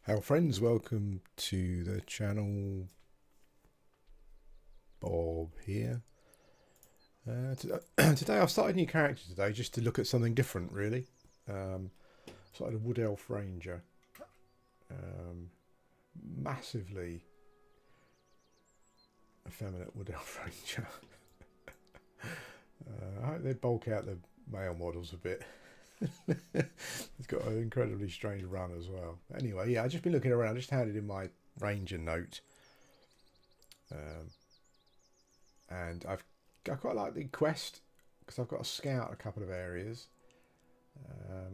Hello friends, welcome to the channel. Bob here. Today I've started a new character today just to look at something different really. Started a Wood Elf Ranger. Massively effeminate Wood Elf Ranger. I hope they bulk out the male models a bit. It's got an incredibly strange run as well. Anyway, yeah, I've just been looking around, just handed in my Ranger note. And I quite like the quest because I've got to scout a couple of areas.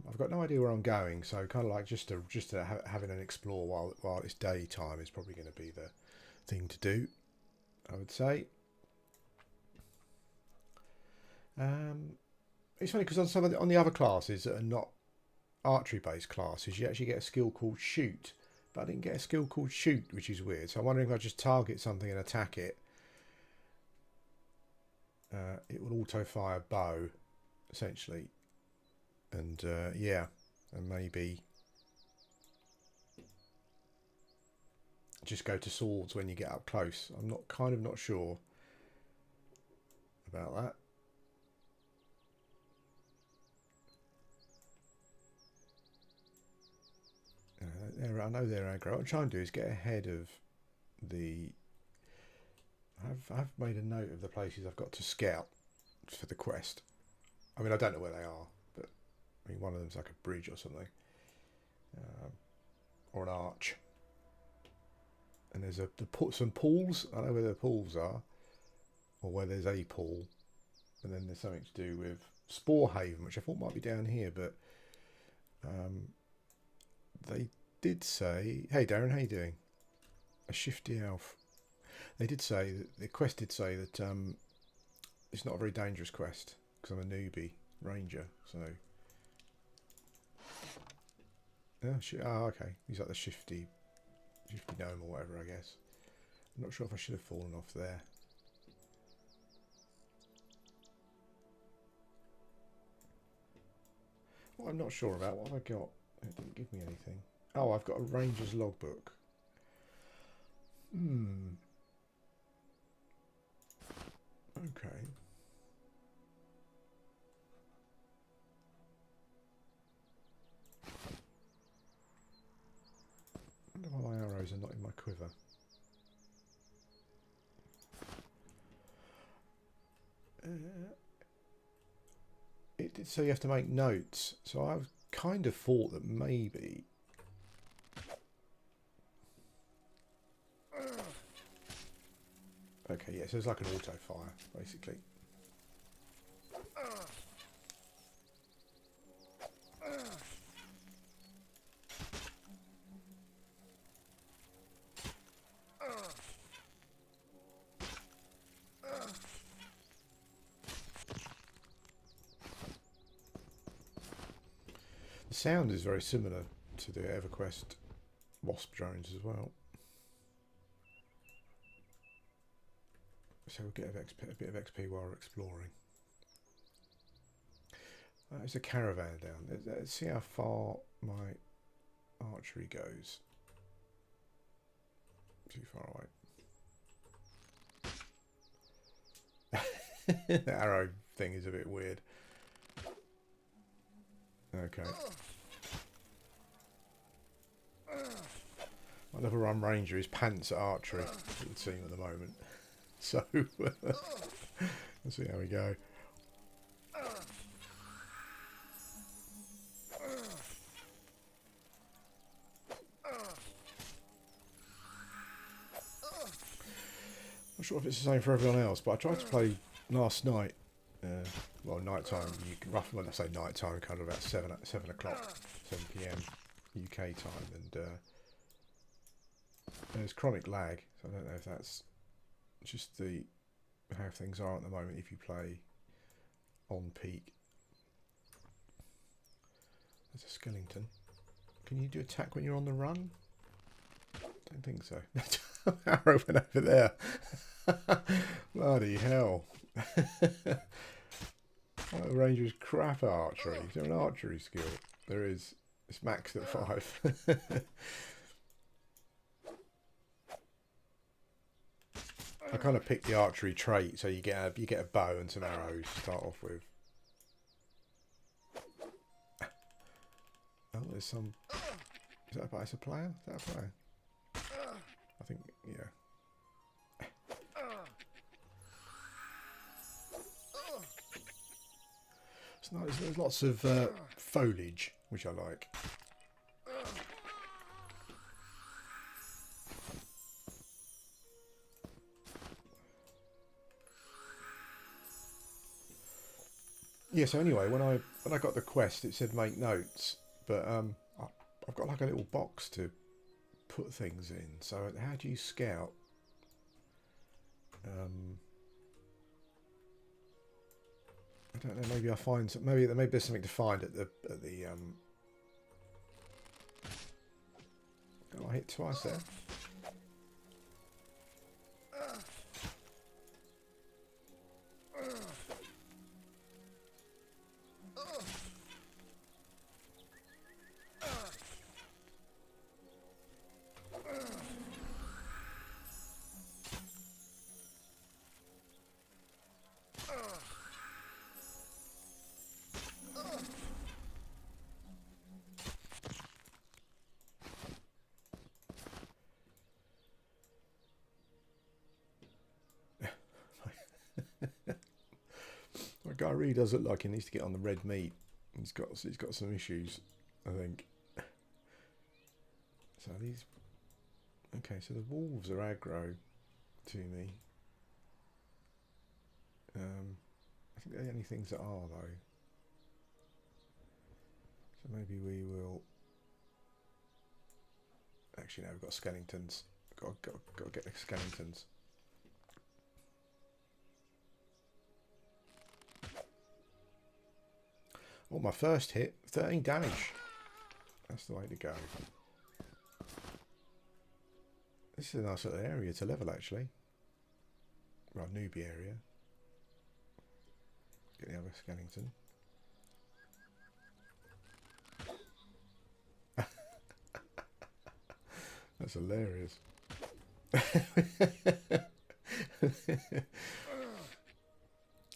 I've got no idea where I'm going, so kind of like just having an explore while it's daytime is probably going to be the thing to do, I would say. It's funny because on the other classes that are not archery based classes, you actually get a skill called shoot, but I didn't get a skill called shoot, which is weird. So I'm wondering if I just target something and attack it. It will auto fire bow, essentially, and yeah, and maybe just go to swords when you get up close. I'm not sure about that. I know they're aggro. What I'm trying to do is get ahead of the. I've made a note of the places I've got to scout for the quest. I mean, I don't know where they are, but I mean, one of them's like a bridge or something, or an arch. And there's some pools. I know where the pools are, or where there's a pool. And then there's something to do with Spore Haven, which I thought might be down here, but they did say, "Hey Darren, how you doing?" A shifty elf. They did say that the quest did say that it's not a very dangerous quest because I'm a newbie ranger. So, okay. He's like the shifty gnome or whatever, I guess. I'm not sure if I should have fallen off there. What I'm not sure about, what have I got? It didn't give me anything. Oh, I've got a ranger's logbook. Okay. I wonder why my arrows are not in my quiver. It did say you have to make notes, so I've kind of thought that maybe. Okay, yeah, so it's like an auto fire, basically. The sound is very similar to the EverQuest Wasp drones as well. So we'll get a bit of XP while we're exploring. There's a caravan down. Let's see how far my archery goes. Too far away. The arrow thing is a bit weird. Okay. My level 1 ranger is pants at archery, it would seem at the moment. So, let's see how we go. Not sure if it's the same for everyone else, but I tried to play last night. Well, night time. Roughly when I say night time, kind of about 7 o'clock, 7 p.m. UK time, and there's chronic lag. So I don't know if that's just how things are at the moment. If you play on peak, there's a skeleton. Can you do attack when you're on the run? Don't think so. Arrow went over there. Bloody hell. The ranger's crap at archery. Is there an archery skill? There is. It's maxed at 5. I kind of picked the archery trait, so you get a bow and some arrows to start off with. Oh, there's some. Is that a player? Is that a player? I think, yeah. It's nice. There's lots of foliage, which I like. Yeah. So anyway, when I got the quest, it said make notes, but I've got like a little box to put things in. So how do you scout? I don't know. Maybe I find some, maybe there's something to find at the Oh, I hit twice there. That guy really does look like he needs to get on the red meat. He's got some issues, I think. So these, okay. So the wolves are aggro to me. I think they're the only things that are though. So maybe we will. Actually, no, we've got skeletons. Got to get the skeletons. Oh, my first hit, 13 damage. That's the way to go. This is a nice little area to level, actually. Right, newbie area. Get the other skeleton. That's hilarious.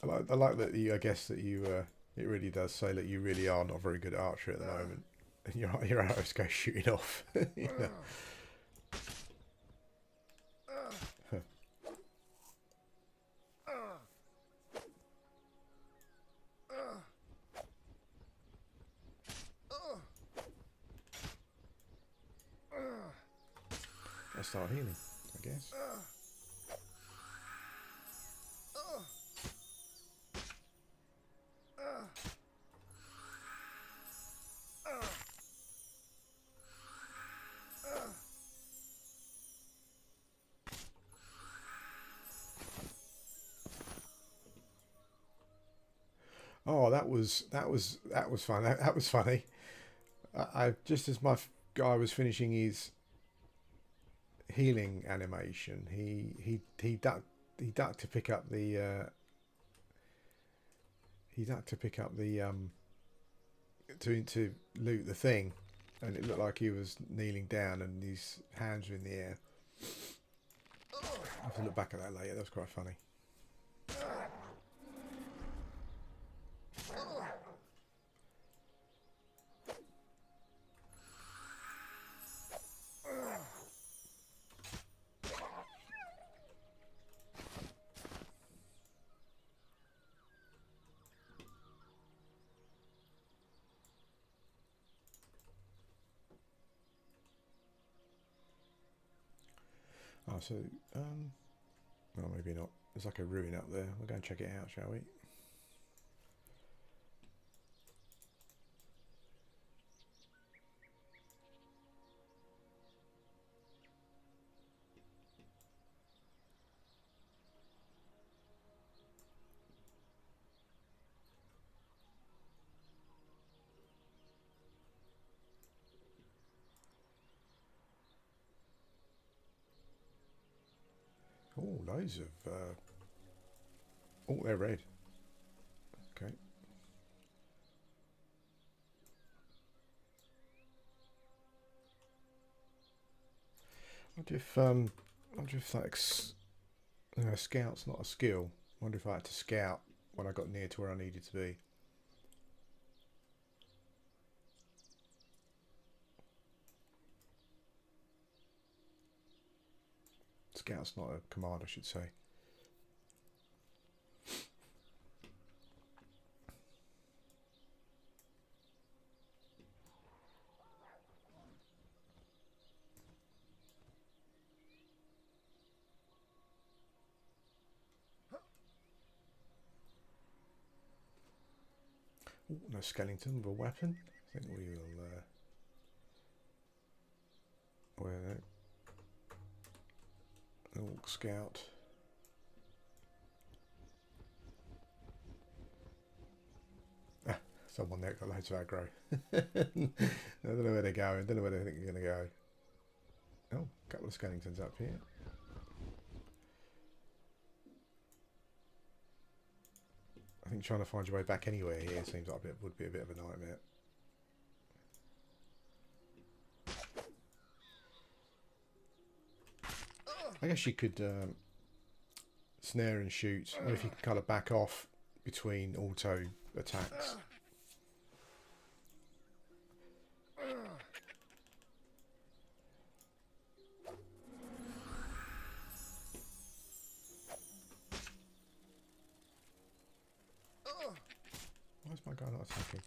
I like that you. I guess that you. It really does say that you really are not very good at archery at the moment, and your arrows go shooting off. You know? I'll start healing, I guess. Oh, that was fun. That was funny. I just as my guy was finishing his healing animation, he ducked to pick up the to loot the thing, and it looked like he was kneeling down and his hands were in the air. I'll have to look back at that later. That was quite funny. Oh, so, well, maybe not. There's like a ruin up there. We'll go and check it out, shall we? Oh, loads of... oh, they're red. Okay. I wonder if like Scout's not a skill. Wonder if I had to scout when I got near to where I needed to be. Scout's not a command, I should say. Ooh, no skeleton with a weapon. I think we will. Where? Orc scout. Ah, someone there got loads of aggro. I don't know where they're going. I don't know where they think they're going to go. Oh, a couple of skeletons up here. I think trying to find your way back anywhere here seems like would be a bit of a nightmare. I guess you could snare and shoot, or if you can kind of back off between auto attacks. Why is my guy not attacking?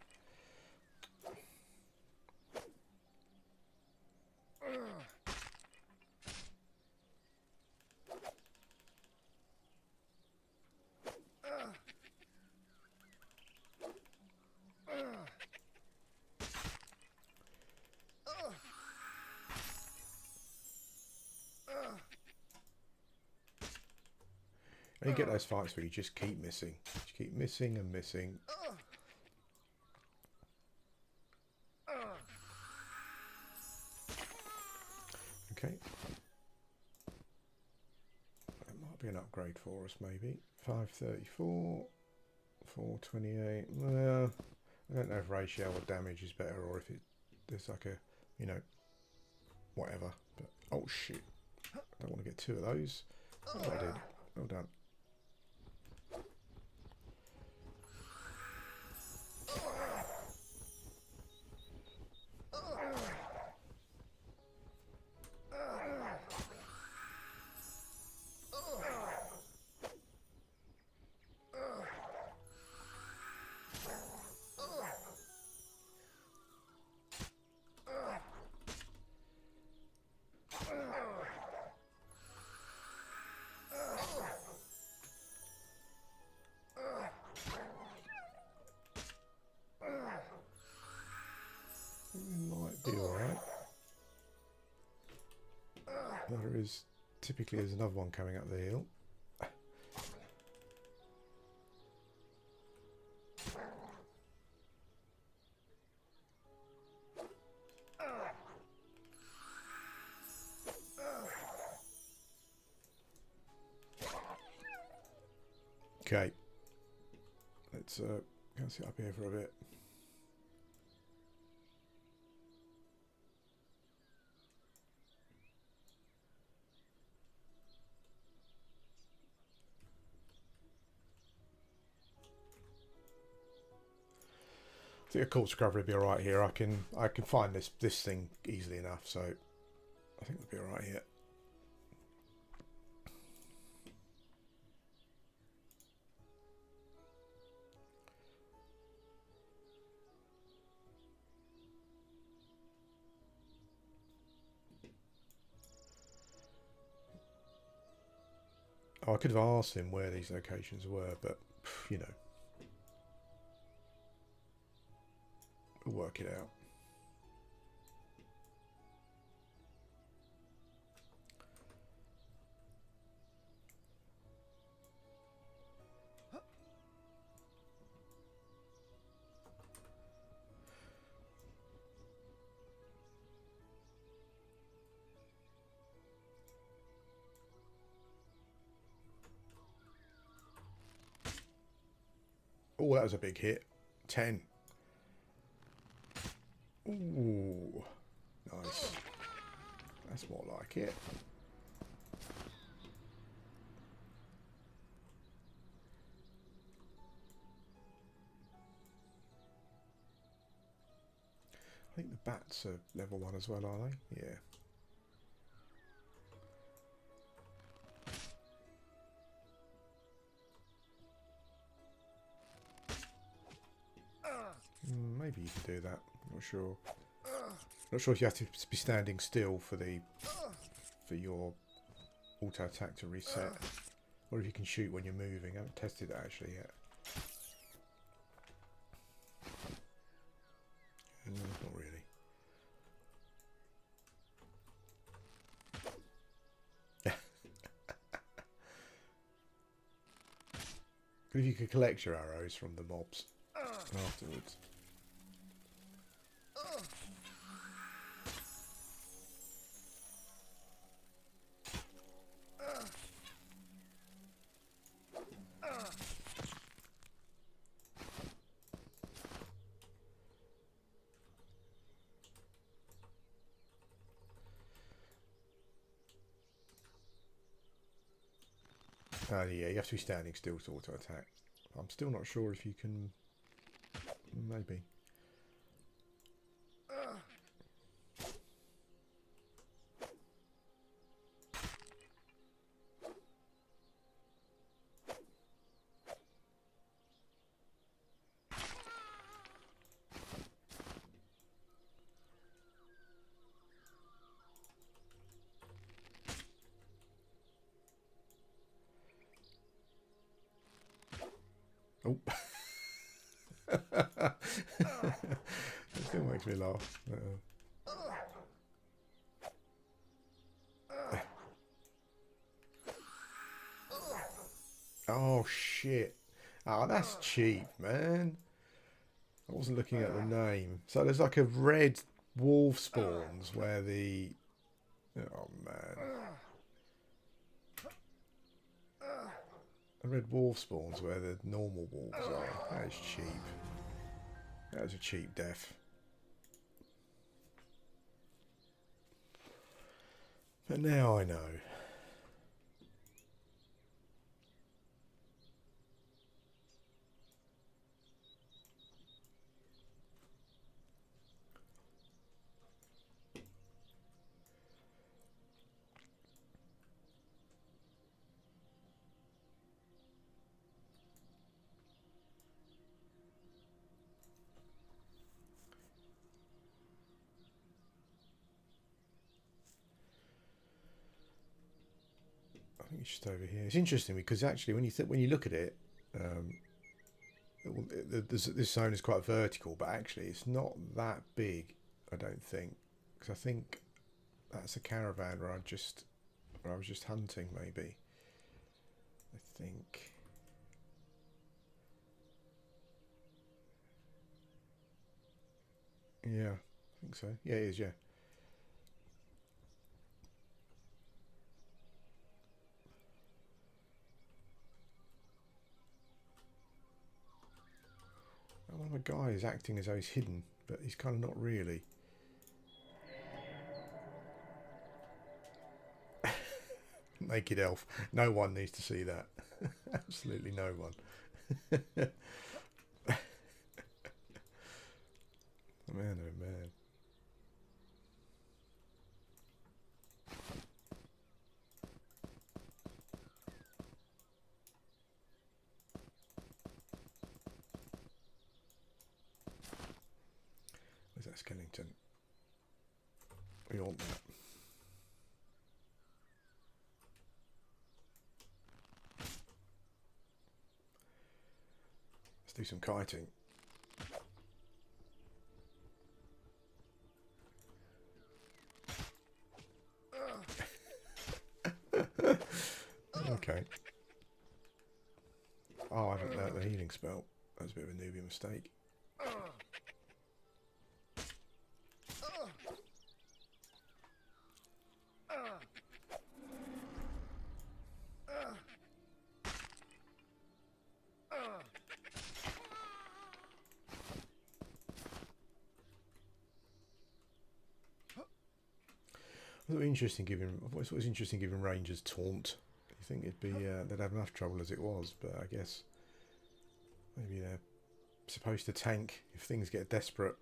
And you get those fights where you just keep missing. You keep missing and missing. Okay. That might be an upgrade for us, maybe. 534, 428. Well, I don't know if ratio or damage is better, or if there's like a, you know, whatever. But oh shit, I don't want to get two of those. Oh, I did. Well done. Might be alright. There is typically there's another one coming up the hill. Okay, let's go and sit up here for a bit. I think a corpse recovery will be alright here. I can find this thing easily enough, so I think we'll be alright here. Oh, I could have asked him where these locations were, but you know, we'll work it out. Oh, that was a big hit. 10. Ooh, nice. That's more like it. think the bats are level 1 as well, are they? Yeah. Maybe you can do that. I'm not sure. Not sure if you have to be standing still for your auto attack to reset, or if you can shoot when you're moving. I haven't tested that actually yet. Not really. If you could collect your arrows from the mobs afterwards. Yeah, you have to be standing still to auto attack. I'm still not sure if you can. Maybe. Oh. It still makes me laugh. Oh shit. Oh, that's cheap, man. I wasn't looking at the name. So there's like a red wolf spawns where the... Oh man. The red wolf spawns where the normal wolves are. That is cheap. That was a cheap death. But now I know. I think it's just over here. It's interesting because actually, when you look at it, this zone is quite vertical, but actually, it's not that big. I don't think, because I think that's a caravan where I was just hunting. Maybe. I think. Yeah, I think so. Yeah, it is. Yeah. One of the guys acting as though he's hidden, but he's kind of not really. Naked elf. No one needs to see that. Absolutely no one. Man, oh man. Where's that skeleton? We want that. Let's do some kiting. Okay. Oh, I haven't learnt the healing spell. That was a bit of a newbie mistake. I thought it was interesting giving rangers taunt. You think it'd be they'd have enough trouble as it was, but I guess maybe they're supposed to tank if things get desperate.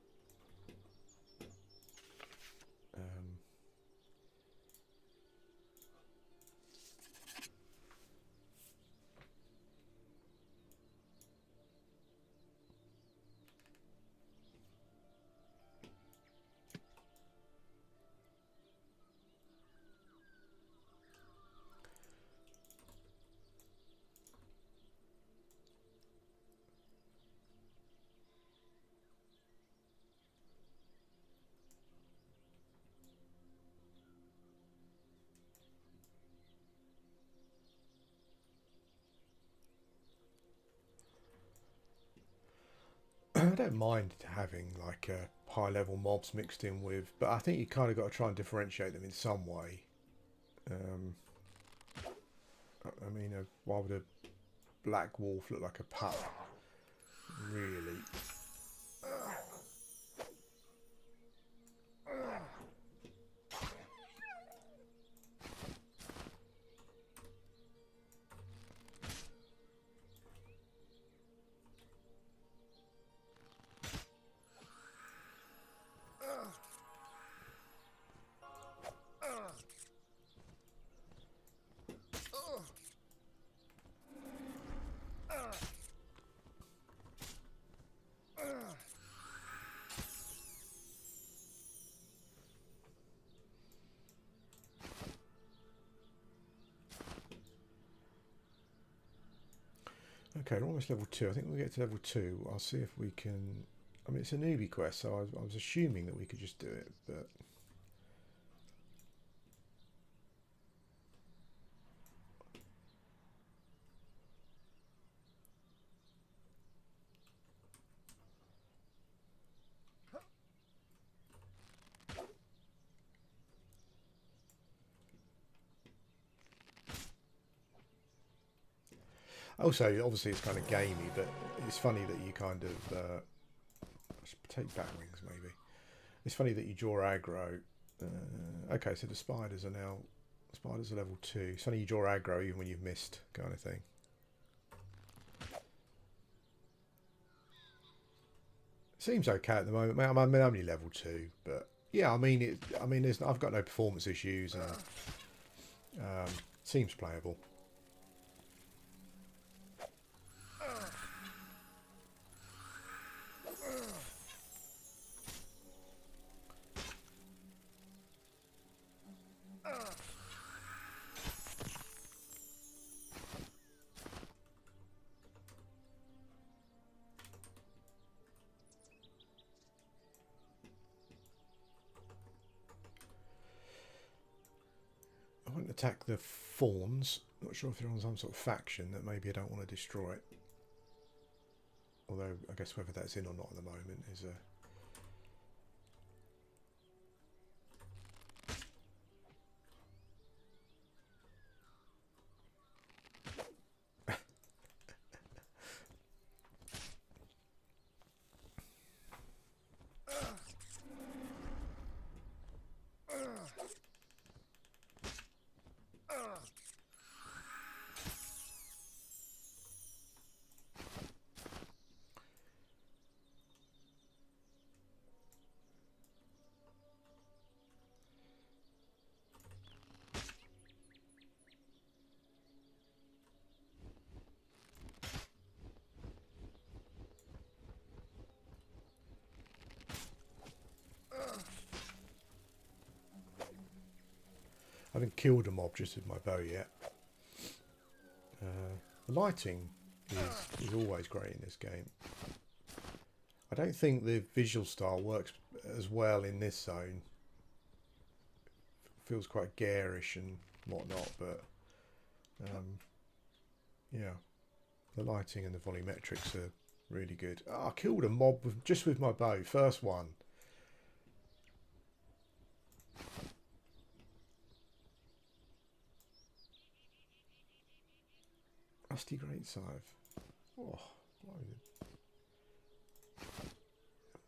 I don't mind having like high level mobs mixed in with, but I think you kind of got to try and differentiate them in some way. I mean, why would a black wolf look like a pup? Really? Okay, we're almost level 2. I think we'll get to level 2. I'll see if we can... I mean, it's a newbie quest, so I was assuming that we could just do it, but... Also, obviously it's kind of gamey, but it's funny that you kind of... I should take bat wings, maybe. It's funny that you draw aggro. Okay, so the spiders are now... Spiders are level 2. It's funny you draw aggro even when you've missed, kind of thing. Seems okay at the moment. I'm only level 2, but... Yeah, I mean, I've got no performance issues, and seems playable. I won't attack the fawns. Not sure if they're on some sort of faction that maybe I don't want to destroy it. Although I guess whether that's in or not at the moment is a... I haven't killed a mob just with my bow yet. The lighting is always great in this game. I don't think the visual style works as well in this zone. Feels quite garish and whatnot, but yeah, the lighting and the volumetrics are really good. Oh, I killed a mob just with my bow, first one. Rusty great scythe. Oh,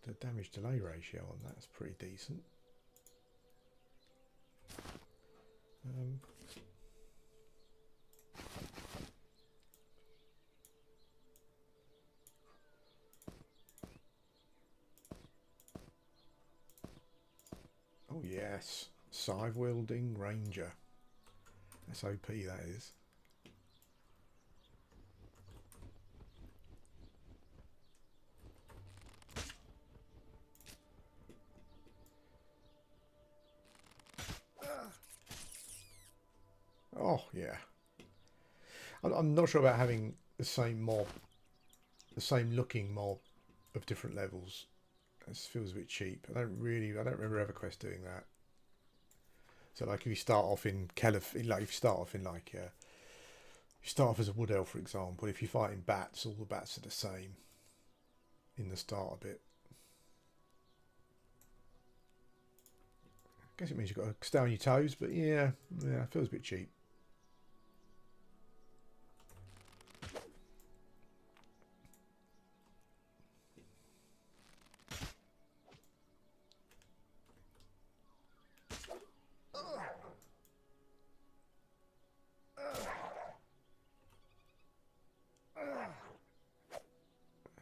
the damage delay ratio on that's pretty decent. Oh yes, scythe wielding ranger. SOP that is. Oh yeah, I'm not sure about having the same mob, the same looking mob of different levels. It feels a bit cheap. I don't remember EverQuest doing that. So like if you start off in like if you start off in like you start off as a wood elf, for example, if you're fighting bats, all the bats are the same. in the start a bit. I guess it means you've got to stay on your toes, but yeah, it feels a bit cheap.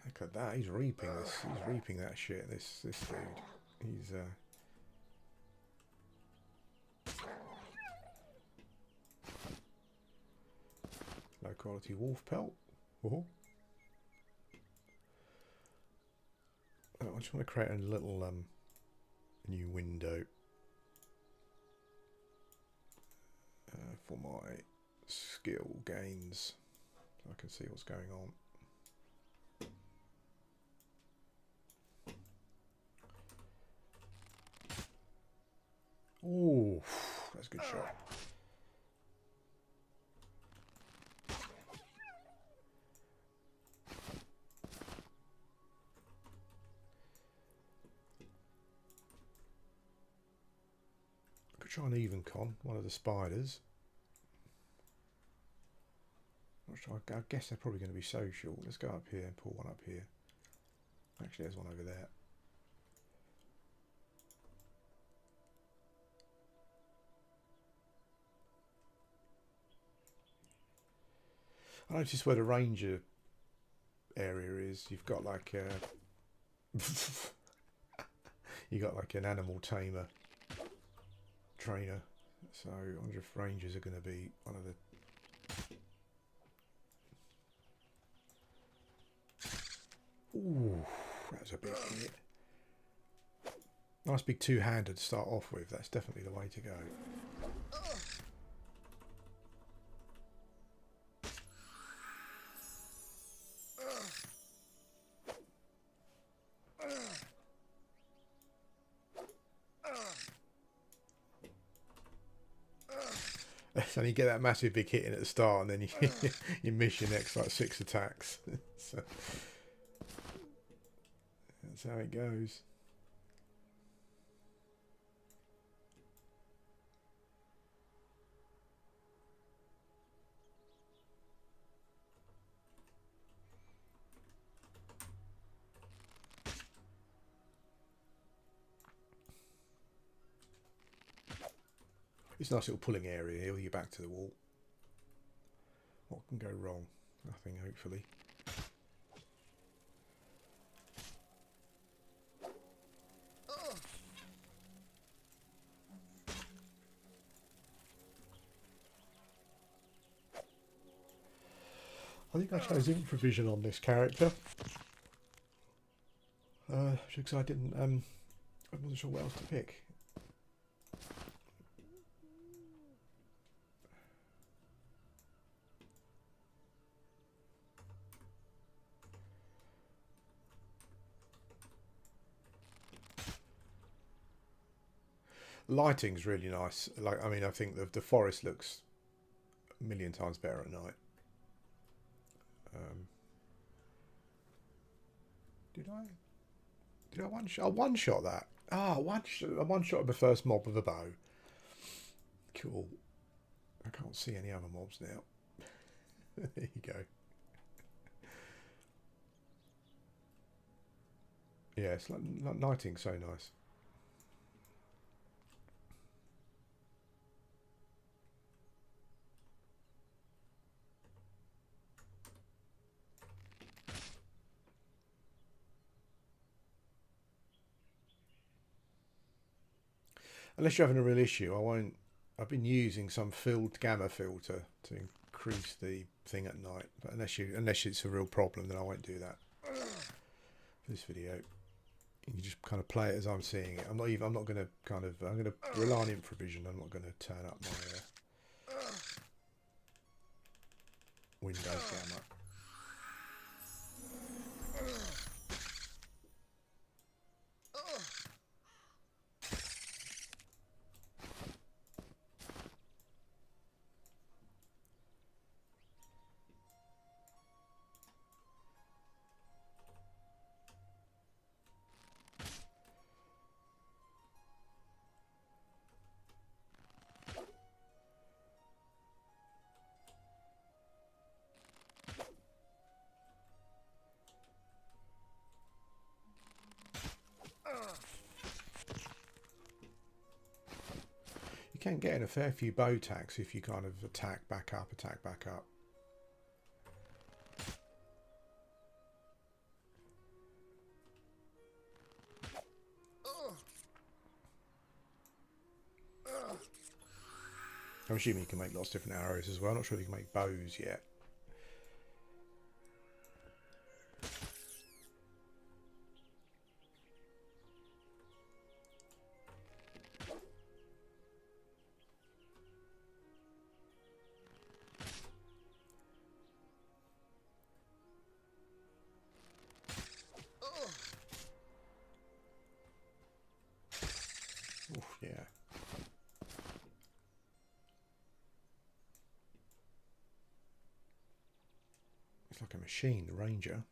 Look at that, he's reaping this. He's reaping that shit, this dude. He's low quality wolf pelt. Oh. I just want to create a little new window for my skill gains, so I can see what's going on. Oh, that's a good shot. I could try an even con, one of the spiders. Not sure, I guess they're probably going to be social. Let's go up here and pull one up here. Actually, there's one over there. I noticed where the ranger area is. You've got like you got like an animal tamer trainer. So I wonder if rangers are going to be one of the. Ooh, that was a big hit. Nice big two-hander to start off with. That's definitely the way to go. So you get that massive big hit in at the start, and then you miss your next like 6 attacks. So that's how it goes. It's a nice little pulling area here with your back to the wall. What can go wrong? Nothing, hopefully. I think I chose improvision on this character. Because I wasn't sure what else to pick. Lighting's really nice. Like, I mean, I think the forest looks a million times better at night. Did I one shot that? Ah, one shot of the first mob with a bow. Cool. I can't see any other mobs now. There you go. Yeah, it's like lighting's so nice. Unless you're having a real issue, I won't. I've been using some gamma filter to increase the thing at night. But unless it's a real problem, then I won't do that for this video. You just kind of play it as I'm seeing it. I'm not going to I'm going to rely on improvision. I'm not going to turn up my Windows gamma. can get in a fair few bow attacks if you kind of attack back up, attack back up. I'm assuming you can make lots of different arrows as well. I'm not sure if you can make bows yet. Oof, yeah. It's like a machine, the ranger.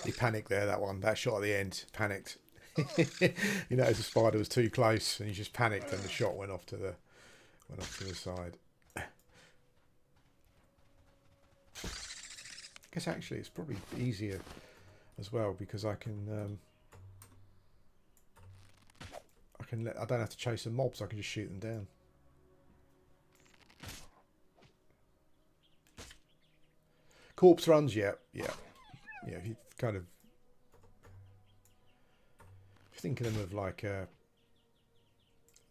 He panicked there, that one. That shot at the end, panicked. You know, as the spider was too close, and he just panicked, and the shot went off to the side. I guess actually it's probably easier as well because I don't have to chase the mobs. I can just shoot them down. Corpse runs, yeah. If you kind of think of them of like a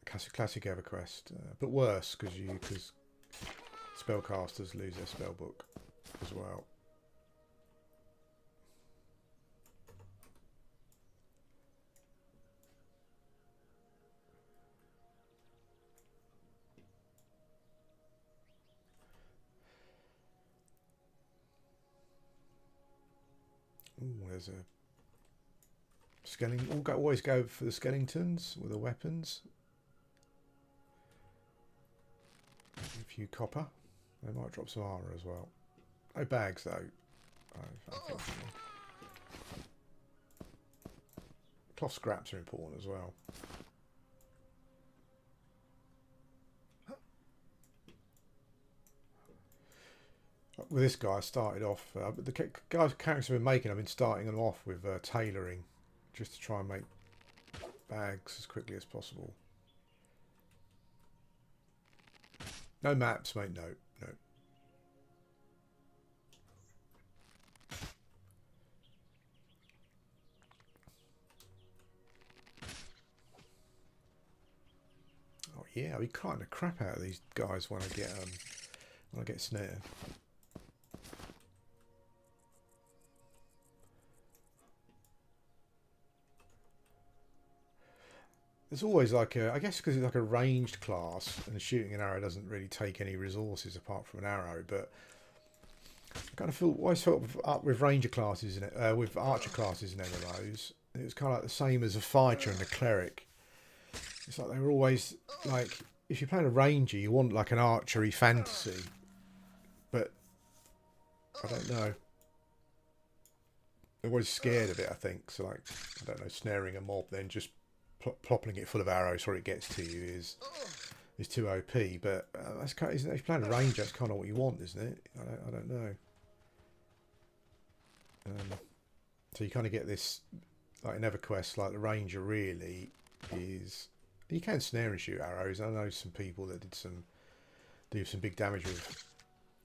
classic EverQuest, but worse because spellcasters lose their spell book as well. Ooh, there's a skeleton. Always go for the skeletons with the weapons. A few copper. They might drop some armor as well. No bags though. Cloth scraps are important as well. With this guy, I started off. The characters I've been making, I've been starting them off with tailoring, just to try and make bags as quickly as possible. No maps, mate. No. Oh yeah, I'll be cutting the crap out of these guys when I get snared. There's always like I guess because it's like a ranged class and shooting an arrow doesn't really take any resources apart from an arrow, but I kind of always felt with ranger classes in it, with archer classes in MMOs, it was kind of like the same as a fighter and a cleric. It's like they were always like, if you're playing a ranger, you want like an archery fantasy, but I don't know. They're always scared of it, I think. So like, I don't know, snaring a mob, then just plopping it full of arrows before it gets to you is too OP. But that's kind of, if you're playing a ranger, that's kind of what you want, isn't it? I don't know. So you kind of get this, like in EverQuest, like the ranger really is. You can snare and shoot arrows. I know some people that do some big damage with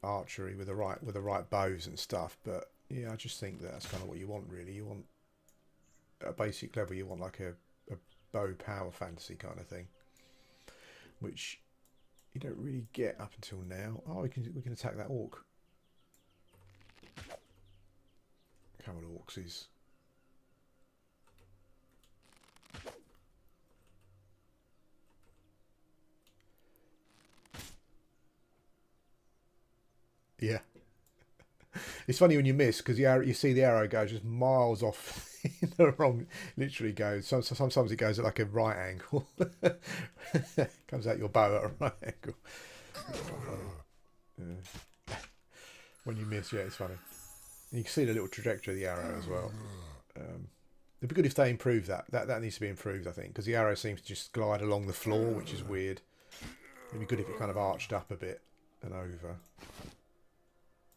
archery with the right bows and stuff. But yeah, I just think that's kind of what you want, really. You want at a basic level, you want like a bow power fantasy kind of thing, which you don't really get up until now. Oh, we can attack that orc. Come on, orcs. Yeah. It's funny when you miss because you see the arrow go just miles off in the wrong. Literally goes. Sometimes it goes at like a right angle. Comes out your bow at a right angle. Yeah. when you miss. Yeah, it's funny. And you can see the little trajectory of the arrow as well. It'd be good if they improve that. That needs to be improved, I think, because the arrow seems to just glide along the floor, which is weird. It'd be good if it kind of arched up a bit and over.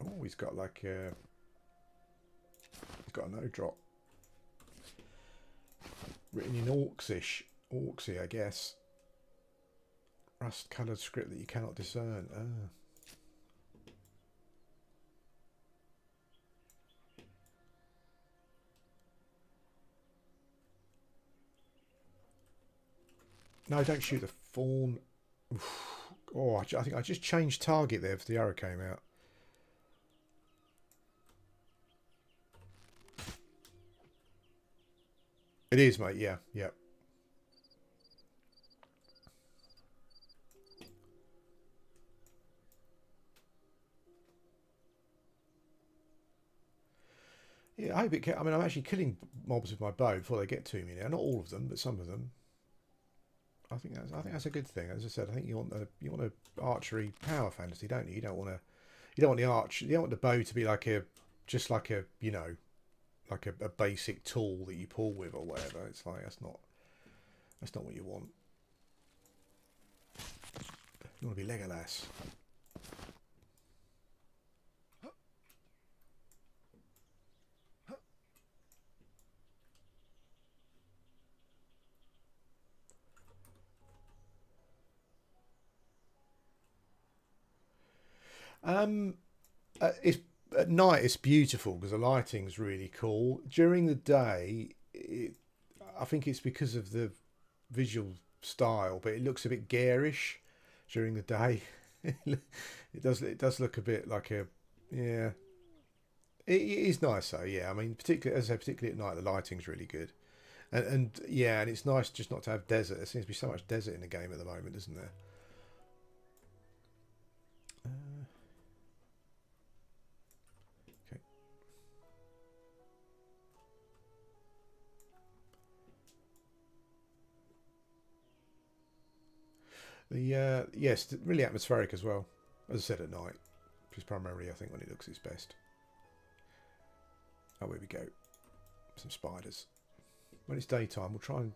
Oh, he's got like a... He's got a no drop. Written in Orcish. Orcsy, I guess. Rust coloured script that you cannot discern. Ah. No, don't shoot the fawn. Oof. Oh, I think I just changed target there for the arrow came out. It is, mate. Yeah, yeah. Yeah, I hope it. I mean, I'm actually killing mobs with my bow before they get to me now. Not all of them, but some of them. I think that's a good thing. As I said, I think you want a archery power fantasy, don't you? You don't want the bow to be like just like a like a basic tool that you pull with or whatever. It's like that's not what you want. You want to be Legolas. It's at night. It's beautiful because the lighting's really cool. During the day, I think it's because of the visual style, but it looks a bit garish during the day. It does look a bit like a yeah. It is nice though. Yeah, I mean, particularly as I say, particularly at night, the lighting's really good. And yeah, and it's nice just not to have desert. There seems to be so much desert in the game at the moment, isn't there? Okay. The yes, really atmospheric as well. As I said, at night, which is primarily I think when it looks its best. Oh, here we go. Some spiders. When it's daytime, we'll try and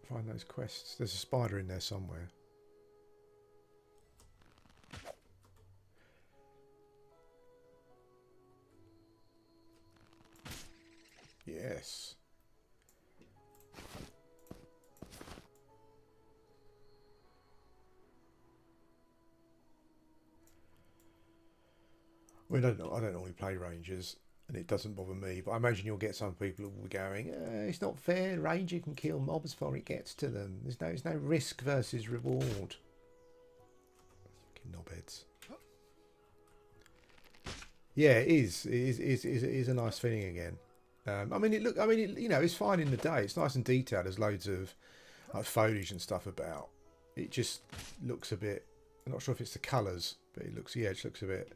find those quests. There's a spider in there somewhere. Yes. I mean, I don't normally play Rangers, and it doesn't bother me. But I imagine you'll get some people who will be going, "It's not fair. Ranger can kill mobs before it gets to them. There's no risk versus reward." Fucking knobheads. Yeah, it is. It is a nice feeling again. I mean, it's fine in the day. It's nice and detailed. There's loads of like foliage and stuff about. It just looks a bit. I'm not sure if it's the colours, but it looks. Yeah, it just looks a bit.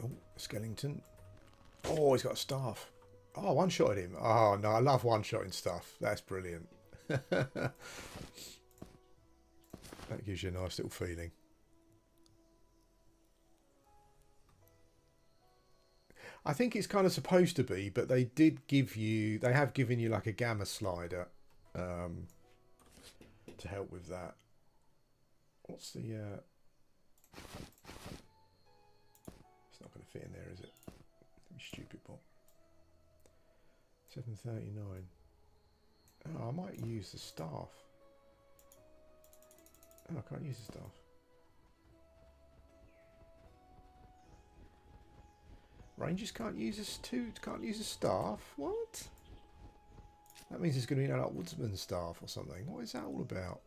Oh, skeleton. Oh, he's got a staff. Oh, one-shotted him. Oh, no, I love one-shotting stuff. That's brilliant. That gives you a nice little feeling. I think it's kind of supposed to be, but they have given you like a gamma slider to help with that. What's the... It's not going to fit in there, is it? Stupid bot. 739. Oh, I might use the staff. Oh, I can't use the staff. Rangers can't use a staff. What? That means it's going to be like woodsman staff or something. What is that all about?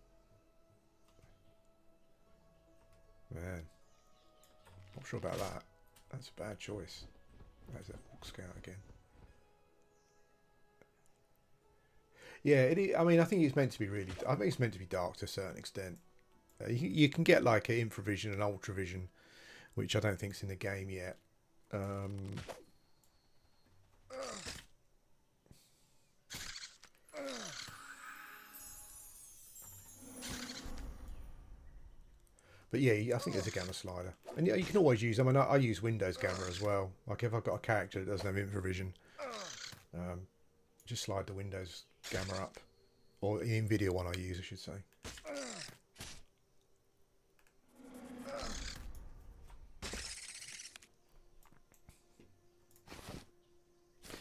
Man, not sure about that. That's a bad choice. There's that Orc Scout again. Yeah, I mean, I think it's meant to be really. I think it's meant to be dark to a certain extent. You can get like an infravision and ultravision, which I don't think's in the game yet. But yeah, I think there's a gamma slider, and yeah, you can always use. I mean, I use Windows gamma as well. Like if I've got a character that doesn't have infravision, just slide the Windows gamma up, or the NVIDIA one I use, I should say.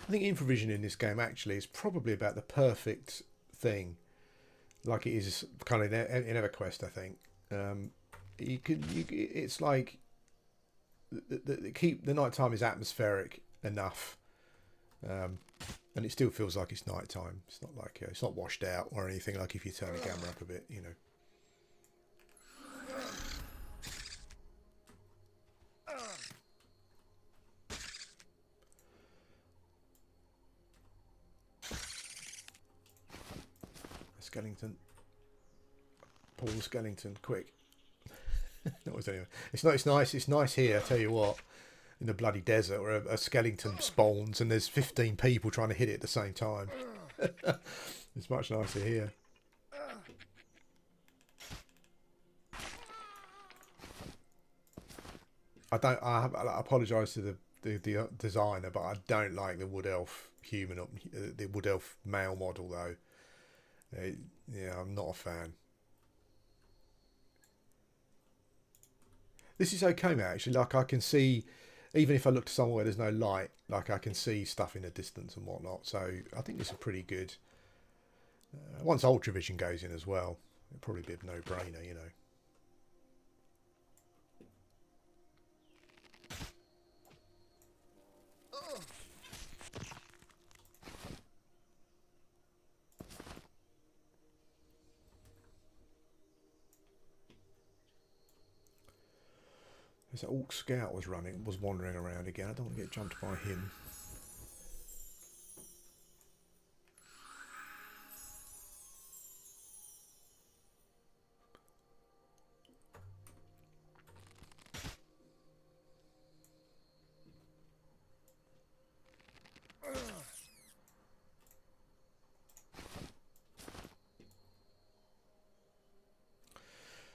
I think infravision in this game actually is probably about the perfect thing, like it is kind of in EverQuest. I think it's like the nighttime is atmospheric enough, and it still feels like it's nighttime. It's not like it's not washed out or anything. Like if you turn the camera up a bit, you know. Skellington. Paul Skellington, quick. That was anyway. It's nice. It's nice here. I tell you what, in the bloody desert where a skeleton spawns and there's 15 people trying to hit it at the same time. It's much nicer here. I apologise to the designer, but I don't like the wood elf human, the wood elf male model though. Yeah, I'm not a fan. This is okay, mate, actually. Like I can see, even if I look to somewhere where there's no light, like I can see stuff in the distance and whatnot. So I think this is pretty good. Once ultravision goes in as well, it'll probably be a no-brainer, you know. There's that Orc Scout was wandering around again. I don't want to get jumped by him.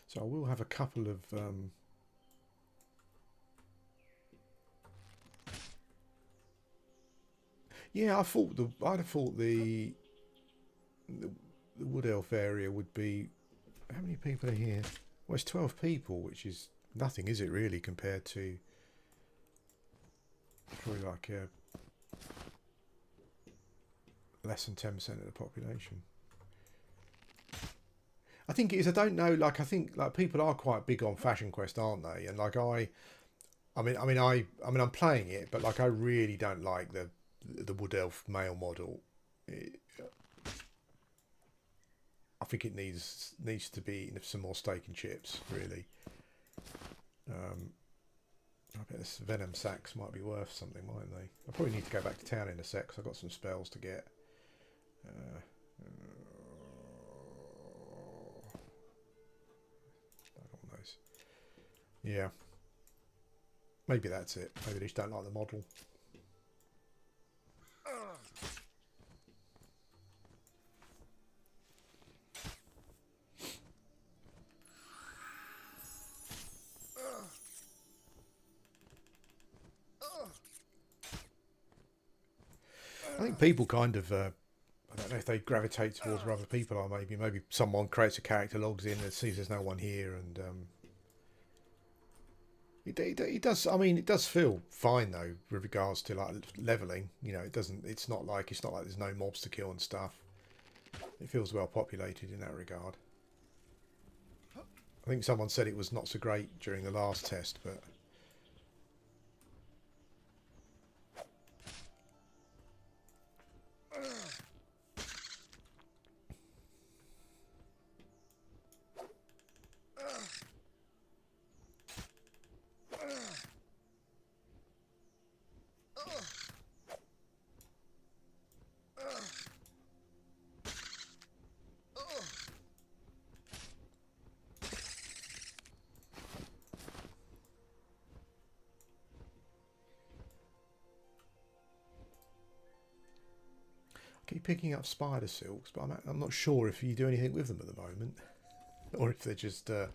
So I will have a couple of yeah, I'd have thought the wood elf area would be. How many people are here? Well, it's 12 people, which is nothing, is it really, compared to probably like less than 10% of the population. I think it is. I don't know. Like I think like people are quite big on Fashion Quest, aren't they? And like I'm playing it, but like I really don't like the wood elf male model. I think it needs to be some more steak and chips, really. I bet this venom sacks might be worth something, mightn't they? I probably need to go back to town in a sec because I've got some spells to get. Yeah. Maybe that's it. Maybe they just don't like the model. I think people kind of, I don't know if they gravitate towards where other people are. Maybe someone creates a character, logs in, and sees there's no one here, and it does. I mean, it does feel fine though with regards to like leveling. You know, it doesn't. It's not like there's no mobs to kill and stuff. It feels well populated in that regard. I think someone said it was not so great during the last test, but. keep picking up spider silks, but I'm not sure if you do anything with them at the moment, or if they're just. I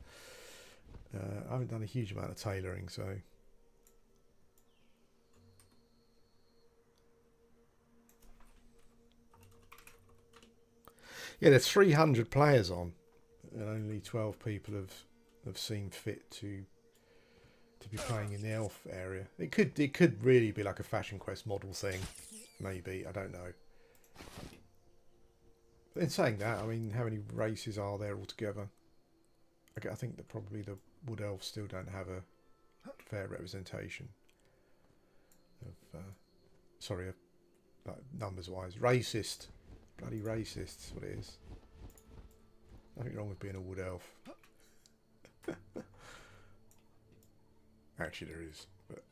haven't done a huge amount of tailoring, so. Yeah, there's 300 players on, and only 12 people have seen fit to be playing in the elf area. It could really be like a Fashion Quest model thing, maybe. I don't know. But in saying that, I mean, how many races are there altogether? I think that probably the Wood Elves still don't have a fair representation of, sorry, like numbers-wise. Racist. Bloody racist, that's what it is. Nothing wrong with being a Wood Elf. Actually, there is. But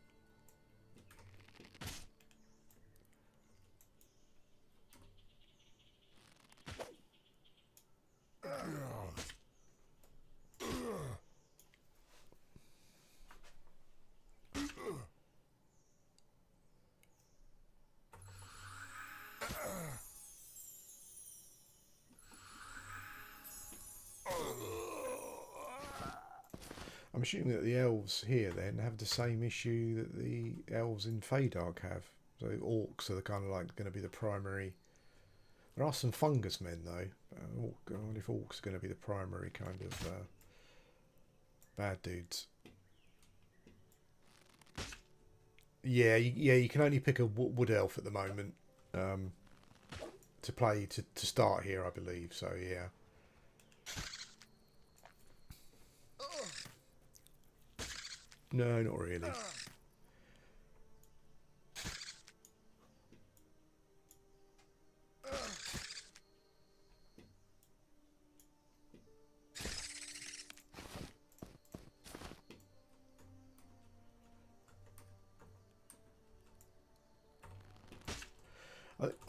I'm assuming that the elves here then have the same issue that the elves in Feydark have. So orcs are kind of like going to be the primary. There are some fungus men though. I wonder if orcs are going to be the primary kind of bad dudes. Yeah, you can only pick a wood elf at the moment to play to start here, I believe. So yeah. No, not really.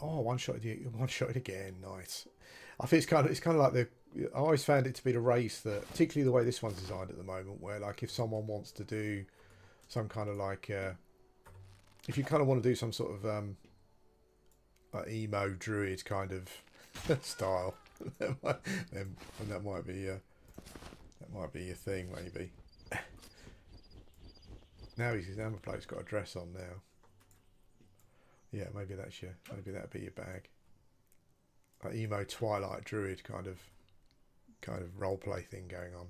Oh, one shot it again. Nice. I think it's kind of like the. I always found it to be the race that, particularly the way this one's designed at the moment, where like if someone wants to do some kind of like, if you kind of want to do some sort of like emo druid kind of style, then that might be your thing maybe. Now his armor plate's got a dress on now. Yeah, maybe that'd be your bag. Like emo Twilight Druid kind of roleplay thing going on.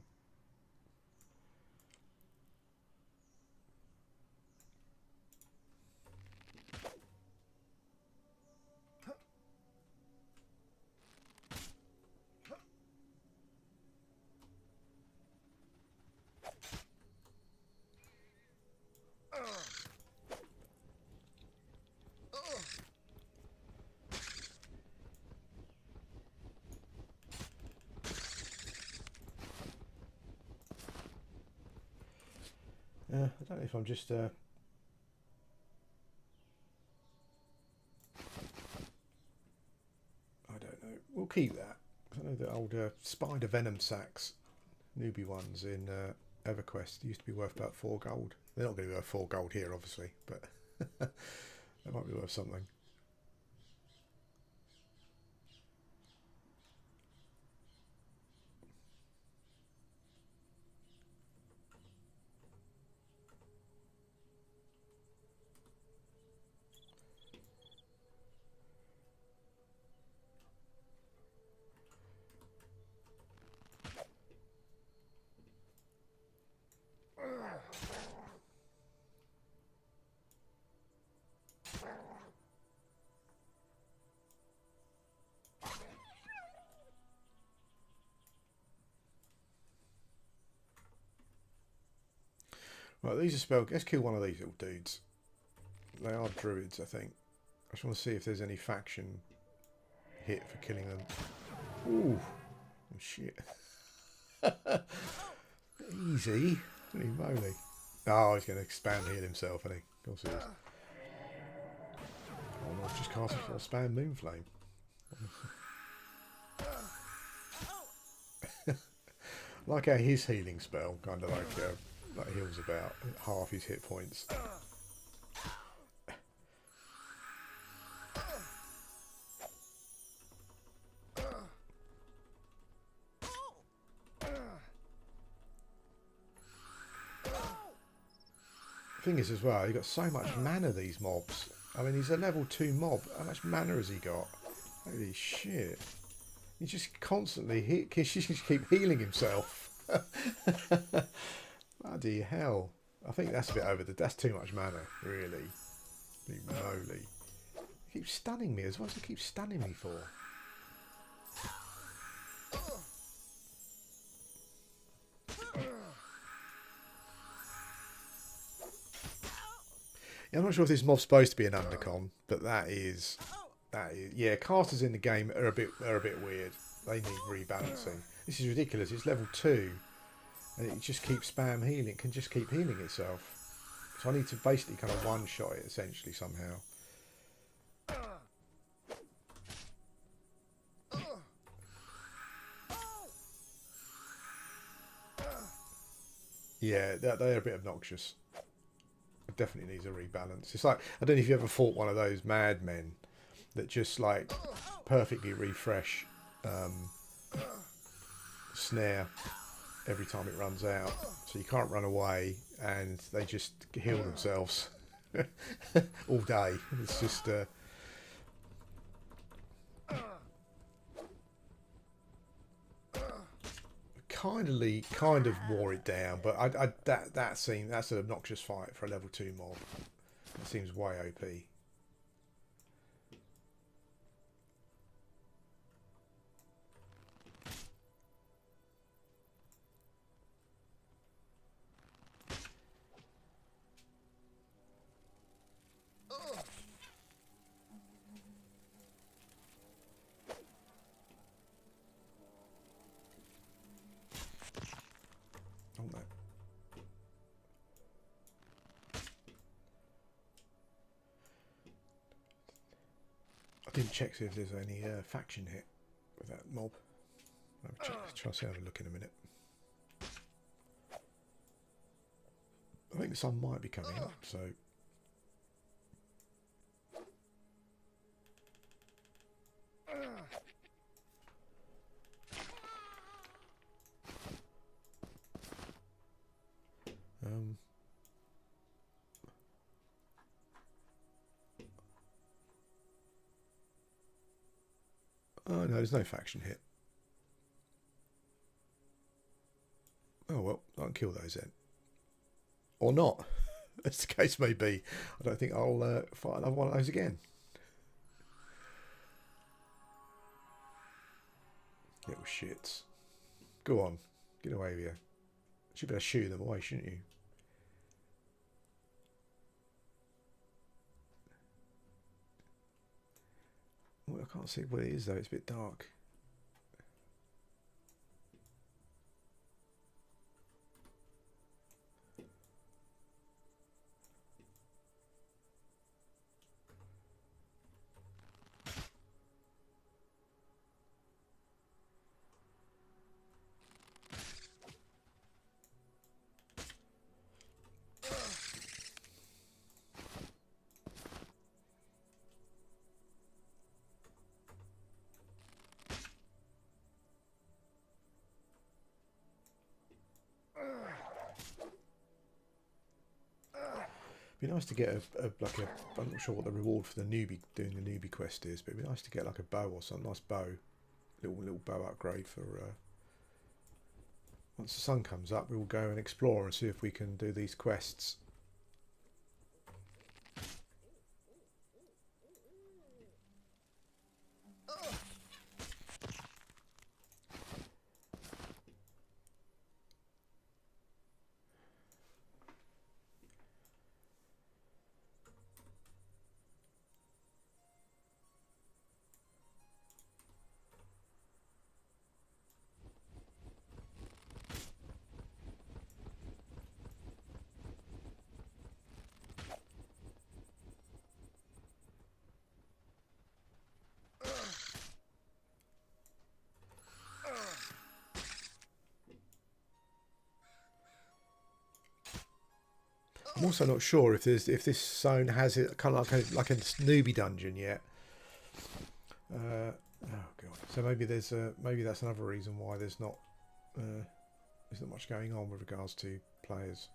I don't know if I'm just I don't know. We'll keep that. I know the old spider venom sacks, newbie ones in EverQuest used to be worth about 4 gold. They're not going to be worth 4 gold here, obviously, but they might be worth something. Right, these are spell. Let's kill one of these little dudes. They are druids, I think. I just want to see if there's any faction hit for killing them. Ooh, oh, shit. Easy. Holy moly. Oh, he's going to expand heal himself, isn't he? Of course he is. Oh no, just cast a spam Moonflame. Like how his healing spell kind of like heals about half his hit points. thing is as well, you've got so much mana, these mobs. I mean, he's a level 2 mob. How much mana has he got? Holy shit. He just constantly he just keep healing himself. Bloody hell. I think that's a bit over that's too much mana, really. Holy moly. He keeps stunning me as well. What's he keep stunning me for? Yeah, I'm not sure if this mob's supposed to be an undercon, but that is yeah, casters in the game are a bit weird. They need rebalancing. This is ridiculous. It's level 2 and it just keeps spam healing. It can just keep healing itself. So I need to basically kind of one-shot it essentially somehow. Yeah, they're a bit obnoxious. It definitely needs a rebalance. It's like, I don't know if you ever fought one of those madmen that just like perfectly refresh snare every time it runs out, so you can't run away, and they just heal themselves all day. It's just kind of wore it down, but that's an obnoxious fight for a level 2 mob. It seems way OP. Oh no. I didn't check see if there's any faction hit with that mob. I'll check. Try to have a look in a minute. I think some might be coming up, so. Oh no, there's no faction hit. Oh well, I can kill those then. Or not, as the case may be. I don't think I'll fight another one of those again. Little shits. Go on, get away with you. Should be able to shoo them away, shouldn't you? Well, I can't see what it is though, it's a bit dark. It'd be nice to get like a I'm not sure what the reward for the newbie doing the newbie quest is, but it'd be nice to get like a bow or some nice bow, little bow upgrade for. Once the sun comes up, we'll go and explore and see if we can do these quests. I'm also not sure if this zone has it kind of like a newbie dungeon yet. Oh god! So maybe maybe that's another reason why there's not much going on with regards to players.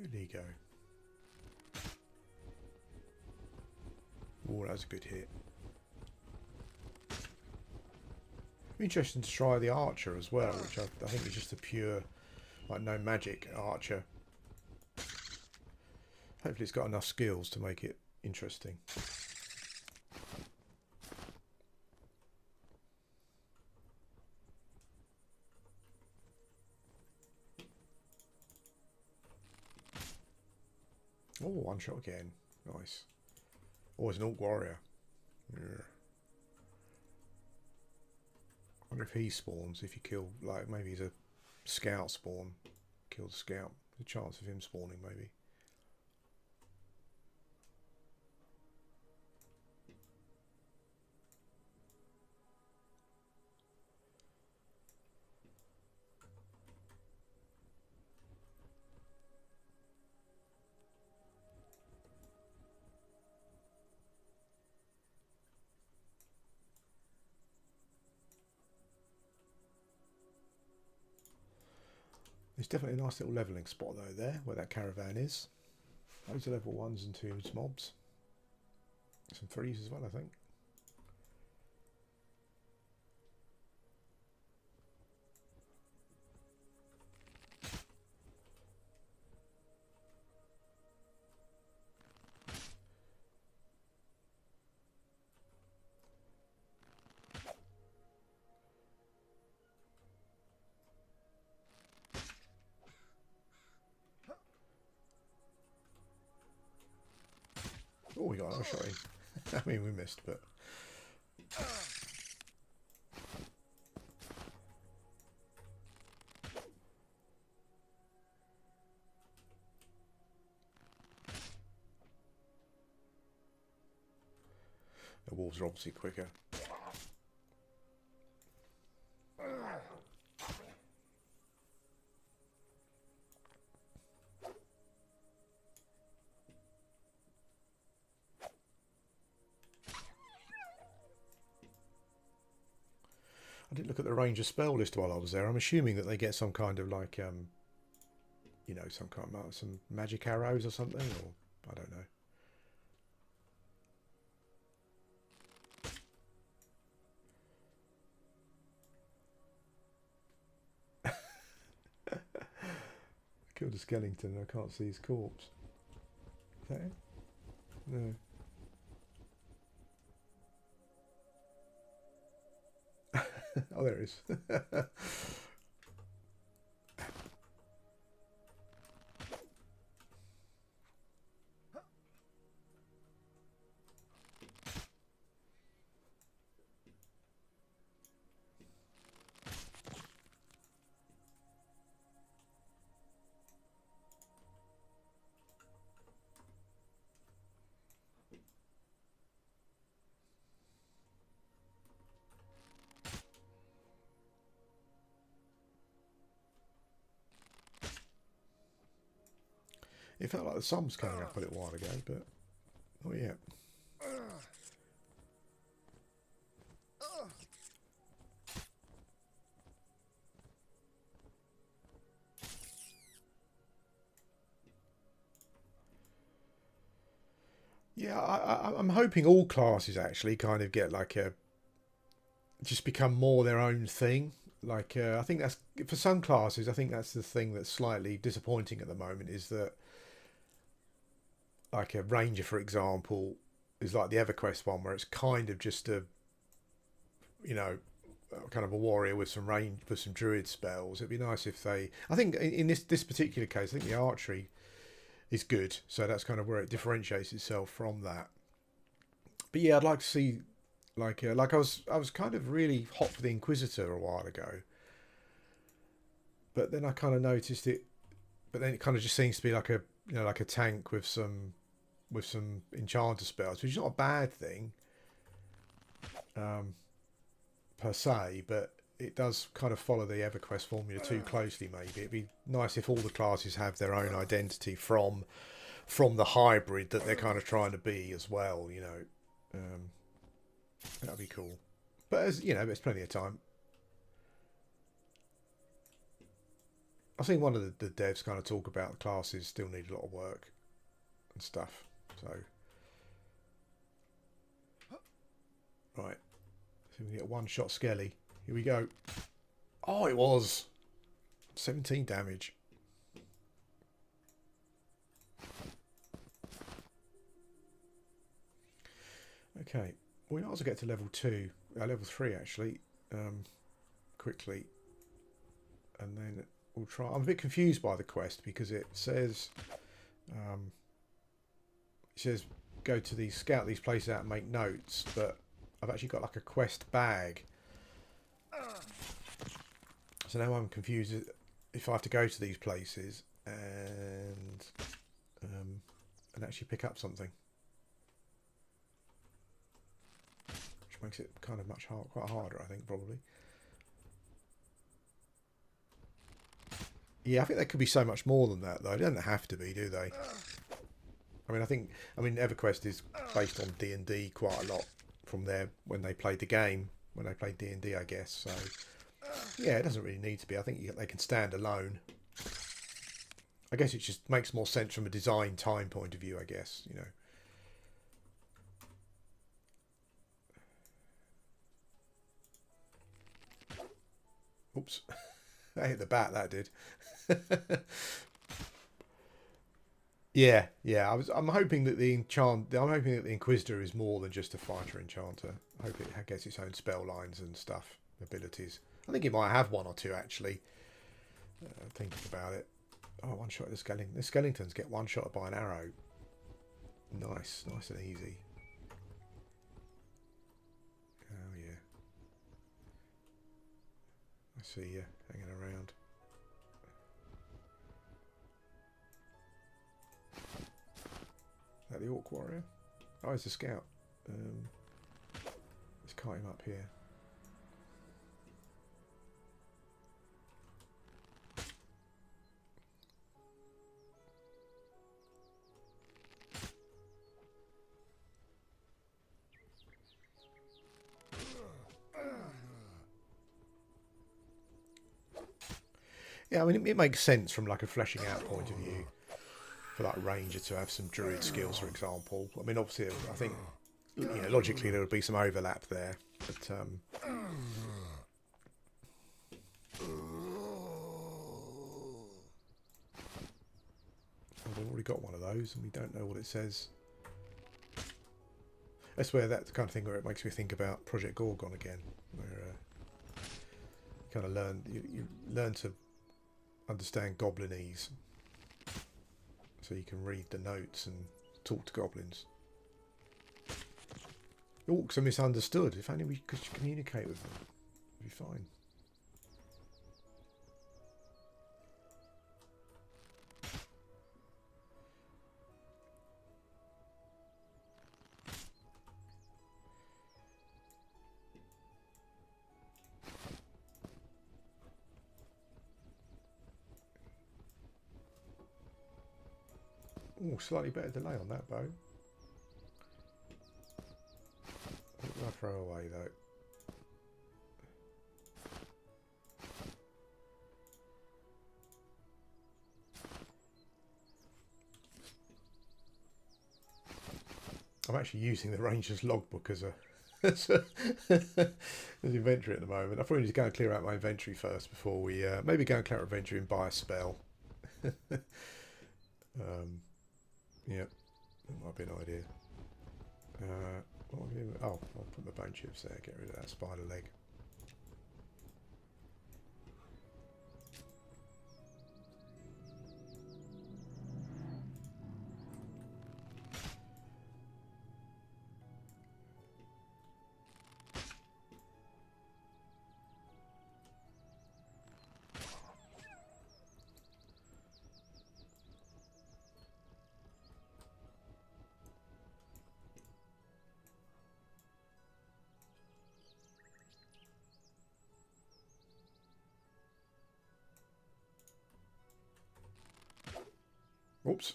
Where'd he go? Oh, that was a good hit. Interesting to try the archer as well, which I think is just a pure, like, no magic archer. Hopefully it's got enough skills to make it interesting. Oh, one shot again. Nice. Oh, it's an Orc Warrior. Yeah. I wonder if he spawns if you kill, like, maybe he's a scout spawn. Kill the scout. The chance of him spawning, maybe. There's definitely a nice little levelling spot though there, where that caravan is. Those are level 1s and 2s mobs. Some 3s as well, I think. Oh, we got another shot in. I mean, we missed, but... The wolves are obviously quicker. I didn't look at the ranger spell list while I was there. I'm assuming that they get some kind of like, you know, some kind of some magic arrows or something, or I don't know. Killed a skeleton and I can't see his corpse. Is that it? No. Oh, there it is. It felt like the sun was coming up a little while ago, but not yet. Yeah, I'm hoping all classes actually kind of get like a, just become more their own thing. Like I think that's, for some classes, I think that's the thing that's slightly disappointing at the moment, is that like a ranger, for example, is like the EverQuest one, where it's kind of just a, you know, kind of a warrior with some range, with some druid spells. It'd be nice if they, I think in this particular case, I think the archery is good, so that's kind of where it differentiates itself from that. But yeah, I'd like to see like I was kind of really hot for the Inquisitor a while ago, but then I kind of noticed it, but then it kind of just seems to be like a, you know, like a tank with some enchanter spells, which is not a bad thing per se, but it does kind of follow the EverQuest formula too closely. Maybe it'd be nice if all the classes have their own identity from the hybrid that they're kind of trying to be as well, you know. That'd be cool, but as you know, there's plenty of time. I've seen one of the devs kind of talk about classes still need a lot of work and stuff. So, right. So we can get a one-shot Skelly. Here we go. Oh, it was 17 damage. Okay, we might as well get to level 2, level 3 actually, quickly, and then we'll try. I'm a bit confused by the quest because it says go to these, scout these places out and make notes, but I've actually got like a quest bag, so now I'm confused if I have to go to these places and actually pick up something. Which makes it kind of quite harder, I think, probably. Yeah, I think there could be so much more than that, though. They don't have to be, do they? I mean, EverQuest is based on D&D quite a lot from there when they played the game, when they played D&D, I guess. So, yeah, it doesn't really need to be. I think they can stand alone. I guess it just makes more sense from a design time point of view, I guess, you know. Oops, that hit the bat. That did. yeah. I'm hoping that the Inquisitor is more than just a fighter enchanter. I hope it gets its own spell lines and stuff, abilities. I think it might have one or two actually. Thinking about it. Oh, one shot of the skeleton. The skeletons get one shot by an arrow. Nice and easy. Oh yeah. I see you hanging around. Is that the Orc Warrior? Oh, it's a scout. Let's kite him up here. Yeah, I mean, it makes sense from like a fleshing out point of view for that ranger to have some druid skills, for example. I mean, obviously, I think, you know, logically there would be some overlap there, but I've already got one of those, and we don't know what it says. That's where that's the kind of thing where it makes me think about Project Gorgon again, where you kind of you learn to understand Goblinese, so you can read the notes and talk to goblins. Orcs are misunderstood. If only we could communicate with them, it'd be fine. Oh, slightly better delay on that bow. What did I throw away though? I'm actually using the Ranger's logbook as as inventory at the moment. I probably need to go and clear out my inventory first before we maybe go and clear out inventory and buy a spell. Yeah, that might be an idea. What am I doing? Oh, I'll put my bone chips there. Get rid of that spider leg. Oops.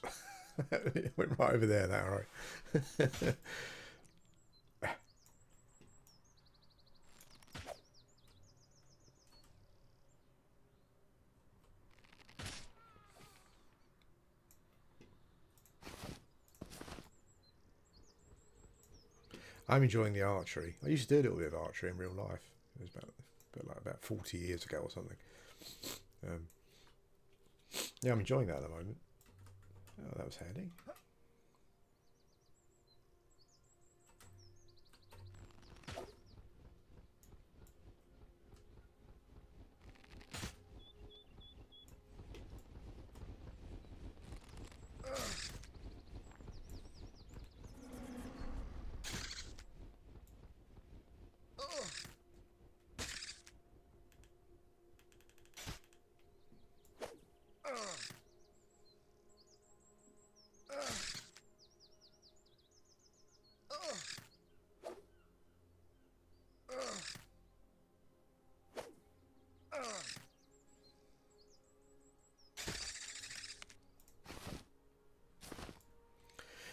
It went right over there, that alright. I'm enjoying the archery. I used to do a little bit of archery in real life. It was about 40 years ago or something. Um, yeah, I'm enjoying that at the moment. Oh, that was handy.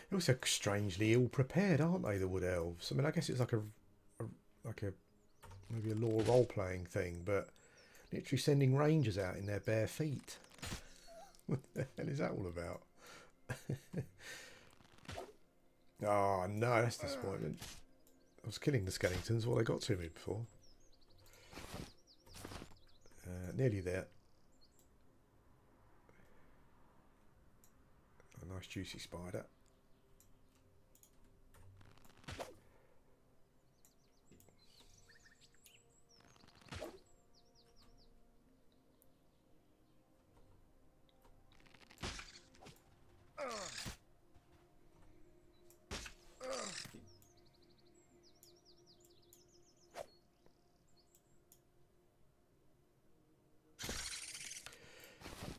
They're also strangely ill prepared, aren't they? The wood elves. I mean, I guess it's like a maybe a lore role playing thing, but literally sending rangers out in their bare feet. What the hell is that all about? Oh no, that's disappointment. I was killing the skeletons while they got to me before. Nearly there. A nice juicy spider.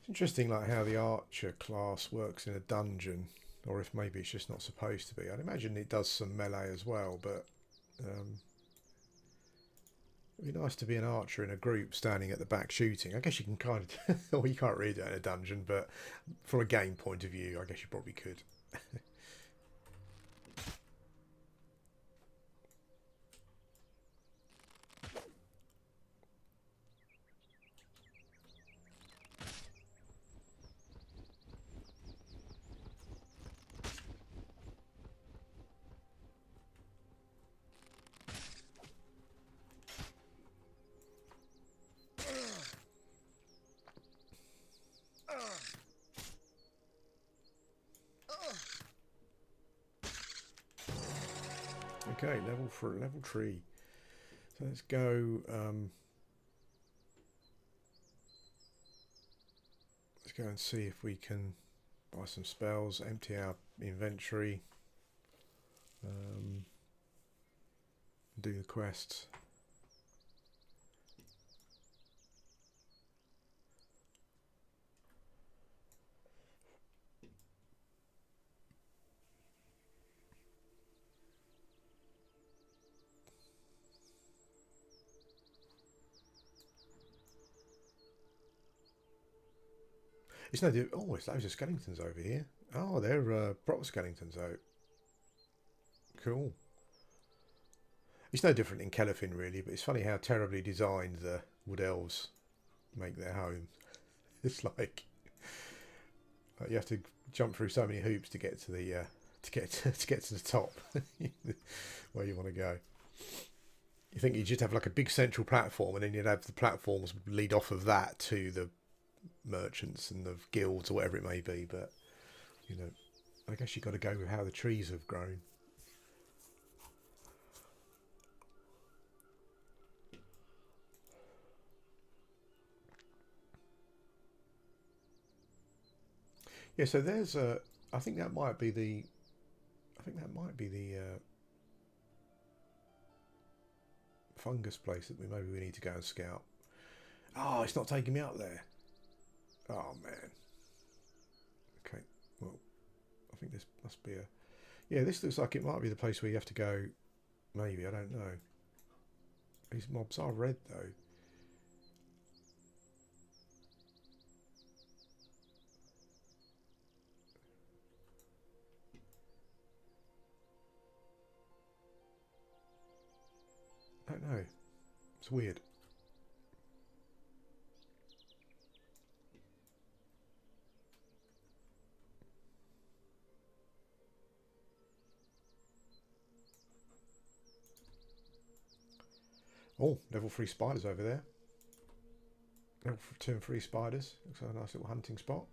Interesting, like how the archer class works in a dungeon, or if maybe it's just not supposed to be. I'd imagine it does some melee as well, but it'd be nice to be an archer in a group standing at the back shooting. I guess you can kind of, well, you can't really do it in a dungeon, but from a game point of view, I guess you probably could. Okay, level 3. So let's go. Let's go and see if we can buy some spells, empty our inventory, do the quests. It's no. Oh, it's loads of skeletons over here. Oh, they're proper skeletons out. Cool. It's no different in Kelefin really, but it's funny how terribly designed the wood elves make their home. It's like you have to jump through so many hoops to get to the to get to the top where you want to go. You think you'd just have like a big central platform, and then you'd have the platforms lead off of that to the merchants and the guilds or whatever it may be, but you know, I guess you've got to go with how the trees have grown. Yeah, so there's a. I think that might be the. I think that might be the fungus place that maybe we need to go and scout. Oh, it's not taking me up there. Oh man. Okay. Well, I think this must be a. Yeah, this looks like it might be the place where you have to go. Maybe, I don't know. These mobs are red though. I don't know. It's weird. Oh, level 3 spiders over there. Level 2 and 3 spiders. Looks like a nice little hunting spot.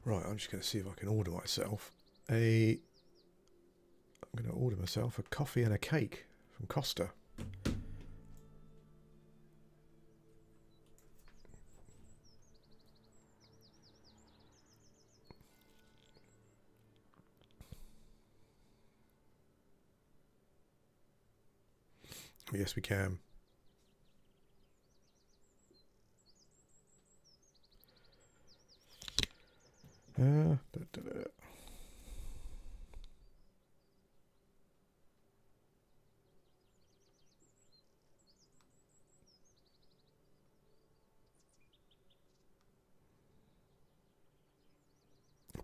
Right, I'm just going to see if I can order myself I'm going to order myself a coffee and a cake from Costa. Yes, we can. Da, da, da.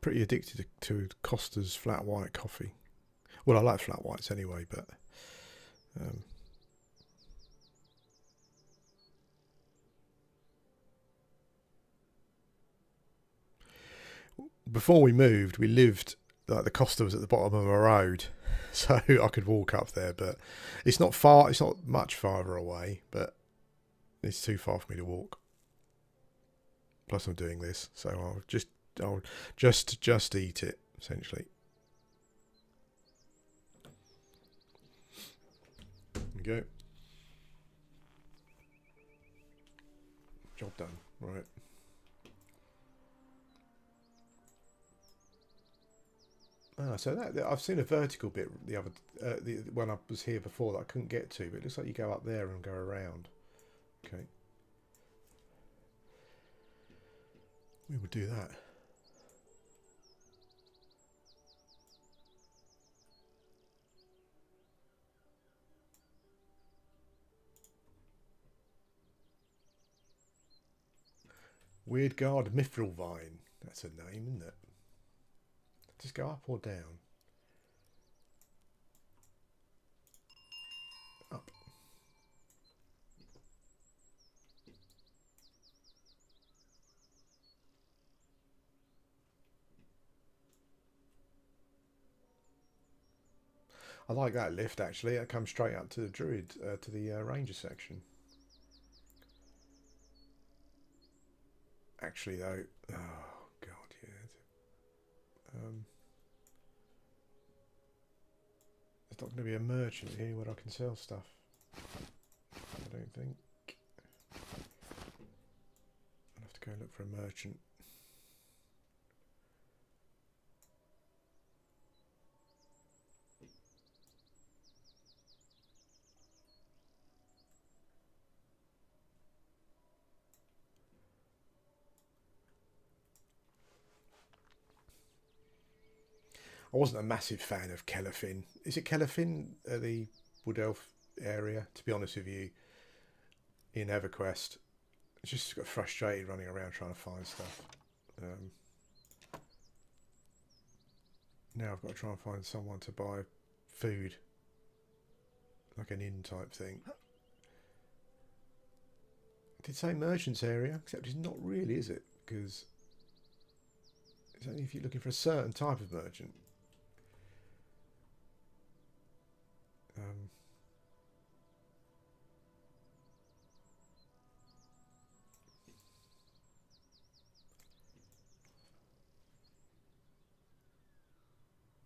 Pretty addicted to Costa's flat white coffee. Well, I like flat whites anyway, but before we moved, we lived like the Costa was at the bottom of a road, so I could walk up there. But it's not far. It's not much farther away, but it's too far for me to walk. Plus, I'm doing this, so I'll just eat it essentially. There we go. Job done. Right. Ah, so that I've seen a vertical bit the other when I was here before that I couldn't get to, but it looks like you go up there and go around. Okay, we will do that. Weird guard mithril vine. That's a name, isn't it? Just go up or down? Up. I like that lift actually. It comes straight up to the druid, to the ranger section. Actually, though, oh god, yeah. There's not going to be a merchant here where I can sell stuff. I don't think. I'll have to go look for a merchant. I wasn't a massive fan of Kellerfin. Is it Kellerfin, the Wood Elf area? To be honest with you, in EverQuest, I just got frustrated running around trying to find stuff. Now I've got to try and find someone to buy food, like an inn type thing. It did say merchants area, except it's not really, is it? Because it's only if you're looking for a certain type of merchant.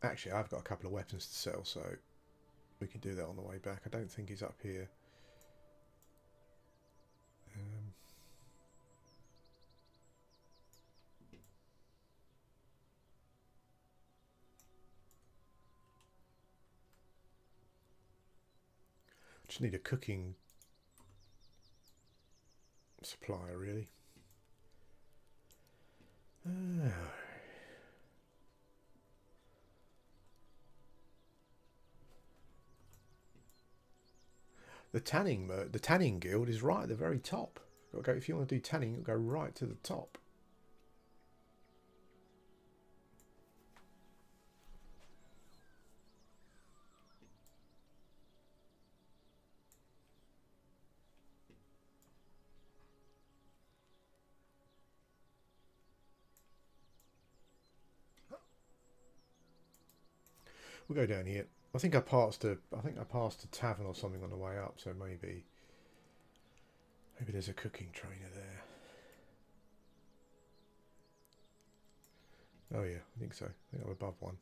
Actually, I've got a couple of weapons to sell, so we can do that on the way back. I don't think he's up here. Just need a cooking supplier, really. The tanning guild is right at the very top. Got to go, if you want to do tanning, you'll go right to the top. We'll go down here. I think I passed a tavern or something on the way up, so maybe there's a cooking trainer there. Oh yeah, I think so. I think I'm above one.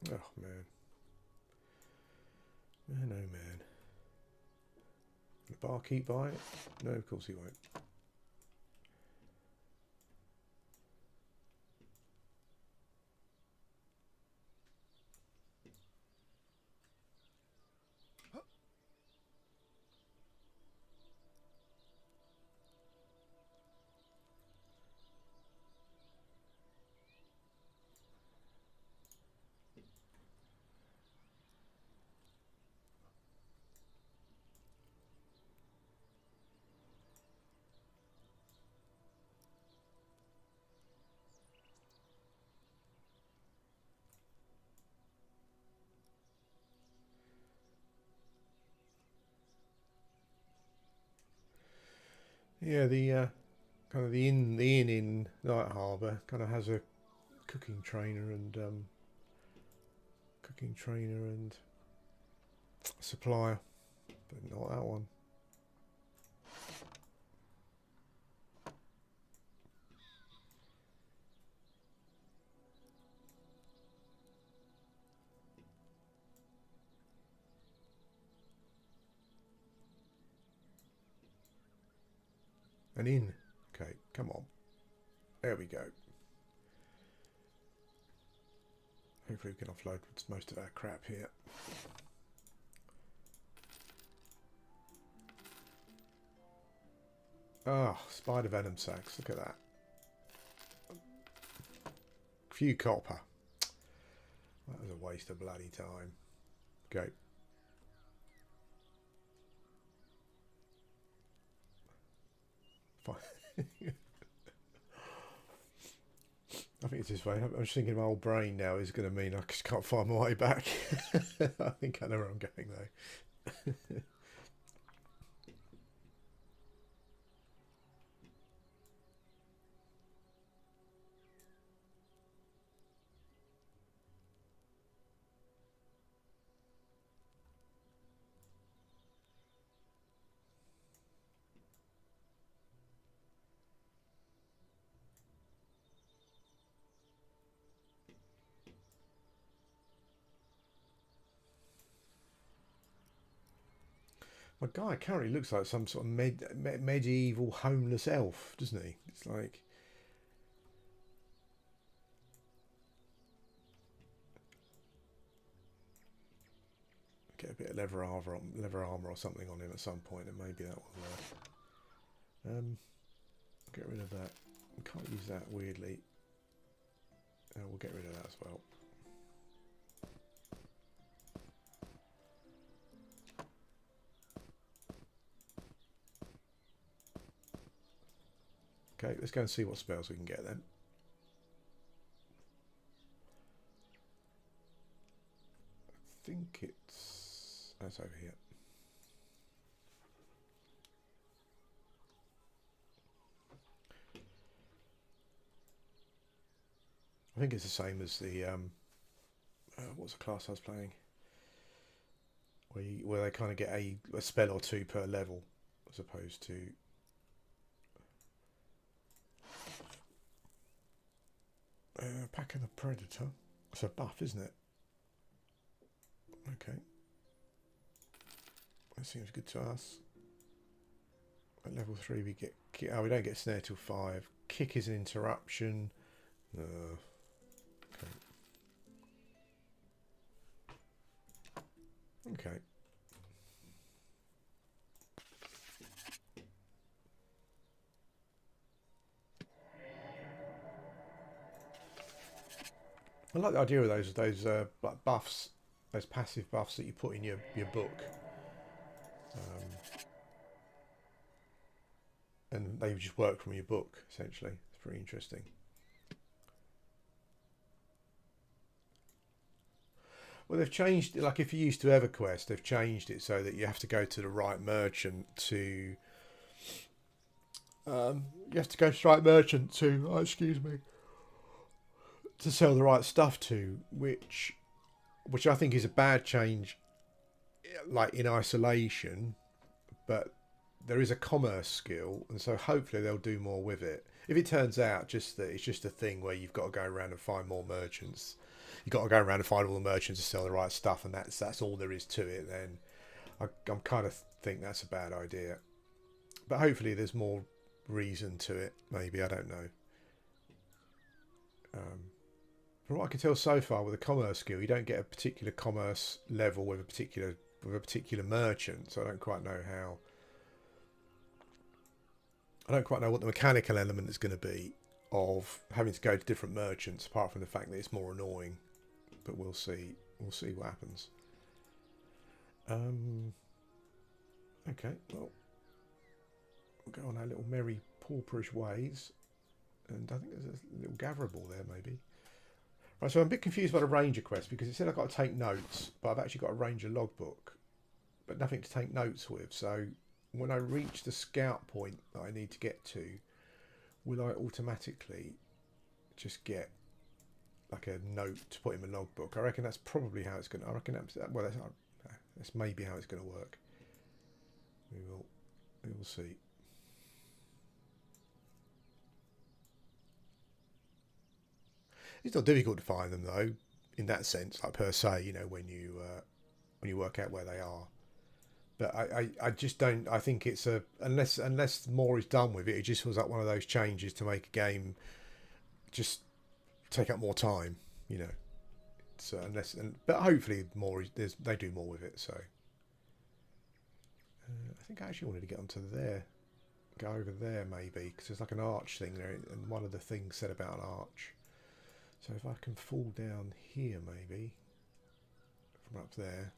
Oh man. Man, oh man. The barkeep buy it? No, of course he won't. Yeah, the kind of the inn in Night Harbour kind of has a cooking trainer and supplier, but not that one. An inn. Okay, come on. There we go. Hopefully we can offload most of our crap here. Oh, spider venom sacks. Look at that. Few copper. That was a waste of bloody time. Okay. Fine. I think it's this way. I'm just thinking my old brain now is going to mean I just can't find my way back. I think I know where I'm going though. My guy currently looks like some sort of medieval homeless elf, doesn't he? It's like... Get a bit of leather armor or something on him at some point, and maybe that will get rid of that. We can't use that weirdly. We'll get rid of that as well. Okay, let's go and see what spells we can get then. I think that's over here. I think it's the same as the what was the class I was playing? Where they kind of get a spell or two per level, as opposed to Pack of the Predator. It's a buff, isn't it? Okay. That seems good to us. At level 3 we get... Oh, we don't get snare till 5. Kick is an interruption. Okay. Okay. I like the idea of those buffs those passive buffs that you put in your book, and they just work from your book essentially. It's pretty interesting. Well, they've changed, like if you used to EverQuest, they've changed it so that you have to go to the right merchant to. You have to go to the right merchant to. Oh, excuse me. To sell the right stuff to, which I think is a bad change, like in isolation. But there is a commerce skill, and so hopefully they'll do more with it. If it turns out just that it's just a thing where you've got to go around and find more merchants, you've got to go around and find all the merchants to sell the right stuff, and that's all there is to it, then I'm kind of think that's a bad idea. But hopefully there's more reason to it. Maybe, I don't know. From what I can tell so far with a commerce skill, you don't get a particular commerce level with a particular merchant. So I don't quite know how. I don't quite know what the mechanical element is going to be of having to go to different merchants, apart from the fact that it's more annoying. But we'll see. We'll see what happens. Okay, well, we'll go on our little merry pauperish ways. And I think there's a little gatherable there, maybe. Right, so I'm a bit confused by the ranger quest, because it said I've got to take notes, but I've actually got a ranger logbook, but nothing to take notes with. So when I reach the scout point that I need to get to, will I automatically just get like a note to put in my logbook? I reckon that's probably how it's going to. I reckon that's maybe how it's going to work. We will see. It's not difficult to find them though, in that sense, like per se. You know, when you work out where they are. But I just don't. I think it's a unless more is done with it. It just feels like one of those changes to make a game just take up more time. You know, so but hopefully they do more with it. So I think I actually wanted to get onto there, go over there maybe, because there's like an arch thing there, and one of the things said about an arch. So if I can fall down here maybe from up there.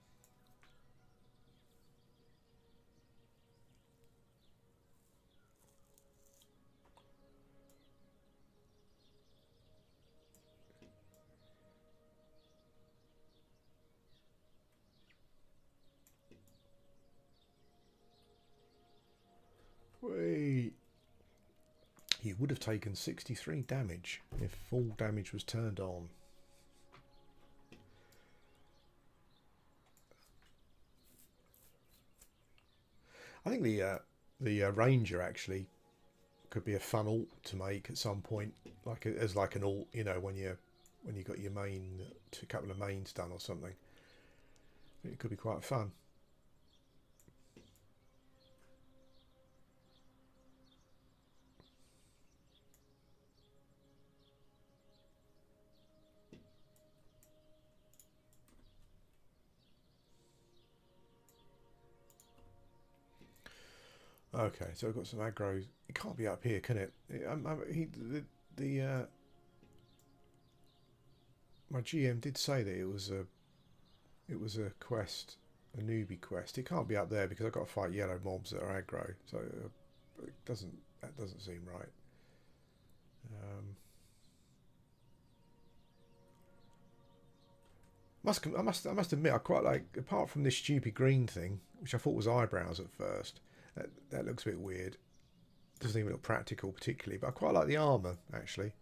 Wait. He would have taken 63 damage if full damage was turned on. I think the ranger actually could be a fun alt to make at some point, like as like an alt, you know, when you got your a couple of mains done or something. It could be quite fun. Okay, so I've got some aggro. It can't be up here, can it? My GM did say that it was a quest, a newbie quest. It can't be up there because I've got to fight yellow mobs that are aggro. So that doesn't seem right. I must admit, I quite like, apart from this stupid green thing, which I thought was eyebrows at first. That looks a bit weird. Doesn't even look practical particularly, but I quite like the armour actually.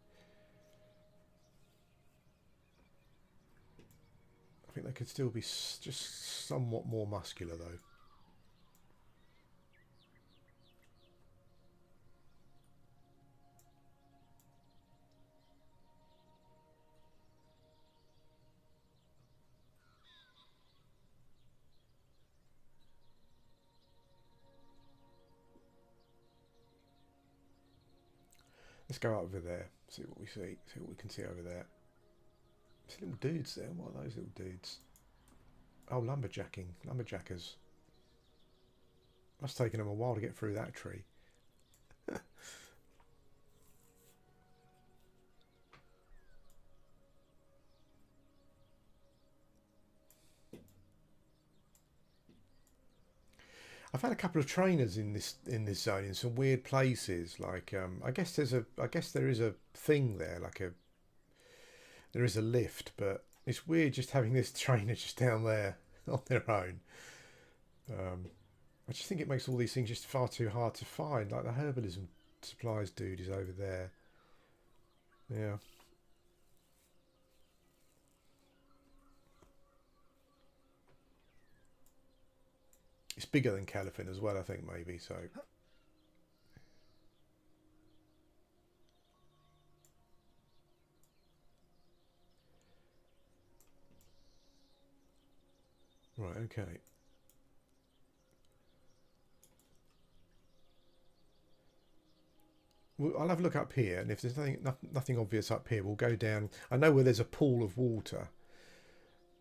I think they could still be just somewhat more muscular though. Let's go over there, see what we see what we can see over there. There's little dudes there. What are those little dudes? Oh, lumberjackers. Must have taken them a while to get through that tree. I've had a couple of trainers in this zone in some weird places. Like I guess there is a thing there, like there is a lift, but it's weird just having this trainer just down there on their own. I just think it makes all these things just far too hard to find. Like the herbalism supplies dude is over there. Yeah. It's bigger than Califin as well, I think, maybe, so... Right, okay. Well, I'll have a look up here, and if there's nothing obvious up here, we'll go down. I know where there's a pool of water,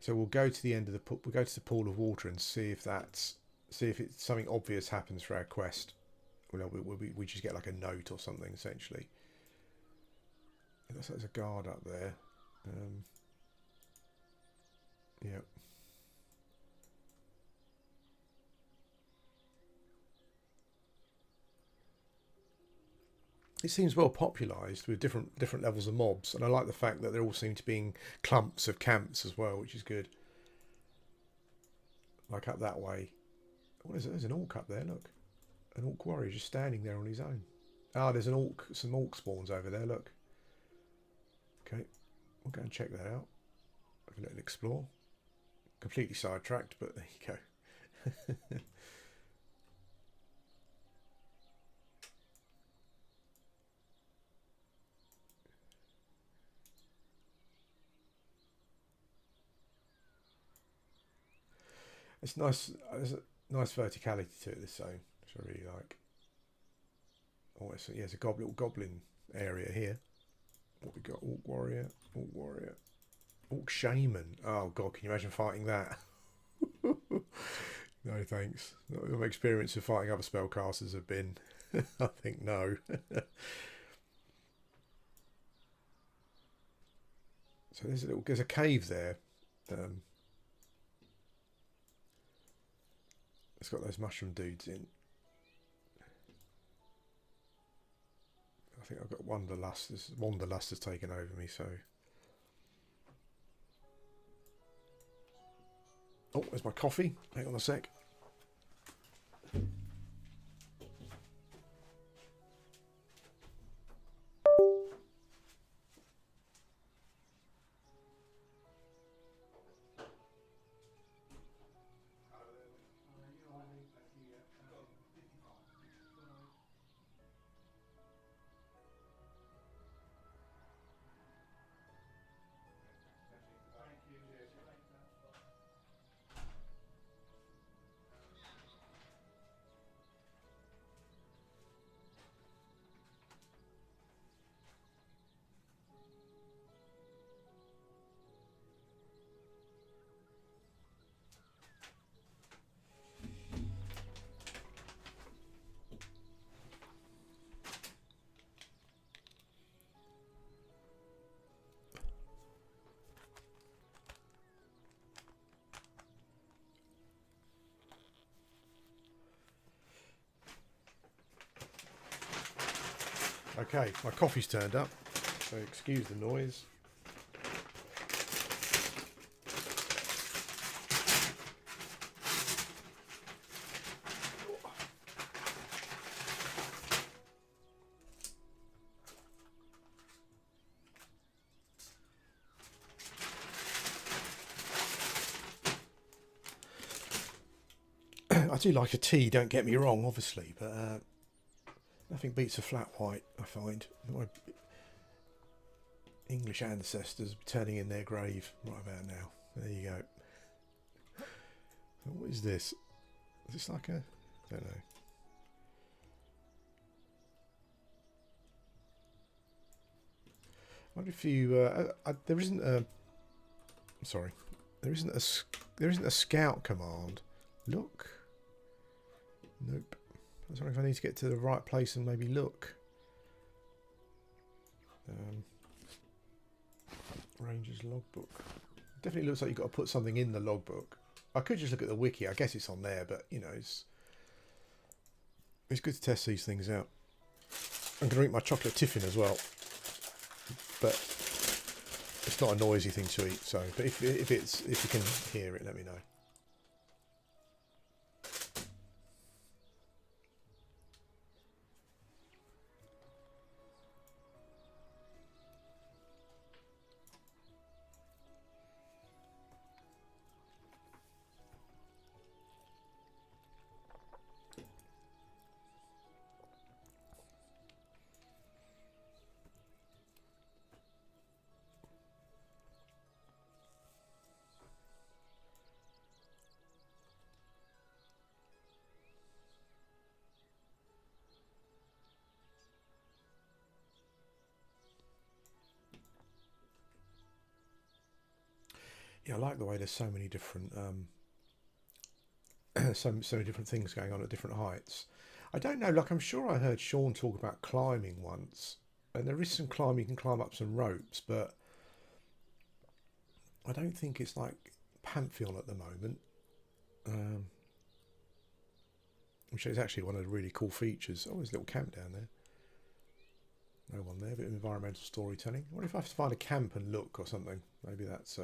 so we'll go to the end of the pool. We'll go to the pool of water and see if it's something obvious happens for our quest. We just get like a note or something essentially. It looks like there's a guard up there. Yeah. It seems well popularised with different levels of mobs, and I like the fact that there all seem to be in clumps of camps as well, which is good. Like up that way. What is it? There's an orc up there, look. An orc warrior just standing there on his own. Ah, there's some orc spawns over there, look. Okay, we'll go and check that out. Have a little explore. Completely sidetracked, but there you go. It's nice. There's a nice verticality to it, this zone, which I really like. Oh, it's a little goblin area here. What we got? Orc warrior, orc shaman. Oh god, can you imagine fighting that? No thanks. My experience of fighting other spellcasters have been, I think, no. So there's a cave there. It's got those mushroom dudes in. I think I've got Wanderlust. Wanderlust has taken over me, so... Oh, there's my coffee. Hang on a sec. Okay, my coffee's turned up, so excuse the noise. I do like a tea, don't get me wrong, obviously, but nothing beats a flat white, I find. My English ancestors turning in their grave right about now. There you go. What is this? Is this like a... I don't know. I wonder if you... there isn't a... Sorry. There isn't a scout command. Look. Nope. I was wondering if I need to get to the right place and maybe look. Ranger's logbook. Definitely looks like you've got to put something in the logbook. I could just look at the wiki. I guess it's on there, but you know, it's It's good to test these things out. I'm going to eat my chocolate tiffin as well, but it's not a noisy thing to eat. So, but if you can hear it, let me know. Yeah, I like the way there's so many different so many different things going on at different heights. I don't know, like I'm sure I heard Sean talk about climbing once, and there is some climbing, you can climb up some ropes, but I don't think it's like Pantheon at the moment, which is actually one of the really cool features. Oh, there's a little camp down there. No one there, a bit of environmental storytelling. I wonder if I have to find a camp and look or something. Maybe that's...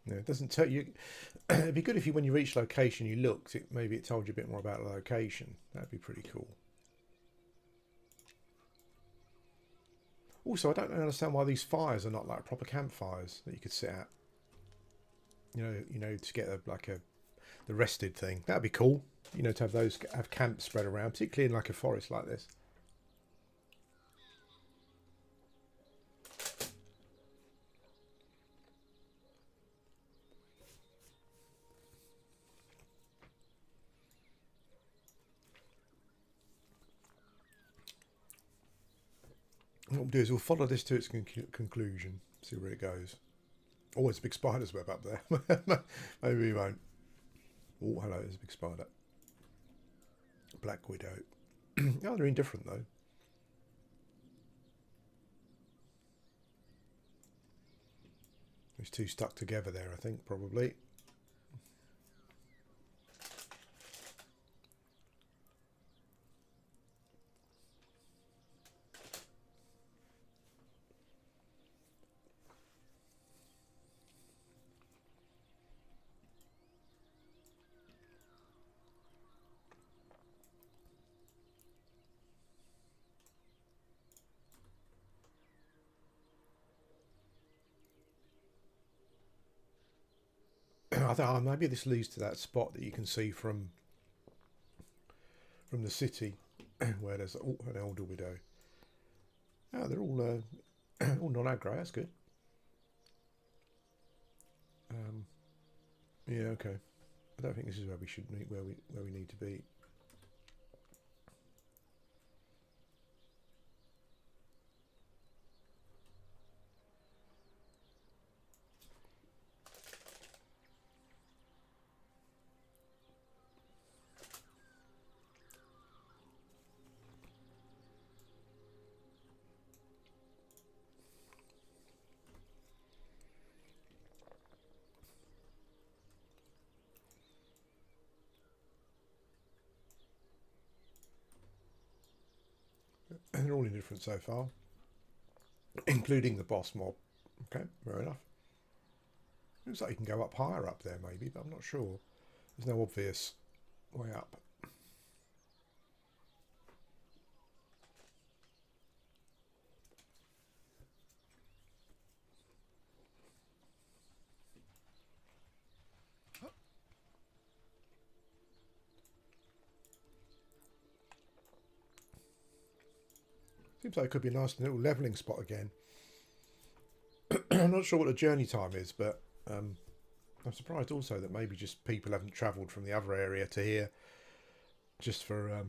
Yeah, it doesn't tell you. It'd be good if you, when you reach location, you looked. Maybe it told you a bit more about the location. That'd be pretty cool. Also, I don't understand why these fires are not like proper campfires that you could sit at. You know, to get the rested thing. That'd be cool. You know, to have those camps spread around, particularly in like a forest like this. What we'll do is we'll follow this to its conclusion, see where it goes. Oh, there's a big spider's web up there. Maybe we won't. Oh, hello, there's a big spider. Black widow. Oh, they're indifferent though. There's two stuck together there, I think, probably. I thought maybe this leads to that spot that you can see from the city, where there's an elder widow. Oh, they're all all non-aggro. That's good. Yeah, okay. I don't think this is where we should meet. Where we need to be. They're all indifferent so far, including the boss mob. Okay, fair enough. Looks like you can go up higher up there, maybe, but I'm not sure. There's no obvious way up. Seems like it could be a nice little levelling spot again. I'm not sure what the journey time is, but I'm surprised also that maybe just people haven't travelled from the other area to here just for a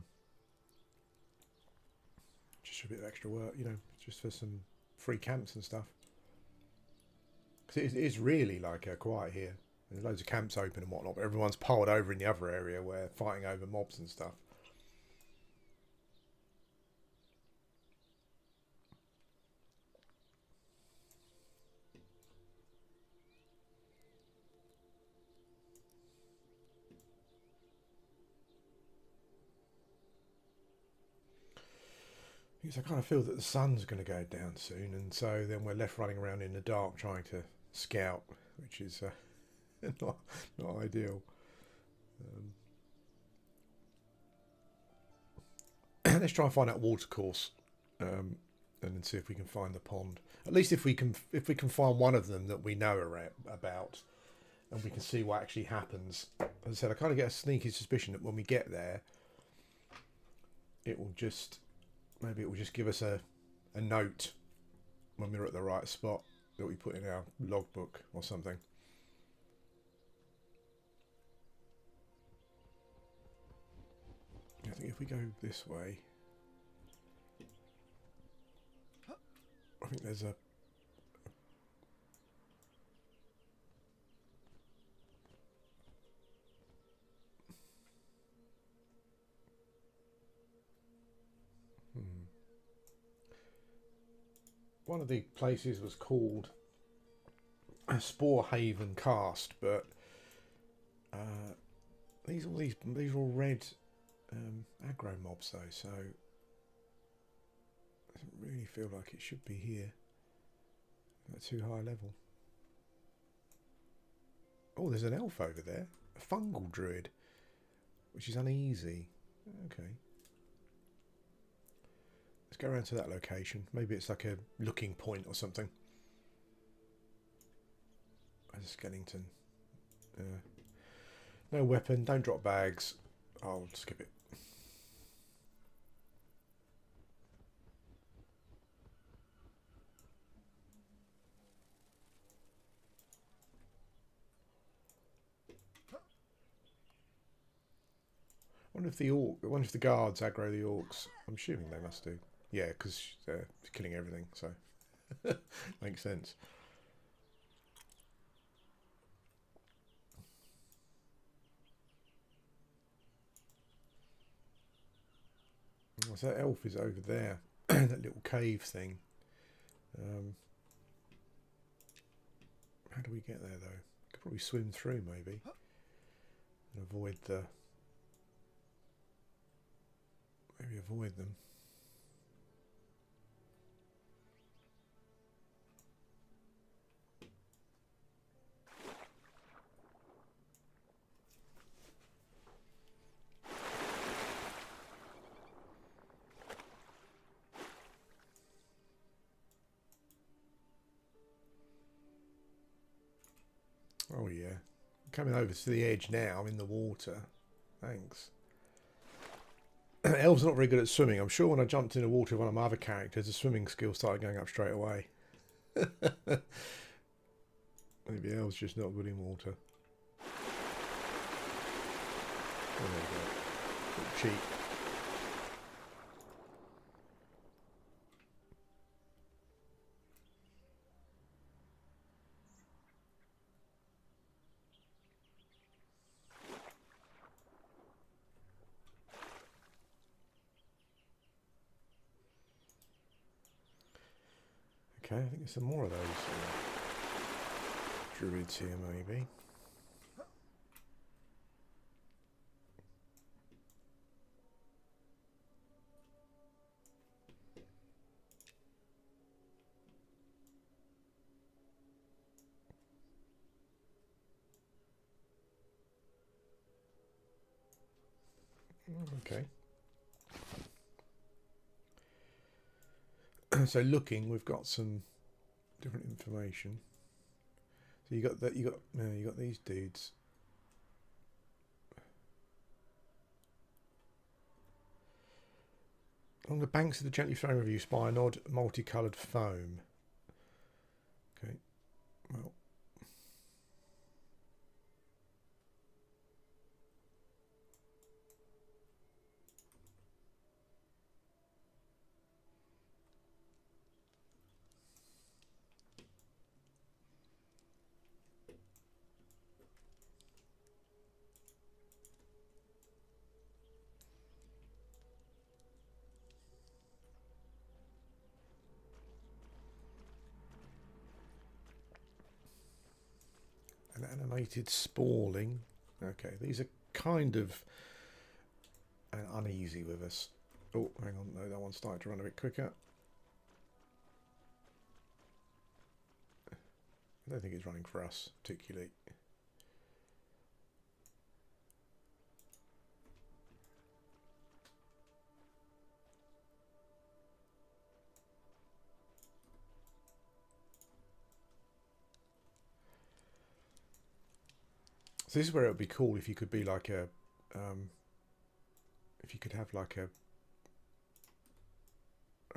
bit of extra work, you know, just for some free camps and stuff. Because it is really like quiet here. There's loads of camps open and whatnot, but everyone's piled over in the other area where fighting over mobs and stuff. Because I kind of feel that the sun's going to go down soon, and so then we're left running around in the dark trying to scout, which is not ideal. Let's try and find that water course, and then see if we can find the pond. At least if we can find one of them that we know about, and we can see what actually happens. As I said, I kind of get a sneaky suspicion that when we get there, it will just give us a note when we're at the right spot that we put in our logbook or something. I think if we go this way, I think there's a one of the places was called Spore Haven Cast, but these are all red aggro mobs though, so it doesn't really feel like it should be here at too high level. Oh, there's an elf over there, a fungal druid, which is uneasy. Okay. Let's go around to that location. Maybe it's like a looking point or something. As a skeleton. No weapon, don't drop bags. I'll skip it. I wonder if the guards aggro the orcs. I'm assuming they must do. Yeah, because they're killing everything, so makes sense. So that elf is over there, that little cave thing. How do we get there though? Could probably swim through maybe and avoid the. Maybe avoid them. Oh yeah, coming over to the edge now. I'm in the water. Thanks. Elves are not very good at swimming. I'm sure when I jumped in the water with one of my other characters, the swimming skills started going up straight away. Maybe elves just not good in water. Oh, there we go. Cheat. Okay, I think there's some more of those druids here, maybe. Okay. So looking, we've got some different information. So you got that. You got these dudes. Along the banks of the gently flowing river, you spy an odd multicoloured foam. Okay. Well. An animated spalling. Okay, these are kind of uneasy with us. Oh, hang on, no, that one started to run a bit quicker. I don't think it's running for us particularly. So this is where it would be cool if you could be like a, if you could have like a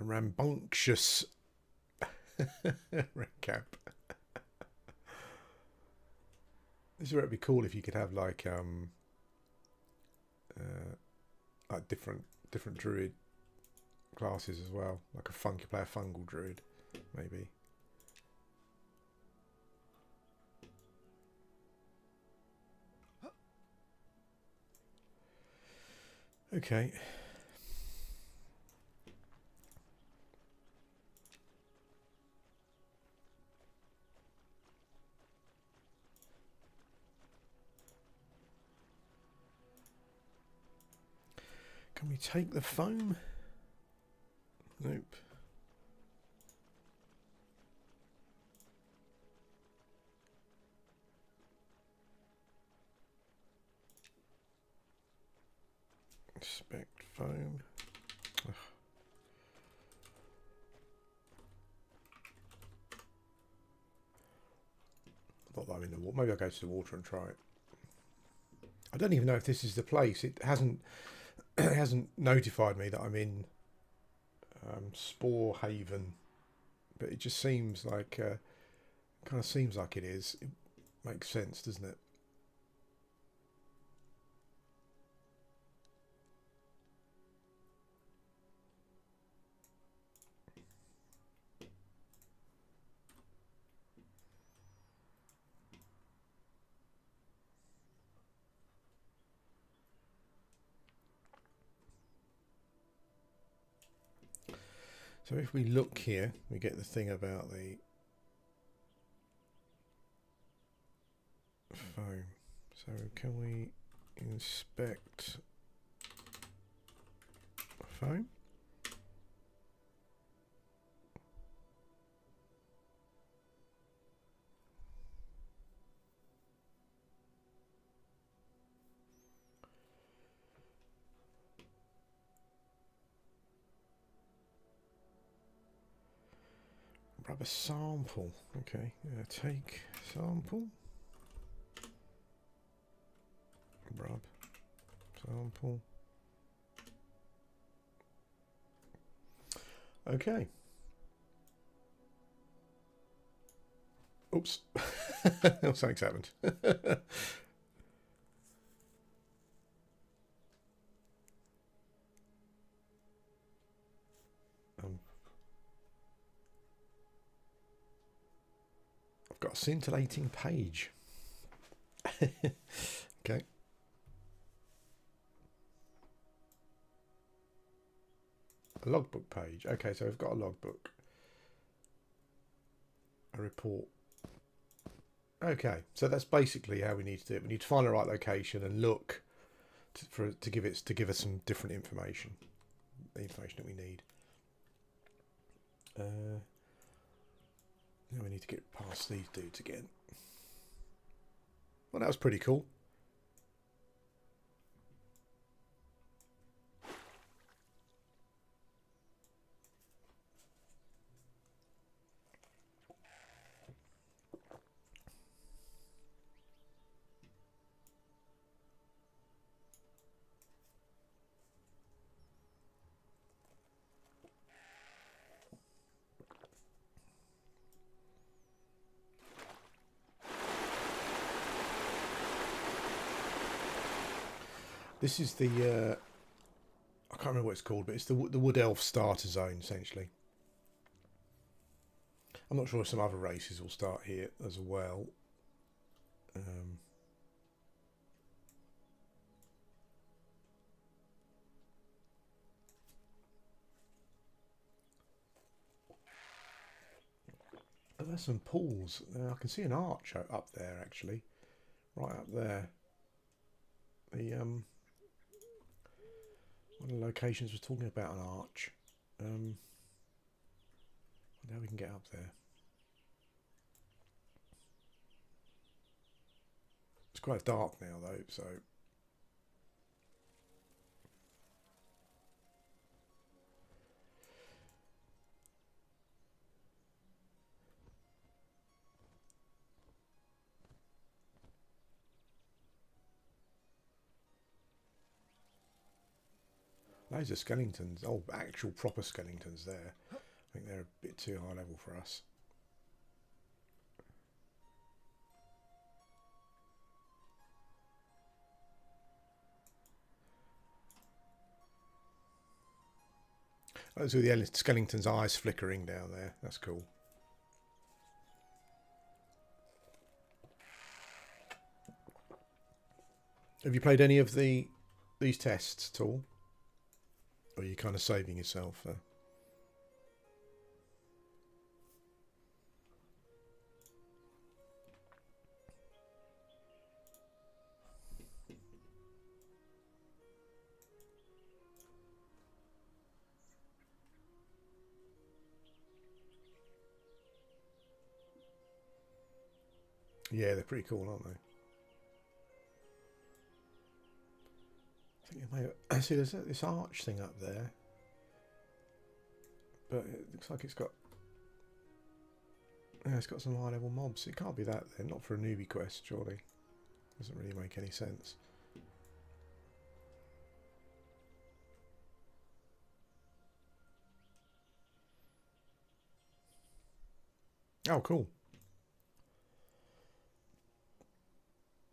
rambunctious red cap. This is where it'd be cool if you could have like different druid classes as well, like a funky player fungal druid, maybe. Okay. Can we take the foam? Nope. Inspect foam. Ugh. Not that I'm in the water. Maybe I'll go to the water and try it. I don't even know if this is the place. It hasn't it hasn't notified me that I'm in Spore Haven, but it just seems like kind of seems like it is. It makes sense, doesn't it? So if we look here, we get the thing about the foam. So can we inspect foam? Grab a sample. Okay, take sample. Grab sample. Okay. Oops. Something's happened. I've got a scintillating page. Okay. A logbook page. Okay, so we've got a logbook. A report. Okay, so that's basically how we need to do it. We need to find the right location and look to give us some different information, the information that we need. Now we need to get past these dudes again. Well, that was pretty cool. This is the I can't remember what it's called, but it's the Wood Elf starter zone essentially. I'm not sure if some other races will start here as well. Oh, there's some pools. I can see an arch up there actually, right up there. The One of the locations was talking about an arch. I wonder how we can get up there. It's quite dark now though, so loads of skeletons. Oh, actual proper skeletons there. I think they're a bit too high level for us. Those are the skeleton's eyes flickering down there. That's cool. Have you played any of these tests at all? Or are you kind of saving yourself? Yeah, they're pretty cool, aren't they? I think it may see there's this arch thing up there, but it looks like it's got it's got some high level mobs. It can't be that then, not for a newbie quest, surely. Doesn't really make any sense. Oh, cool.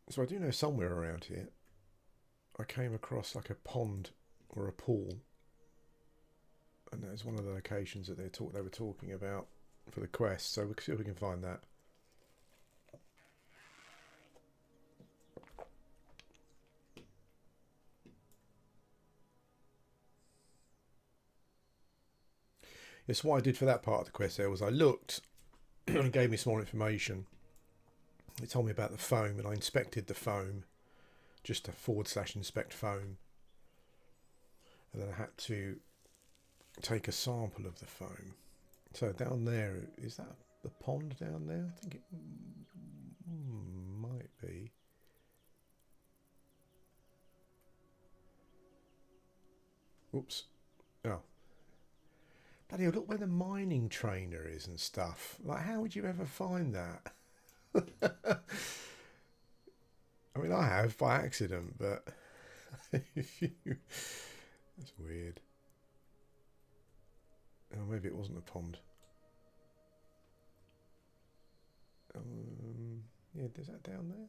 So I do know somewhere around here I came across like a pond or a pool, and that was one of the locations that they were talking about for the quest. So we'll see if we can find that. Yes, what I did for that part of the quest there was I looked and it gave me some more information. It told me about the foam, and I inspected the foam, just a / inspect foam, and then I had to take a sample of the foam. So down there, is that the pond down there? I think it might be. Oops. Oh. Bloody hell, look where the mining trainer is and stuff. Like, how would you ever find that? I mean, I have by accident, but that's weird. Oh, maybe it wasn't a pond. Yeah, is that down there?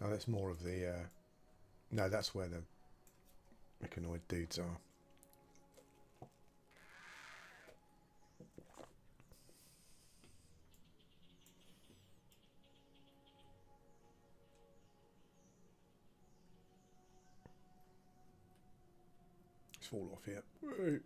Oh, that's more of the... no, that's where the mechanoid dudes are. Let's fall off here. Whoa.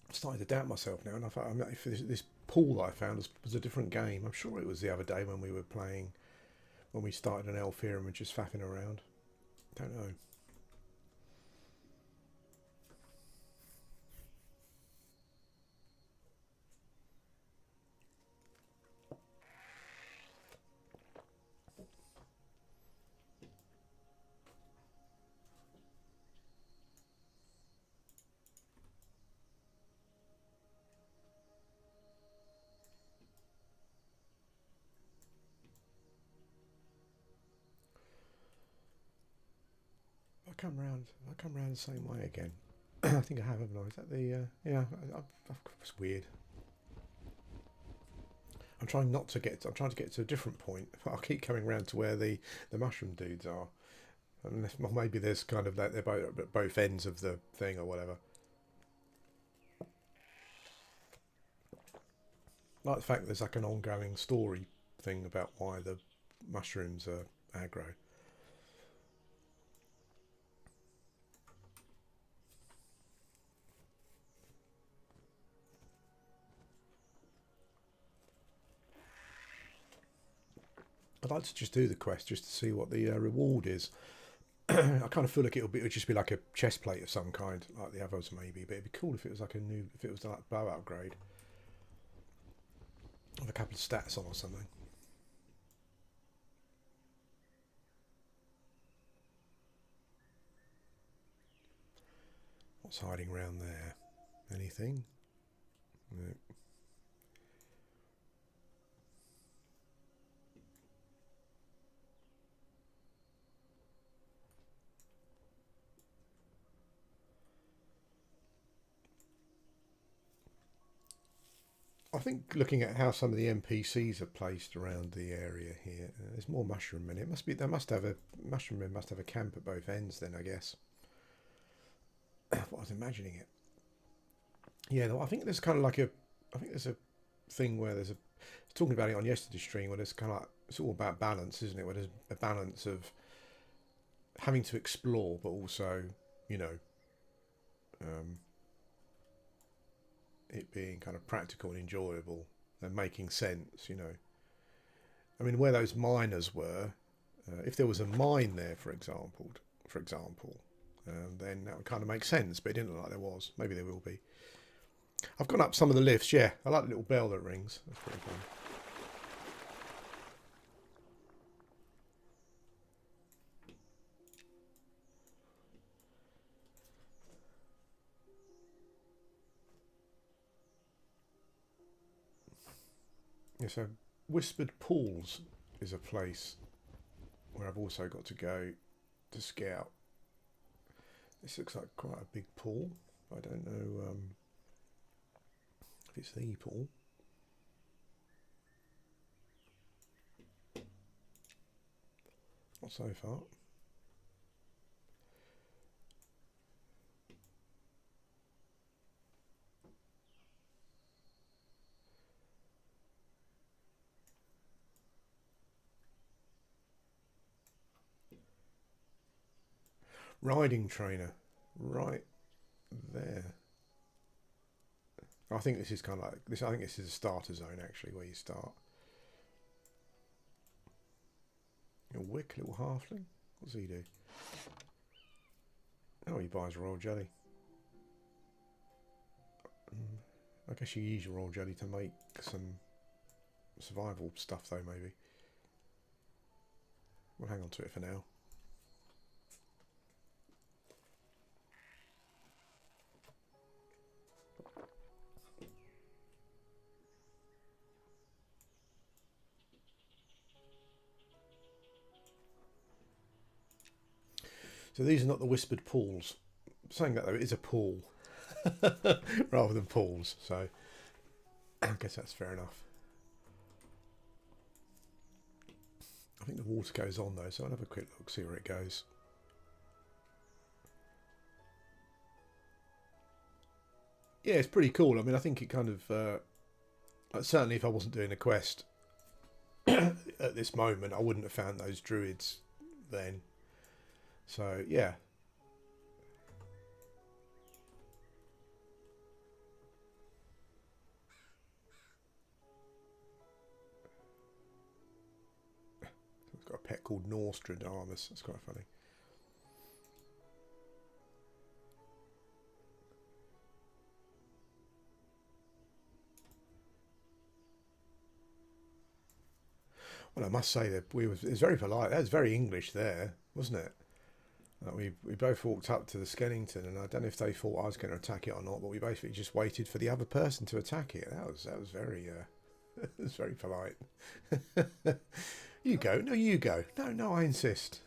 I'm starting to doubt myself now, and I thought if this pool that I found was a different game. I'm sure it was the other day when we were playing, when we started an elf here and were just faffing around. Don't know. I come round the same way again. I think I have, haven't I? Is that the yeah? It's weird. I'm trying to get to a different point. I'll keep coming round to where the mushroom dudes are. Unless, well, maybe there's kind of that they're both ends of the thing or whatever. like the fact there's like an ongoing story thing about why the mushrooms are aggro. I'd like to just do the quest just to see what the reward is. I kind of feel like it would just be like a chest plate of some kind, like the others maybe. But it'd be cool if it was like if it was like a bow upgrade with a couple of stats on or something. What's hiding around there? Anything? No. I think looking at how some of the NPCs are placed around the area here, there's more mushroom men. It must be they must have a mushroom men must have a camp at both ends. Then I guess. What I was imagining it. Yeah, I think there's kind of like I think there's a thing where there's a. I was talking about it on yesterday's stream where there's kind of like it's all about balance, isn't it? Where there's a balance of having to explore, but also, you know, um, it being kind of practical and enjoyable and making sense, you know. I mean, where those miners were, if there was a mine there, for example, then that would kind of make sense. But it didn't look like there was. Maybe there will be. I've gone up some of the lifts. Yeah, I like the little bell that rings. That's pretty fun. Yeah, so Whispered Pools is a place where I've also got to go to scout. This looks like quite a big pool. I don't know if it's the pool. Not so far. Riding trainer, right there. I think this is kind of like this. I think this is a starter zone actually, where you start. A wick little halfling. What's he do? Oh, he buys royal jelly. I guess you use your royal jelly to make some survival stuff, though. Maybe. We'll hang on to it for now. So these are not the whispered pools. Saying that though, it is a pool rather than pools. So I guess that's fair enough. I think the water goes on though, so I'll have a quick look, see where it goes. Yeah, it's pretty cool. I mean, I think it kind of certainly if I wasn't doing a quest at this moment, I wouldn't have found those druids then. So yeah. I've got a pet called Nostradamus. That's quite funny. Well, I must say that it was very polite. That was very English there, wasn't it? We both walked up to the skeleton, and I don't know if they thought I was going to attack it or not, but we basically just waited for the other person to attack it. That was very it was very polite. You go, no, you go, no, I insist.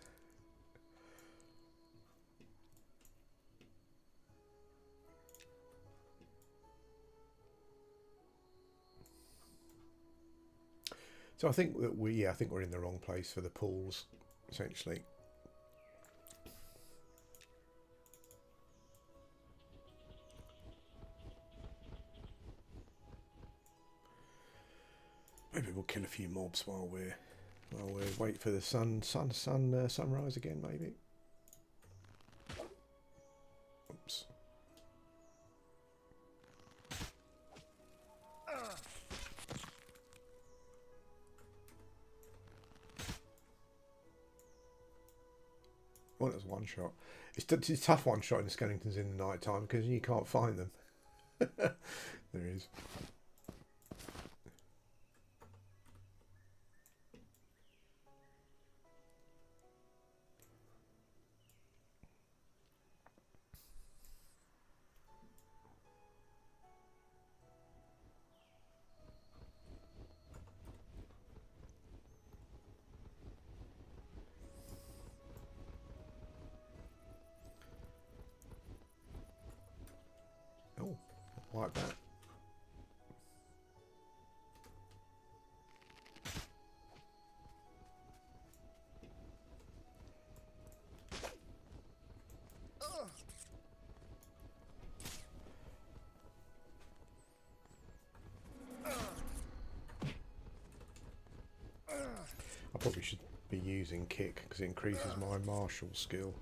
So I think that I think we're in the wrong place for the pools, essentially. Maybe we'll kill a few mobs while we're wait for the sunrise again. Maybe. Oops. Well, that's one shot. It's a tough one shot in the skeletons in the night time because you can't find them. There is. Oh, like that. I probably should be using kick because it increases my martial skill.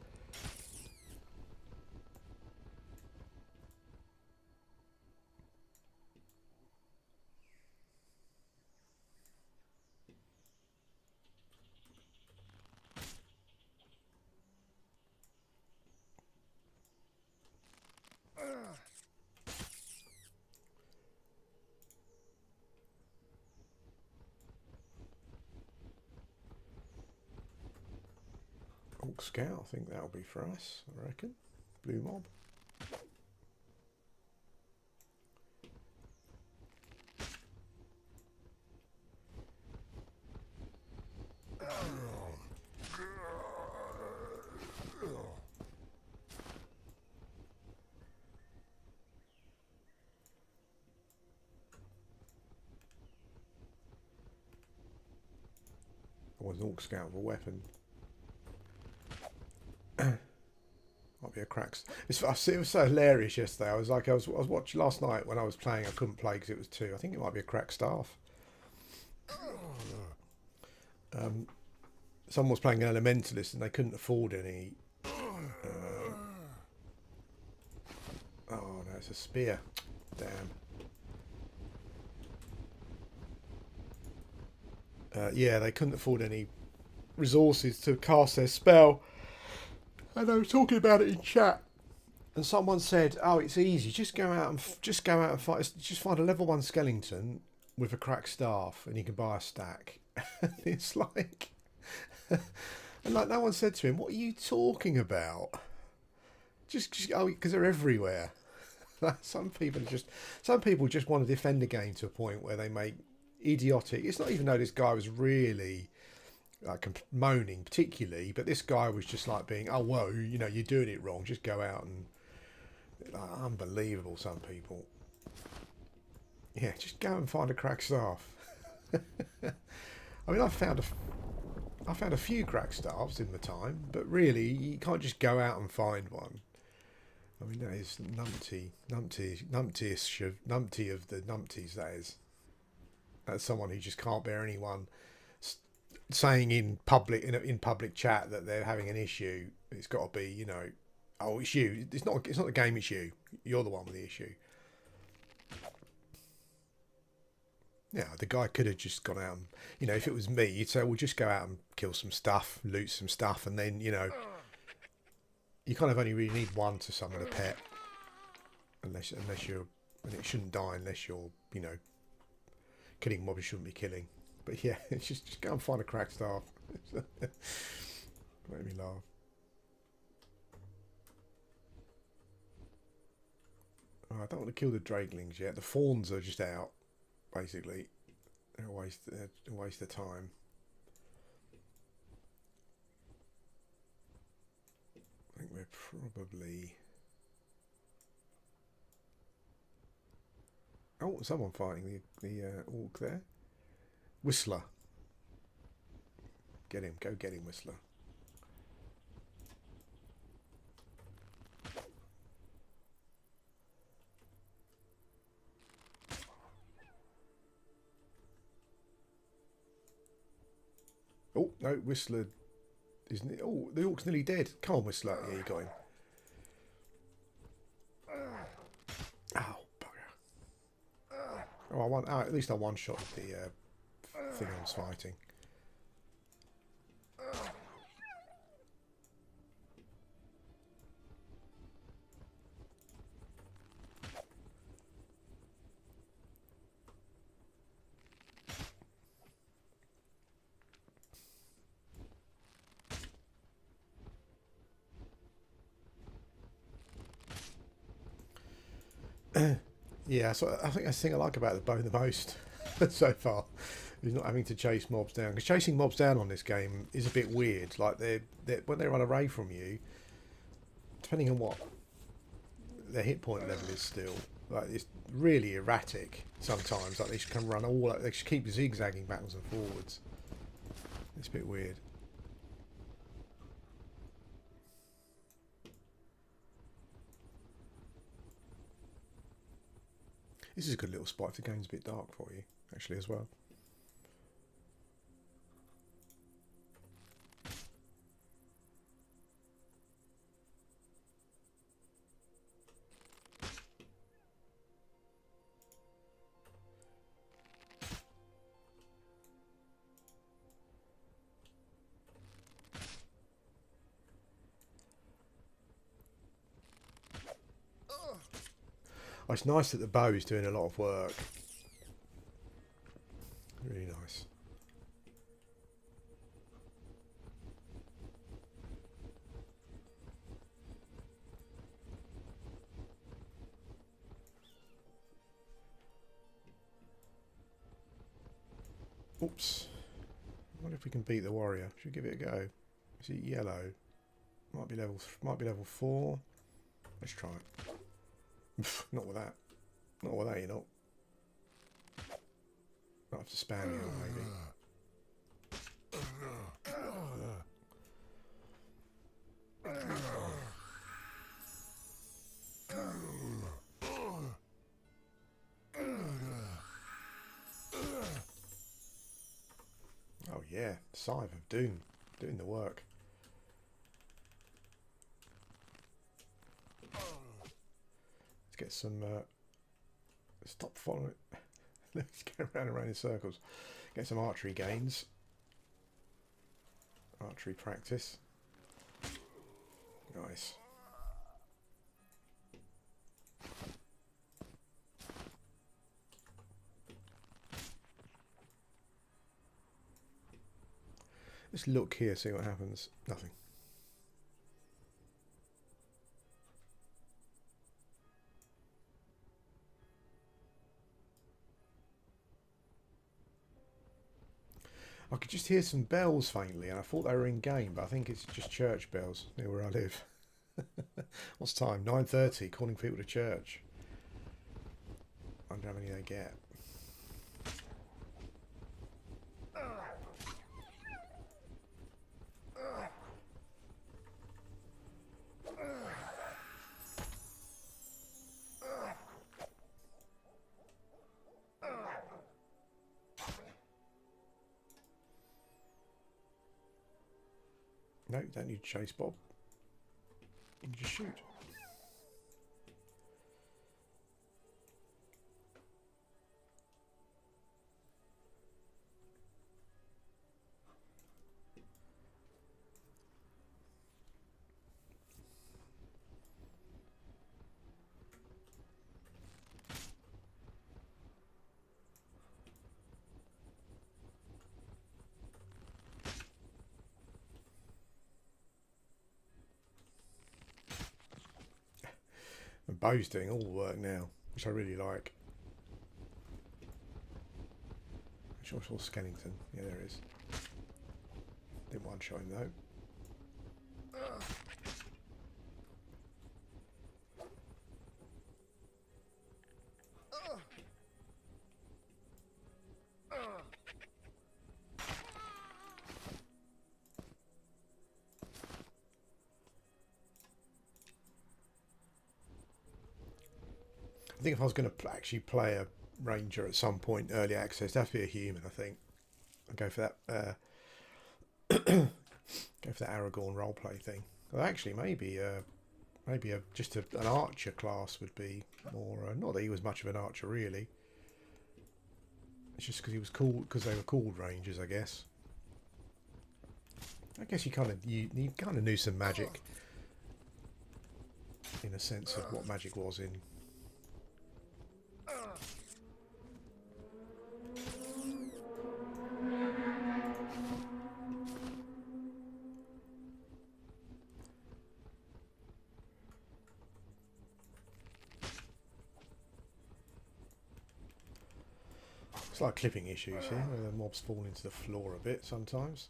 Orc Scout, I think that'll be for us, I reckon. Blue mob. I was an Orc Scout with a weapon. Might be a cracks. It was so hilarious yesterday. I was watching last night when I was playing. I couldn't play because it was 2. I think it might be a cracked staff. Someone was playing an elementalist and they couldn't afford any. Oh no, it's a spear. Damn. Yeah, they couldn't afford any resources to cast their spell. And I was talking about it in chat, and someone said, "Oh, it's easy. Just go out and fight. Just find a level 1 skeleton with a cracked staff, and you can buy a stack." It's like, and like no one said to him, "What are you talking about?" Just oh, because they're everywhere. Some people just want to defend the game to a point where they make idiotic. It's not even though this guy was really like moaning particularly, but this guy was just like being, oh well, you know, you're doing it wrong, just go out and unbelievable. Some people, yeah, just go and find a cracked staff. I mean, I found a few cracked staffs in the time, but really you can't just go out and find one. I mean, that is numpty of the numpties. That is, that's someone who just can't bear anyone saying in public chat that they're having an issue. It's got to be, you know, oh, it's you. It's not the game. It's you. You're the one with the issue. Yeah, the guy could have just gone out and, you know, if it was me, you'd say, well, just go out and kill some stuff, loot some stuff, and then, you know, you kind of only really need one to summon a pet, unless you're, and it shouldn't die unless you're, you know, killing mobs you shouldn't be killing. But yeah, it's just go and find a cracked staff. Make me laugh. Oh, I don't want to kill the drakelings yet. The fawns are just out, basically. They're a waste of time. I think we're probably... Oh, someone fighting the orc there. Whistler. Get him. Go get him, Whistler. Oh, no, Whistler isn't it? Oh, the orc's nearly dead. Come on, Whistler. Yeah, you got him. Oh, bugger. Oh, at least I one-shot the thing I was fighting. Yeah, so I think that's the thing I like about the bow the most so far is not having to chase mobs down. Because chasing mobs down on this game is a bit weird. Like when they run away from you, depending on what their hit point level is, still like it's really erratic sometimes. Like they just can run all. They just keep zigzagging backwards and forwards. It's a bit weird. This is a good little spot if the game's a bit dark for you, actually, as well. Oh, it's nice that the bow is doing a lot of work. Really nice. Oops. I wonder if we can beat the warrior. Should we give it a go? Is it yellow? Might be level 4. Let's try it. Not with that. Not with that, you know. Might have to spam you out, maybe. Oh yeah, Scythe of Doom, doing the work. Let's get some. Stop following. Let's go around and around in circles. Get some archery gains. Archery practice. Nice. Let's look here, see what happens. Nothing. I could just hear some bells faintly, and I thought they were in game, but I think it's just church bells near where I live. What's time? 9:30. Calling people to church. I wonder how many they get. No, don't need to chase Bob. You can just shoot. And Bo's doing all the work now, which I really like. I'm sure I saw Skellington. Yeah, there it is. Didn't one shot him though. I think if I was going to actually play a ranger at some point, early access, it'd have to be a human, I think. I'd go for that Go for that Aragorn roleplay thing. Well, actually, maybe just an archer class would be more. Not that he was much of an archer, really. It's just because he was cool, because they were called rangers, I guess. I guess you kind of knew some magic, in a sense of what magic was in. It's like clipping issues here, where the mobs fall into the floor a bit sometimes.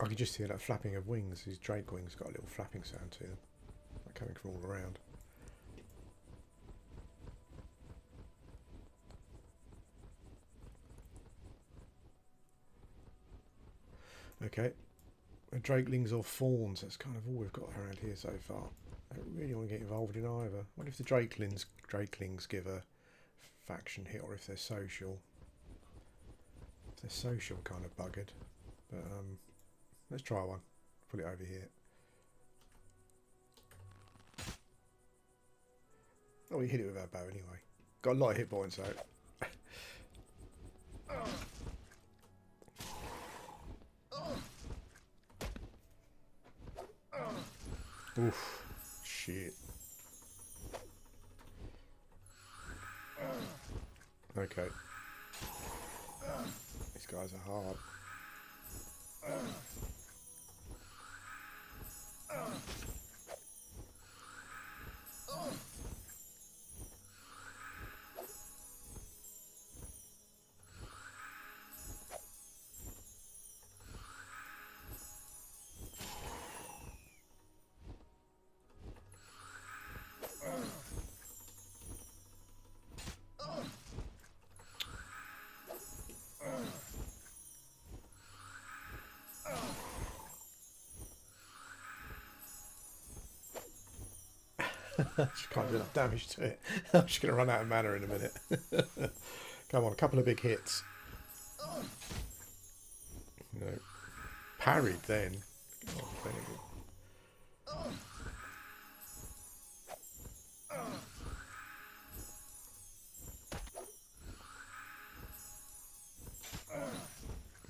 I can just hear that flapping of wings. These drake wings got a little flapping sound to them, like coming from all around. Okay. Drakelings or fawns, that's kind of all we've got around here so far. I don't really want to get involved in either. What if the Drakelings give a faction hit, or if they're social? If they're social, kind of buggered. But let's try one. Put it over here. Oh, we hit it with our bow anyway. Got a lot of hit points though. Oof, shit. Okay. These guys are hard. Just can't do enough damage to it. I'm just going to run out of mana in a minute. Come on, a couple of big hits. No. Parried then. Oh,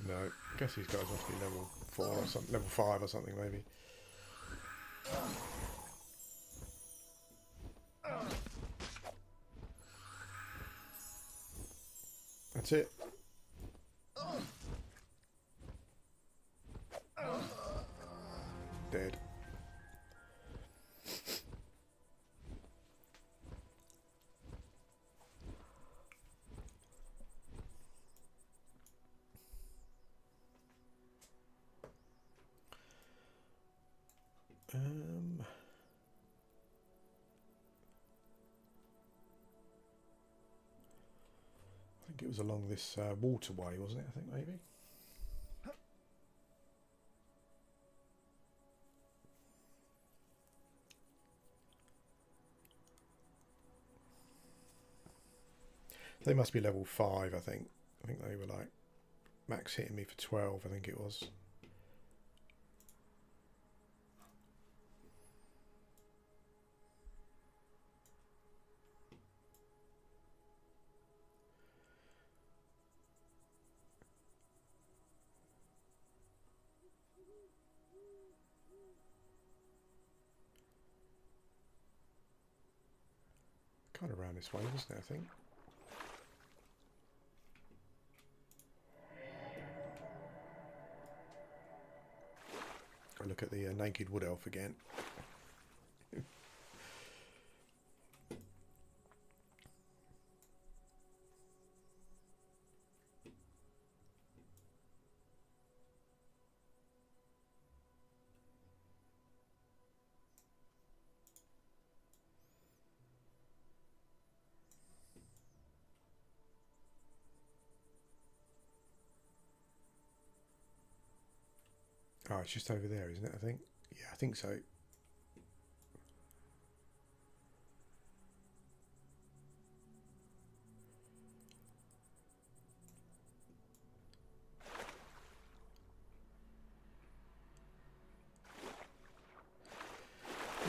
no. I guess these guys must be level 4 or something, level 5 or something maybe. That's it. Dead. I think it was along this waterway, wasn't it? I think maybe. They must be level 5, I think. I think they were like max hitting me for 12, I think it was. Kind of around this way, wasn't it, I think? Go look at the naked wood elf again. Oh, it's just over there, isn't it, I think? Yeah, I think so.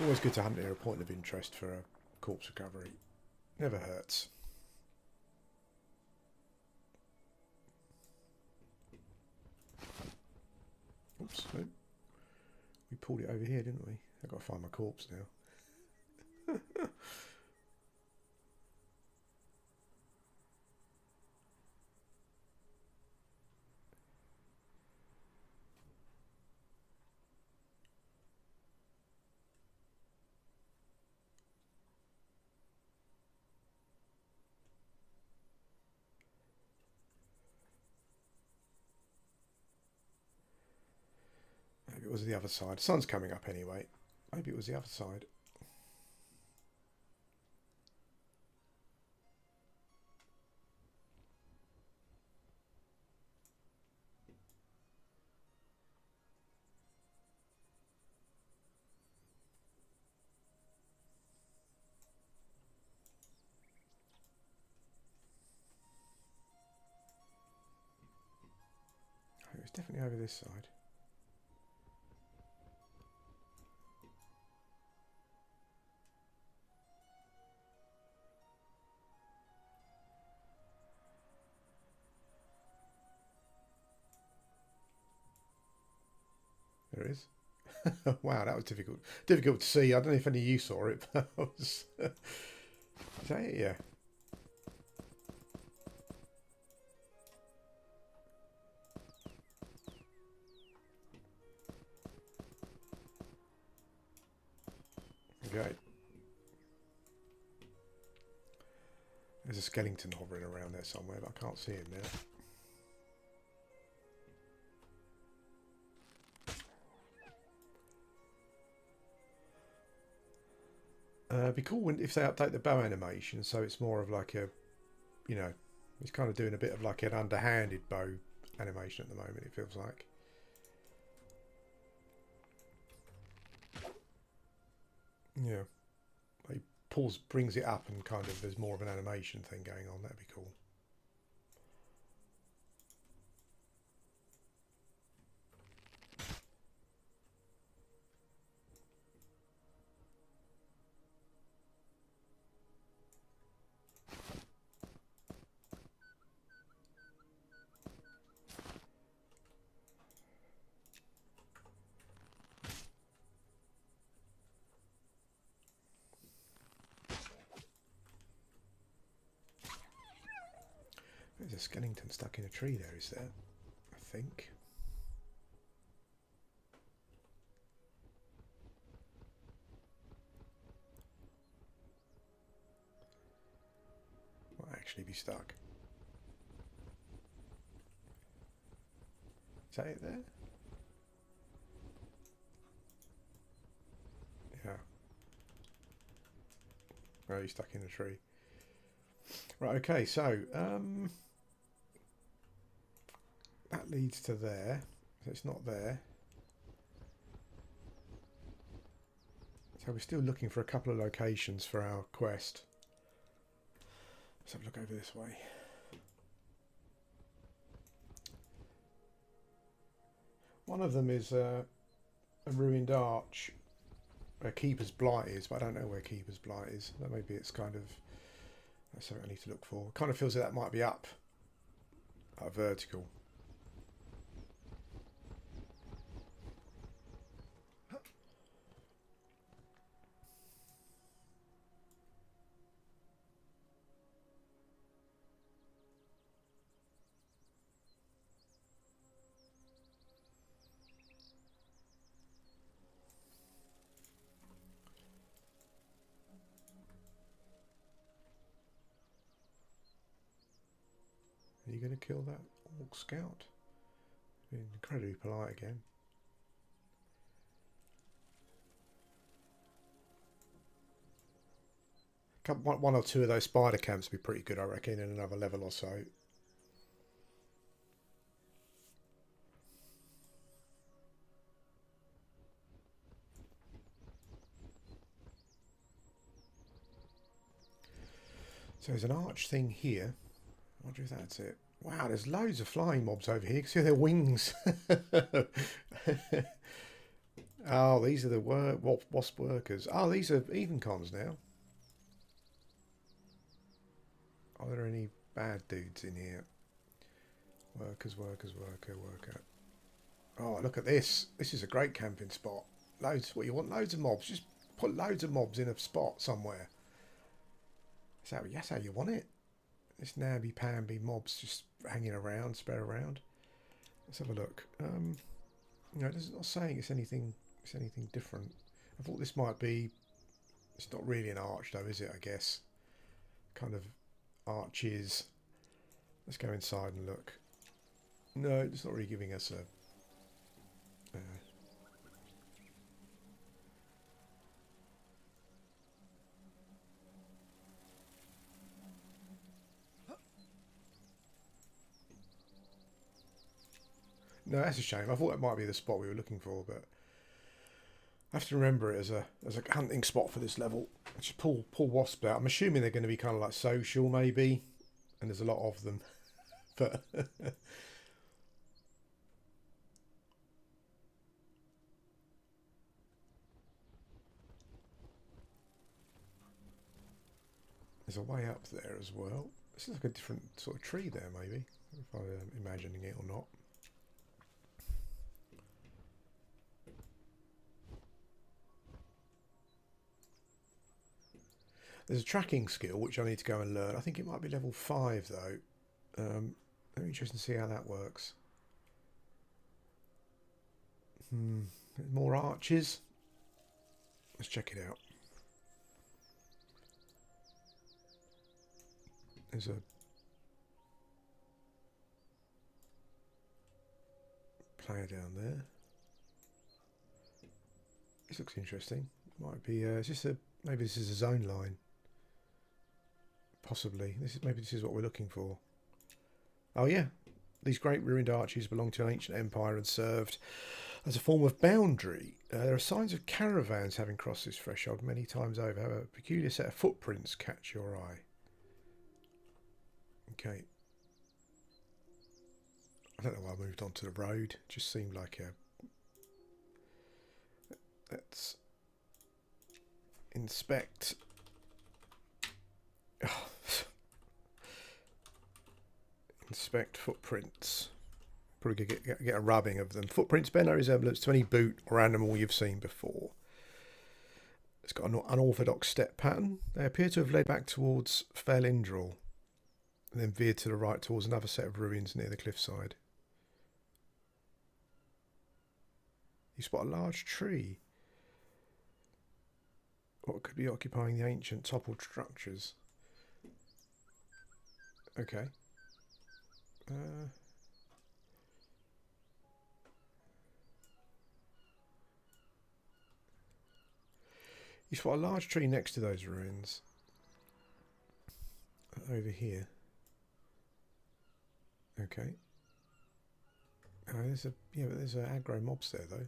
Always good to hunt near a point of interest for a corpse recovery. Never hurts. Oops, no. We pulled it over here, didn't we? I've got to find my corpse now. Maybe it was the other side. The sun's coming up anyway. Maybe it was the other side. It was definitely over this side. There it is. Wow, that was difficult. Difficult to see. I don't know if any of you saw it, but I was... Is that it? Yeah. Okay. There's a skeleton hovering around there somewhere, but I can't see him now. It'd be cool if they update the bow animation, so it's more of like a, you know, it's kind of doing a bit of like an underhanded bow animation at the moment, it feels like. Yeah. He brings it up and kind of, there's more of an animation thing going on. That'd be cool. There's a skeleton stuck in a tree there, is there? I think. Might actually be stuck. Is that it there? Yeah. Oh, he's stuck in a tree. Right, okay, so that leads to there. So it's not there. So we're still looking for a couple of locations for our quest. Let's have a look over this way. One of them is a ruined arch where Keeper's Blight is, but I don't know where Keeper's Blight is. Maybe it's kind of, that's something I need to look for. It kind of feels like that might be up vertical. Are you going to kill that Orc Scout? Being incredibly polite again. One or two of those spider camps would be pretty good, I reckon, in another level or so. So there's an arch thing here. I wonder if that's it. Wow, there's loads of flying mobs over here. You can see their wings. Oh, these are the wasp workers. Oh, these are even cons now. Are there any bad dudes in here? Workers, worker. Oh, look at this. This is a great camping spot. Loads. What you want? Loads of mobs. Just put loads of mobs in a spot somewhere. That's how you want it. This namby-pamby mobs just hanging around, spread around. Let's have a look. No, it's not saying it's anything different. I thought this might be. It's not really an arch, though, is it? I guess. Kind of arches. Let's go inside and look. No, it's not really giving us a. No, that's a shame. I thought it might be the spot we were looking for, but I have to remember it as a hunting spot for this level. Just pull wasps out. I'm assuming they're going to be kind of like social, maybe, and there's a lot of them. But there's a way up there as well. This is like a different sort of tree there, maybe, if I'm imagining it or not. There's a tracking skill which I need to go and learn. I think it might be level 5 though. I'm interested to see how that works. More arches. Let's check it out. There's a player down there. This looks interesting. Might be maybe this is a zone line. Possibly. Maybe this is what we're looking for. Oh yeah. These great ruined arches belong to an ancient empire and served as a form of boundary. There are signs of caravans having crossed this threshold many times over. However, a peculiar set of footprints catch your eye. Okay. I don't know why I moved on to the road. It just seemed like a... Let's inspect. Oh. Inspect footprints. Probably get a rubbing of them. Footprints bear no resemblance to any boot or animal you've seen before. It's got an unorthodox step pattern. They appear to have led back towards Felindral and then veered to the right towards another set of ruins near the cliffside. You spot a large tree. What could be occupying the ancient toppled structures? Okay. You spot a large tree next to those ruins. Over here. Okay. There's aggro mobs there though.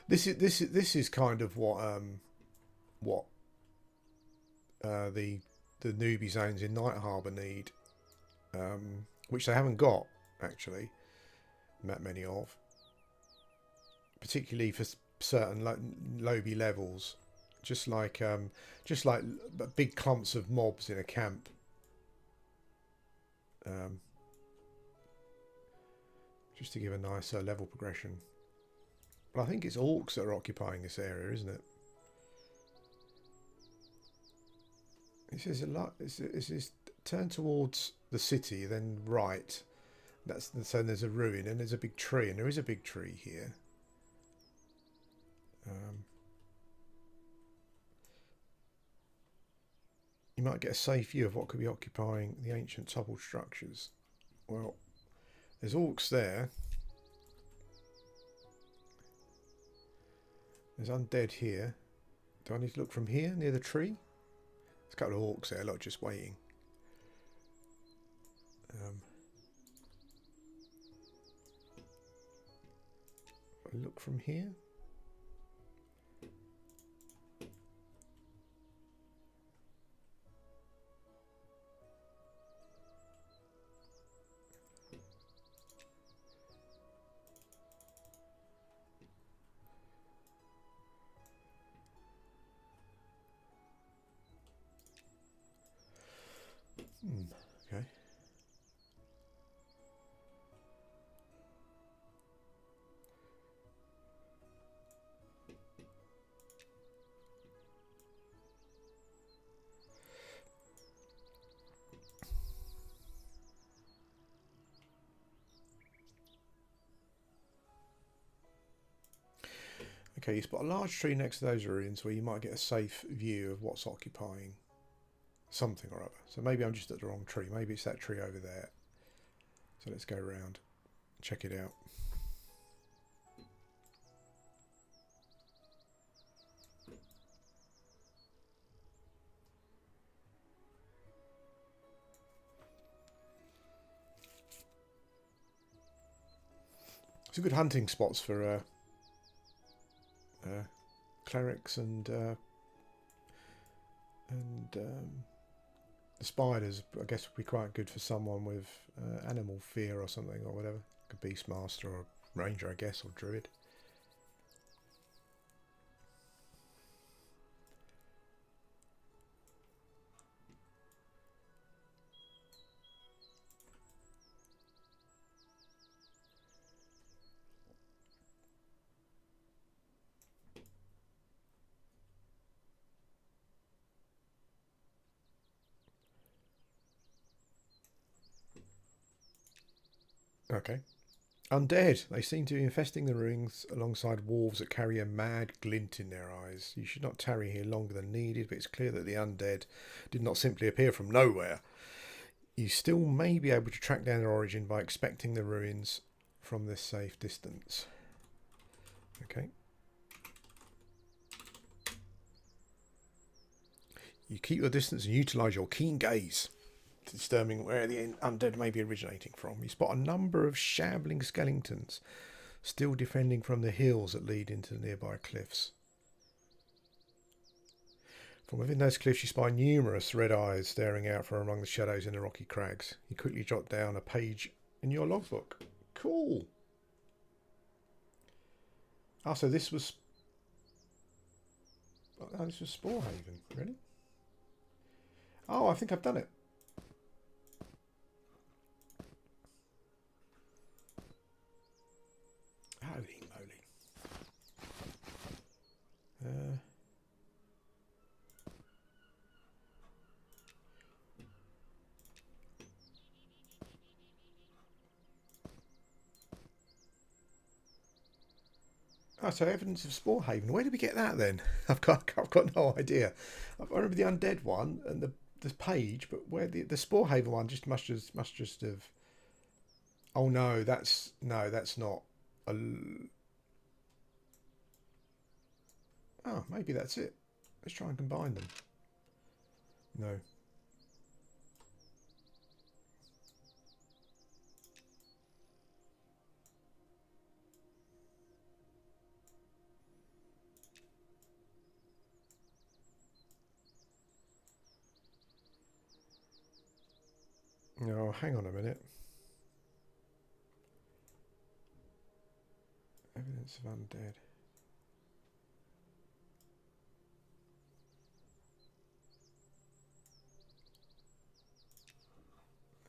This is kind of what the newbie zones in Night Harbour need, which they haven't got actually that many of, particularly for certain lowbie levels, just like big clumps of mobs in a camp. Just to give a nicer level progression. Well, I think it's orcs that are occupying this area, isn't it? It says a lot. It says turn towards the city, then right. So there's a ruin and there's a big tree, and there is a big tree here. You might get a safe view of what could be occupying the ancient toppled structures. Well, there's orcs there. There's undead here. Do I need to look from here, near the tree? There's a couple of orcs there, like just waiting. I look from here. Okay. Okay, you spot a large tree next to those ruins where you might get a safe view of what's occupying something or other. So maybe I'm just at the wrong tree. Maybe it's that tree over there. So let's go around, check it out. It's a good hunting spots for clerics and the spiders. I guess would be quite good for someone with animal fear or something or whatever. Like a beastmaster or a ranger, I guess, or druid. Okay. Undead. They seem to be infesting the ruins alongside wolves that carry a mad glint in their eyes. You should not tarry here longer than needed, but it's clear that the undead did not simply appear from nowhere. You still may be able to track down their origin by inspecting the ruins from this safe distance. Okay. You keep your distance and utilise your keen gaze to determine where the undead may be originating from. You spot a number of shambling skeletons still defending from the hills that lead into the nearby cliffs. From within those cliffs you spy numerous red eyes staring out from among the shadows in the rocky crags. You quickly jot down a page in your logbook. Cool. Ah, so this was... Oh, this was Spore Haven, really? Oh, I think I've done it. Holy moly. Oh, so evidence of Spore Haven. Where did we get that then? I've got no idea. I remember the undead one and the page, but where the Spore Haven one must just have. Oh no, that's not. Oh, maybe that's it. Let's try and combine them. No. No, hang on a minute. Evidence of undead.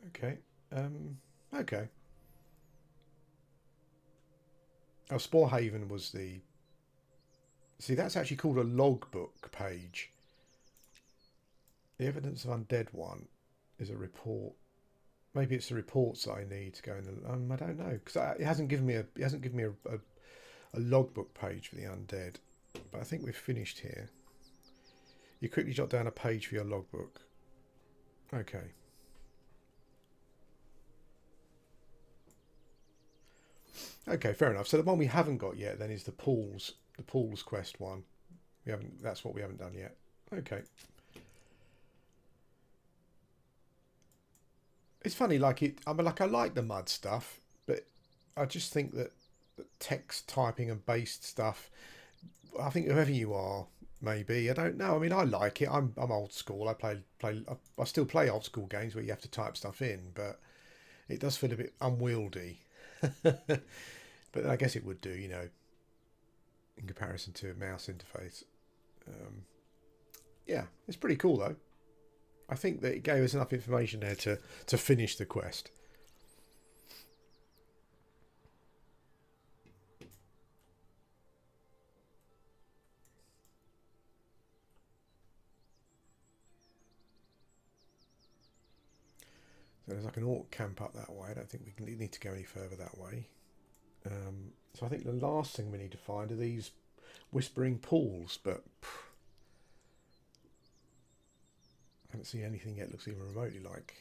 Okay. Okay. Oh, Spore Haven was the... See, that's actually called a logbook page. The evidence of undead one is a report. Maybe it's the reports that I need to go in. I don't know, because it hasn't given me a logbook page for the undead. But I think we've finished here. You quickly jot down a page for your logbook. Okay. Okay, fair enough. So the one we haven't got yet then is the pools quest one. We haven't. That's what we haven't done yet. Okay. It's funny, like I mean, like I like the mud stuff, but I just think that text typing and based stuff. I think whoever you are, maybe I don't know. I mean, I like it. I'm old school. I still play old school games where you have to type stuff in, but it does feel a bit unwieldy. But I guess it would do, in comparison to a mouse interface. Um, yeah, it's pretty cool though. I think that it gave us enough information there to finish the quest. So there's like an orc camp up that way. I don't think we need to go any further that way. So I think the last thing we need to find are these whispering pools, but I haven't seen anything yet that looks even remotely like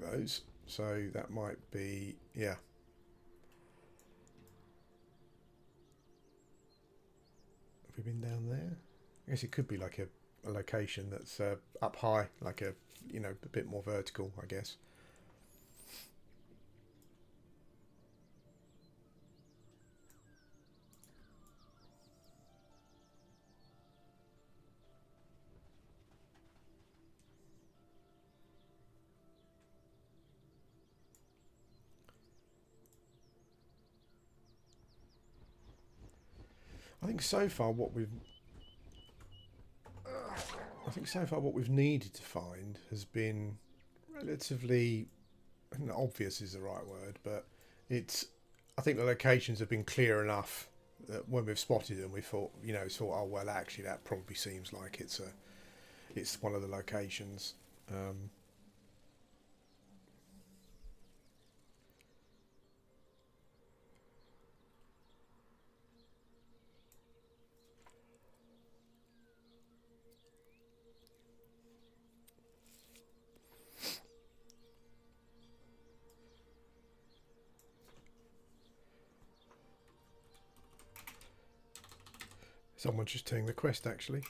those. So that might be, yeah. Have we been down there? I guess it could be like a location that's up high, like a bit more vertical, I guess. I think so far what we've I think so far what we've needed to find has been relatively, obvious is the right word, but it's I think the locations have been clear enough that when we've spotted them we thought oh well, actually that probably seems like it's one of the locations. um, Someone's just doing the quest actually.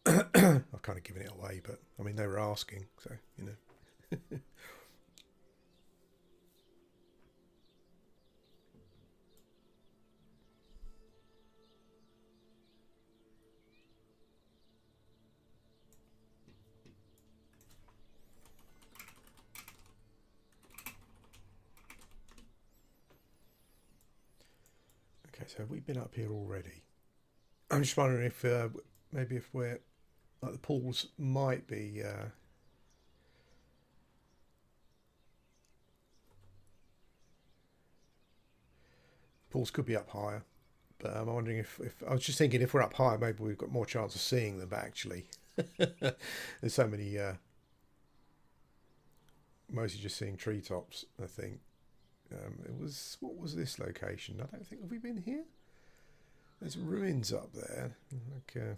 I've kind of given it away, but I mean they were asking, so Okay, so we've been up here already. I'm just wondering if maybe if we're like the pools might be pools could be up higher, but I'm wondering if I was just thinking if we're up higher, maybe we've got more chance of seeing them. But actually, there's so many, mostly just seeing treetops. I think it was what was this location? I don't think have we been here. There's ruins up there. Like,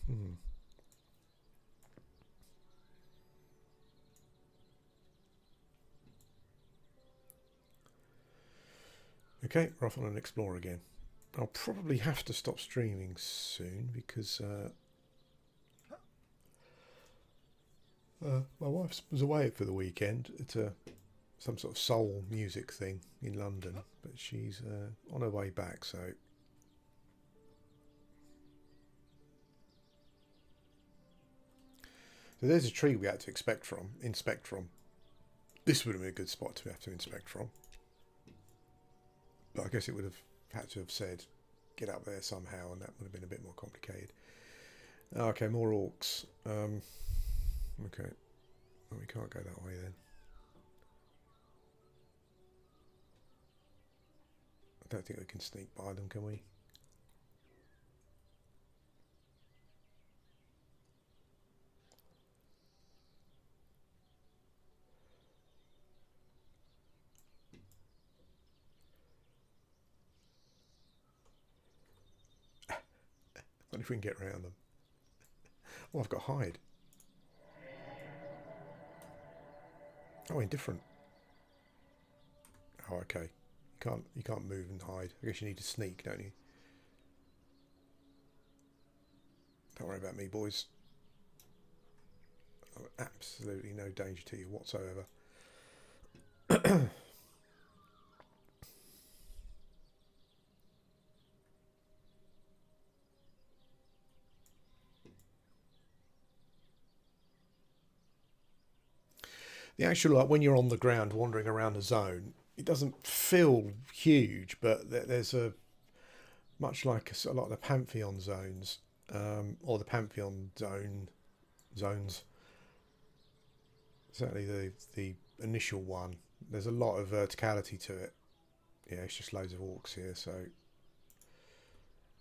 hmm. Okay, we're off on an explore again. I'll probably have to stop streaming soon because my wife was away for the weekend. It's some sort of soul music thing in London, but she's on her way back. So there's a tree we had to inspect from. This would have been a good spot to have to inspect from, but I guess it would have had to have said get up there somehow, and that would have been a bit more complicated. Okay, more orcs. Okay, well, we can't go that way then. I don't think we can sneak by them, can we? What if we can get around them? Oh, I've got hide. Oh, indifferent. Oh, okay. You can't move and hide. I guess you need to sneak, don't you? Don't worry about me, boys. Absolutely no danger to you whatsoever. The actual, like, when you're on the ground wandering around the zone, it doesn't feel huge, but there's a much like a lot of the Pantheon zones, or the Pantheon zones. Certainly the initial one. There's a lot of verticality to it. Yeah, it's just loads of orcs here. So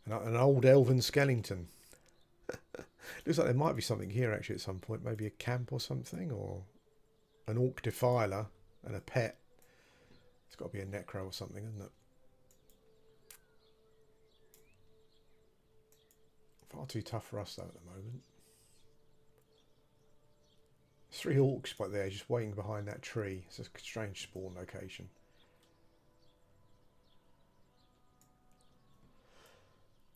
an old elven skeleton. Looks like there might be something here actually at some point. Maybe a camp or something, or an orc defiler and a pet. It's got to be a necro or something, isn't it? Far too tough for us though at the moment. 3 orcs right there just waiting behind that tree. It's a strange spawn location.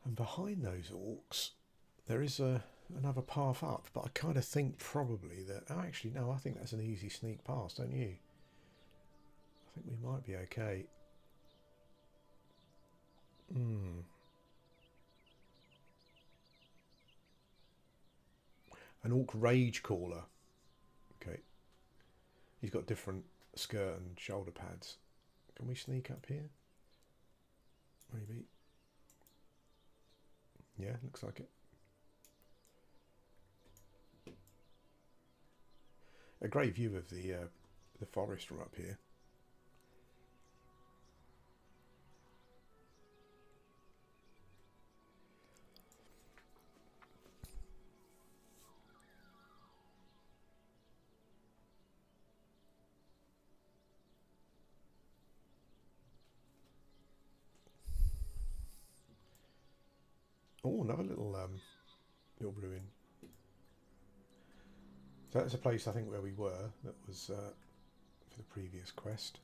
And behind those orcs there is another path up, but I kind of think probably that... Oh, actually no, I think that's an easy sneak past, don't you? I think we might be okay. An orc rage caller. Okay. He's got different skirt and shoulder pads. Can we sneak up here? Maybe. Yeah, looks like it. A great view of the forest from up here. Oh, another little ruin. So that's a place I think where we were. That was for the previous quest.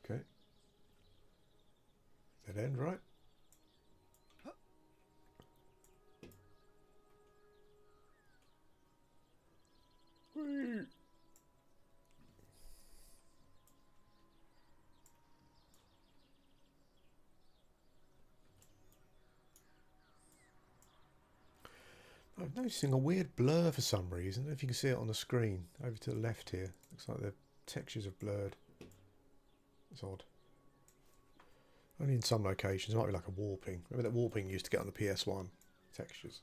Okay. Dead end, right? Whee! I'm noticing a weird blur for some reason. I don't know if you can see it on the screen. Over to the left here. Looks like the textures are blurred. It's odd. Only in some locations. It might be like a warping. Remember that warping used to get on the PS1 textures.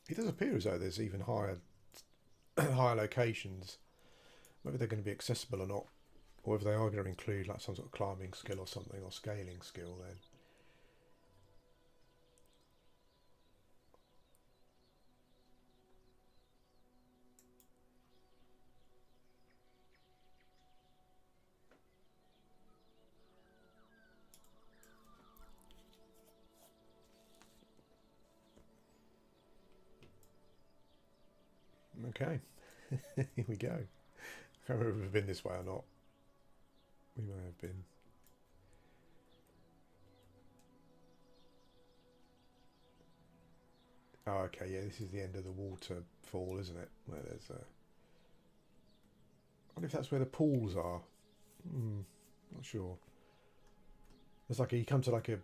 It does appear as though there's even higher higher locations. Whether they're going to be accessible or not, or whether they are going to include like some sort of climbing skill or something, or scaling skill then. Okay, here we go. I can't remember if we've been this way or not. We may have been. Oh, okay, yeah, this is the end of the waterfall, isn't it? Where there's a... I wonder if that's where the pools are. Not sure. There's like you come to like a...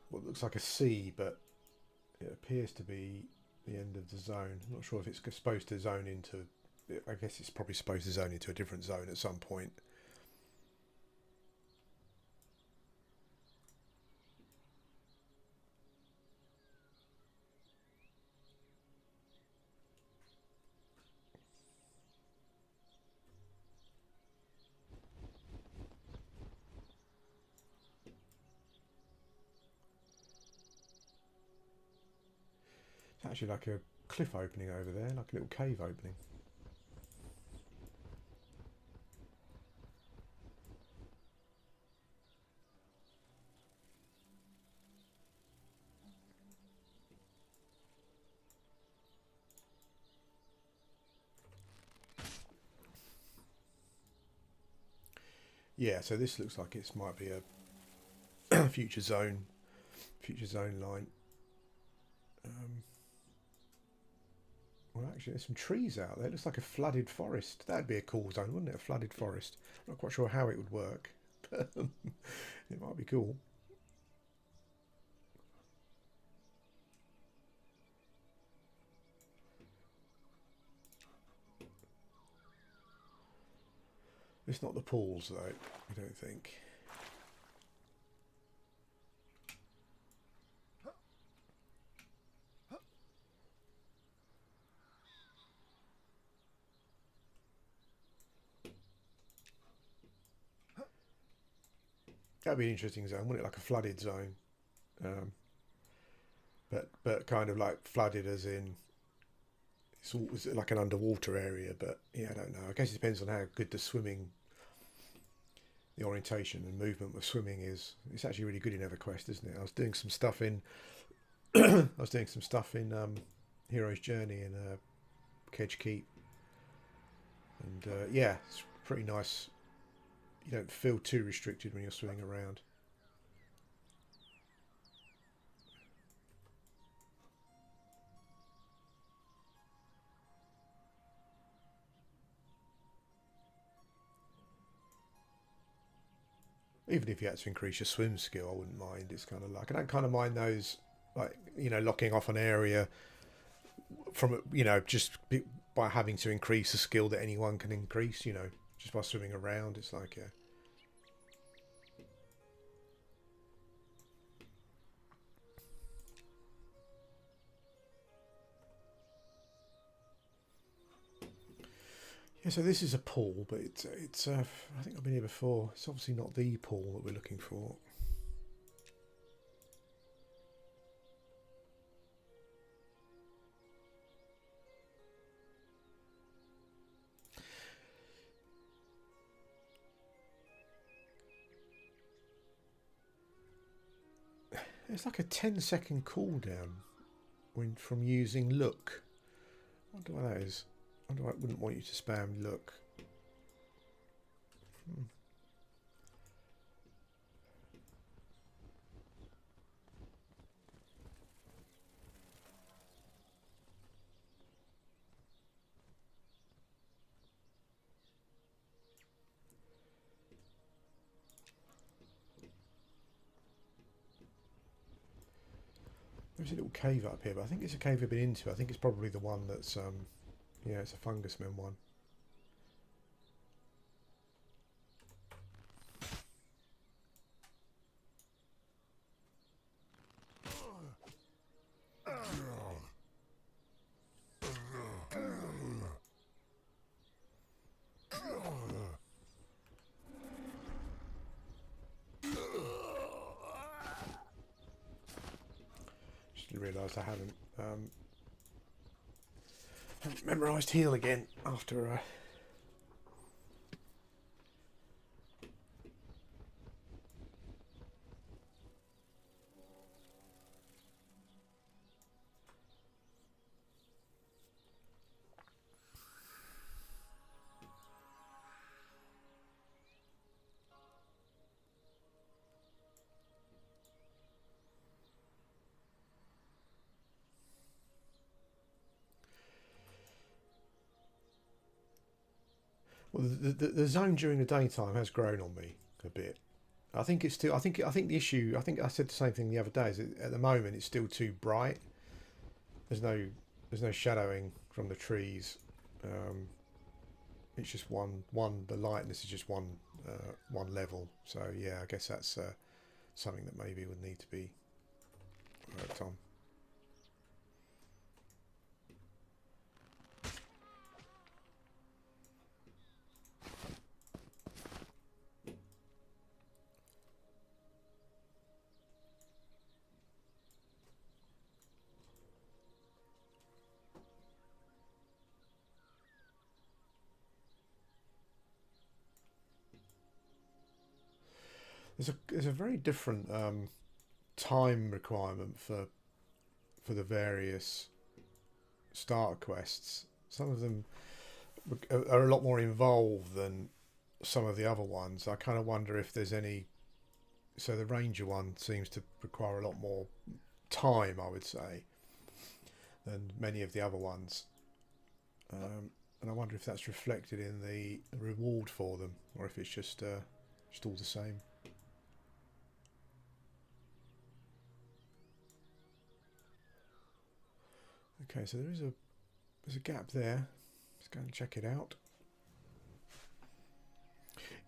what looks like a sea, but it appears to be the end of the zone. I'm not sure if it's supposed to zone into... I guess it's probably supposed to zone into a different zone at some point. actually like a cliff opening over there, like a little cave opening. Yeah, so this looks like it might be a future zone line. Well, actually, there's some trees out there. It looks like a flooded forest. That'd be a cool zone, wouldn't it? A flooded forest. I'm not quite sure how it would work, but it might be cool. It's not the pools, though, I don't think. That'd be an interesting zone, wouldn't it? Like a flooded zone. But kind of like flooded as in it's like an underwater area. But yeah, I don't know. I guess it depends on how good the orientation and movement with swimming is. It's actually really good in EverQuest, isn't it? I was doing some stuff in Hero's Journey in Kedge Keep, and yeah, it's pretty nice. You don't feel too restricted when you're swimming around. Even if you had to increase your swim skill, I wouldn't mind. It's kind of like I don't kind of mind those, like, you know, locking off an area from, you know, just by having to increase a skill that anyone can increase, you know, just by swimming around. It's like yeah, so this is a pool, but it's I think I've been here before. It's obviously not the pool that we're looking for. It's like a 10-second cooldown from using look. I wonder why that is. I wonder why I wouldn't want you to spam look. There's a little cave up here, but I think it's a cave we've been into. I think it's probably the one that's yeah, it's a fungus men one. Just realised I haven't memorised heal again after well, the zone during the daytime has grown on me a bit. I think it's still. I think the issue. I think I said the same thing the other day. Is at the moment it's still too bright. There's no shadowing from the trees. It's just one. The lightness is just one level. So yeah, I guess that's something that maybe would need to be worked on. there's a very different time requirement for the various starter quests. Some of them are a lot more involved than some of the other ones. I kind of wonder if there's any. So the ranger one seems to require a lot more time, I would say, than many of the other ones. And I wonder if that's reflected in the reward for them, or if it's just all the same. Okay, so there's a gap there. Let's go and check it out.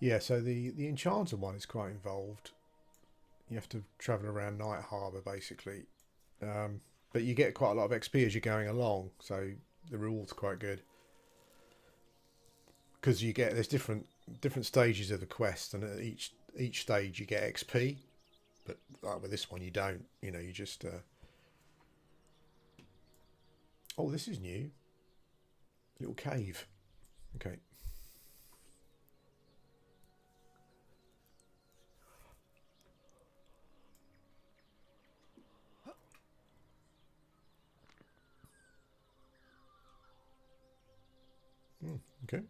Yeah, so the enchanter one is quite involved. You have to travel around Night Harbour basically, but you get quite a lot of XP as you're going along, so the reward's quite good. Because there's different stages of the quest, and at each stage you get XP, but like with this one you don't. You know, you just. Oh, this is new. Little cave. Okay. Okay.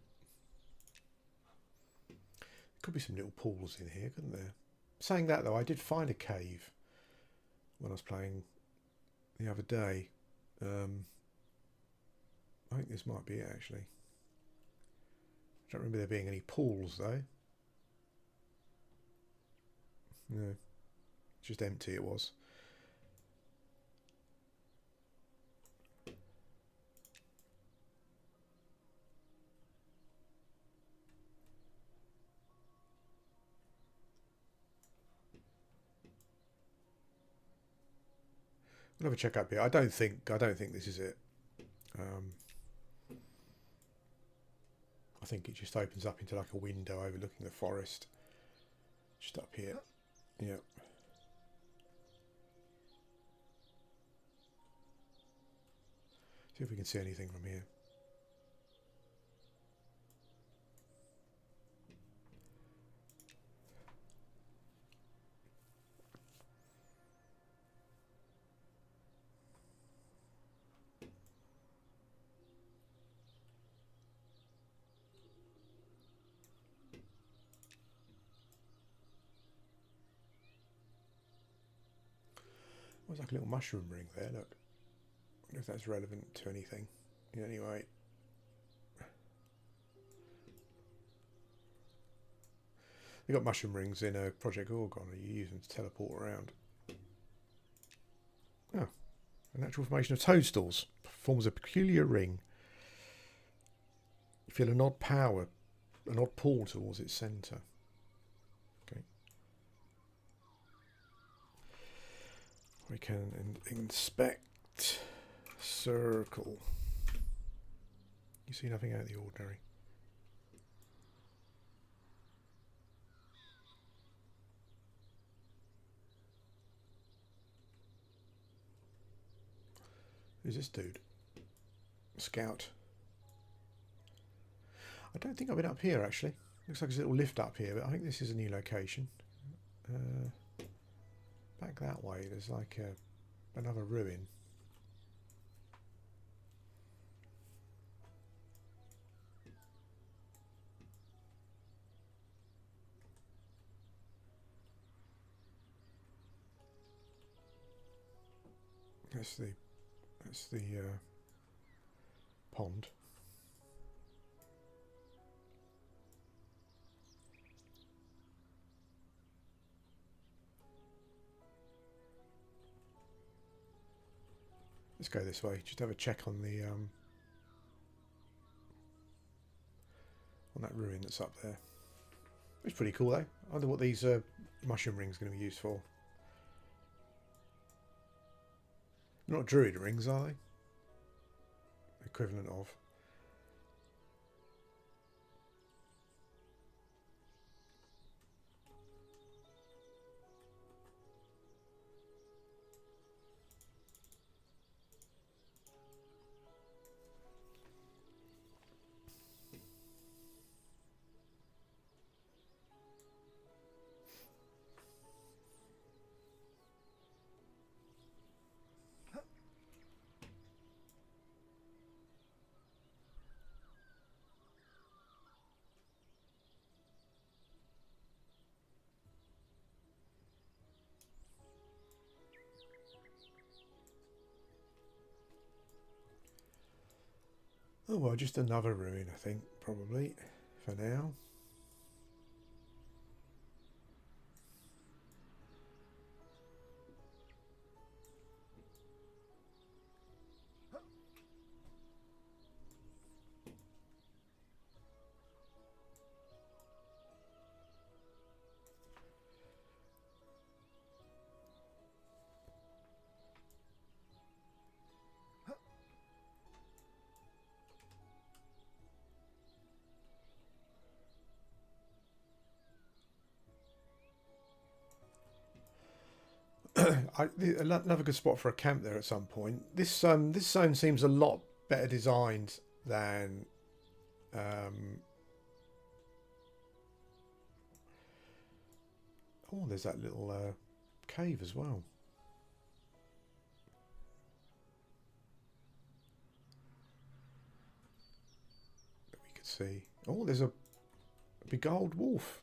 Could be some little pools in here, couldn't there? Saying that though, I did find a cave when I was playing the other day. I think this might be it actually. I don't remember there being any pools though. No, just empty it was. We'll have a check up here. I don't think this is it. I think it just opens up into like a window overlooking the forest. Just up here. Yeah. See if we can see anything from here. There's like a little mushroom ring there, look. I wonder if that's relevant to anything. Anyway. They've got mushroom rings in a Project Gorgon, and you use them to teleport around. Oh. A natural formation of toadstools. Forms a peculiar ring. You feel an odd power, an odd pull towards its centre. Okay. We can inspect circle. You see nothing out of the ordinary. Who's this dude? Scout. I don't think I've been up here actually. Looks like there's a little lift up here, but I think this is a new location. Back that way, there's like another ruin. That's the pond. Let's go this way. Just have a check on the on that ruin that's up there. It's pretty cool though. I wonder what these mushroom rings are going to be used for. Not druid rings, are they? Equivalent of. Oh well, just another ruin, I think, probably, for now. Another good spot for a camp there at some point. This zone seems a lot better designed than oh, there's that little cave as well. That we could see. Oh, there's a beguiled wolf.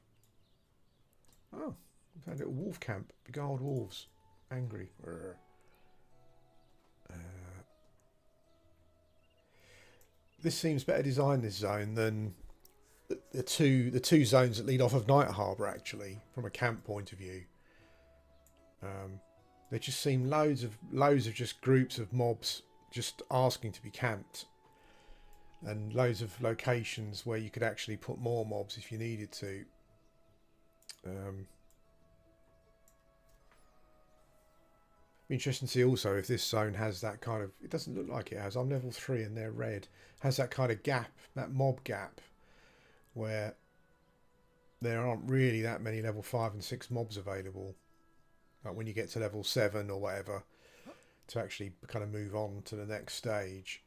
Oh, we found a little wolf camp. Beguiled wolves. Angry. This seems better designed, this zone, than the two zones that lead off of Night Harbour, actually, from a camp point of view. They just seem loads of just groups of mobs just asking to be camped, and loads of locations where you could actually put more mobs if you needed to. Be interesting to see also if this zone has that kind of. It doesn't look like it has. I'm level 3 and they're red. Has that kind of gap, that mob gap, where there aren't really that many level 5 and 6 mobs available. Like when you get to level 7 or whatever, to actually kind of move on to the next stage.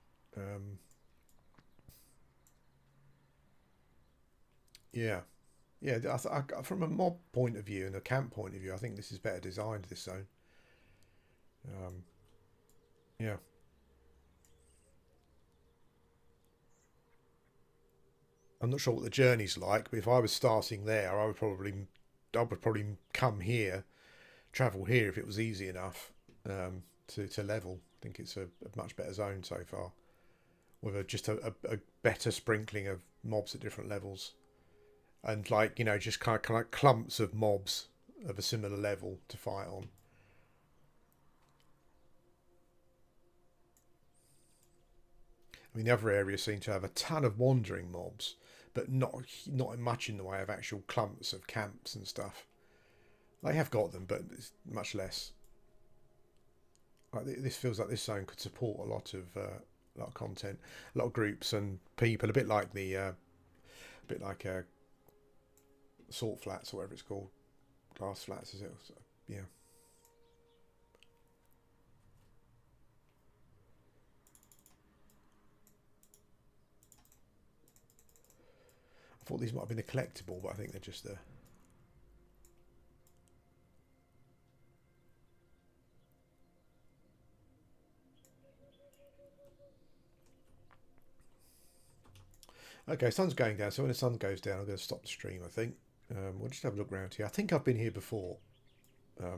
Yeah, yeah. From a mob point of view and a camp point of view, I think this is better designed. This zone. Yeah. I'm not sure what the journey's like, but if I was starting there, I would probably come here, travel here if it was easy enough to level. I think it's a much better zone so far, with just a better sprinkling of mobs at different levels, and like just kind of like clumps of mobs of a similar level to fight on. I mean, the other areas seem to have a ton of wandering mobs, but not much in the way of actual clumps of camps and stuff. They have got them, but it's much less. Like this feels like this zone could support a lot of content, a lot of groups and people. A bit like salt flats or whatever it's called, glass flats, is it? So, yeah. I thought these might have been a collectible, but I think they're just there. Okay, sun's going down, so when the sun goes down, I'm going to stop the stream, I think. We'll just have a look around here. I think I've been here before,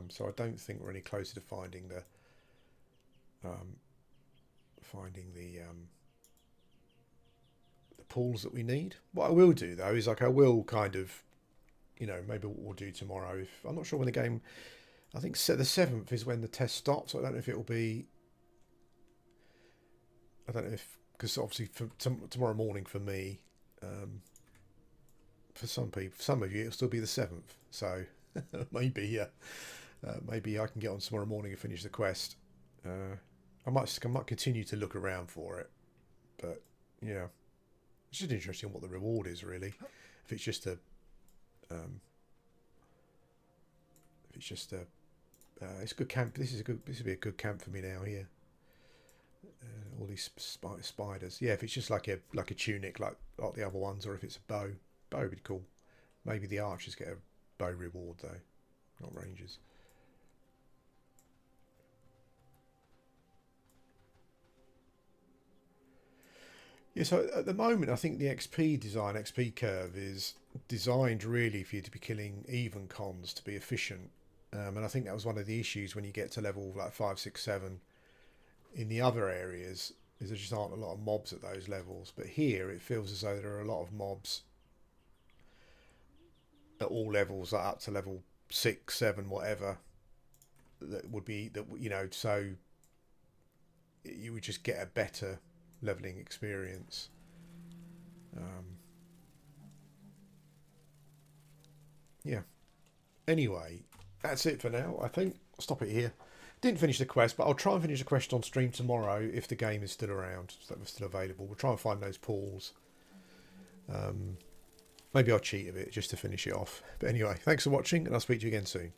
so I don't think we're any closer to um, finding the pools that we need. What I will do though is like I will kind of, maybe what we'll do tomorrow. If I'm not sure when the game, I think the 7th is when the test stops. So I don't know if it will be. I don't know if because obviously for tomorrow morning for me, for some people, some of you, it'll still be the 7th. So maybe maybe I can get on tomorrow morning and finish the quest. I might continue to look around for it, but yeah, it's just interesting what the reward is really. If it's just a, um, if it's just a, it's a good camp. This would be a good camp for me now here. All these spiders. Yeah, if it's just like a tunic like the other ones, or if it's a bow would be cool. Maybe the archers get a bow reward though, not rangers. Yeah, so at the moment, I think the XP curve is designed really for you to be killing even cons to be efficient. And I think that was one of the issues when you get to level like 5, 6, 7 in the other areas. is there just aren't a lot of mobs at those levels. But here it feels as though there are a lot of mobs at all levels, like up to level 6, 7, whatever. That would be that, you know, so you would just get a better leveling experience. Yeah. Anyway, that's it for now. I think I'll stop it here. Didn't finish the quest, but I'll try and finish the quest on stream tomorrow if the game is still around, so that was still available. We'll try and find those pools. Maybe I'll cheat a bit just to finish it off. But anyway, thanks for watching, and I'll speak to you again soon.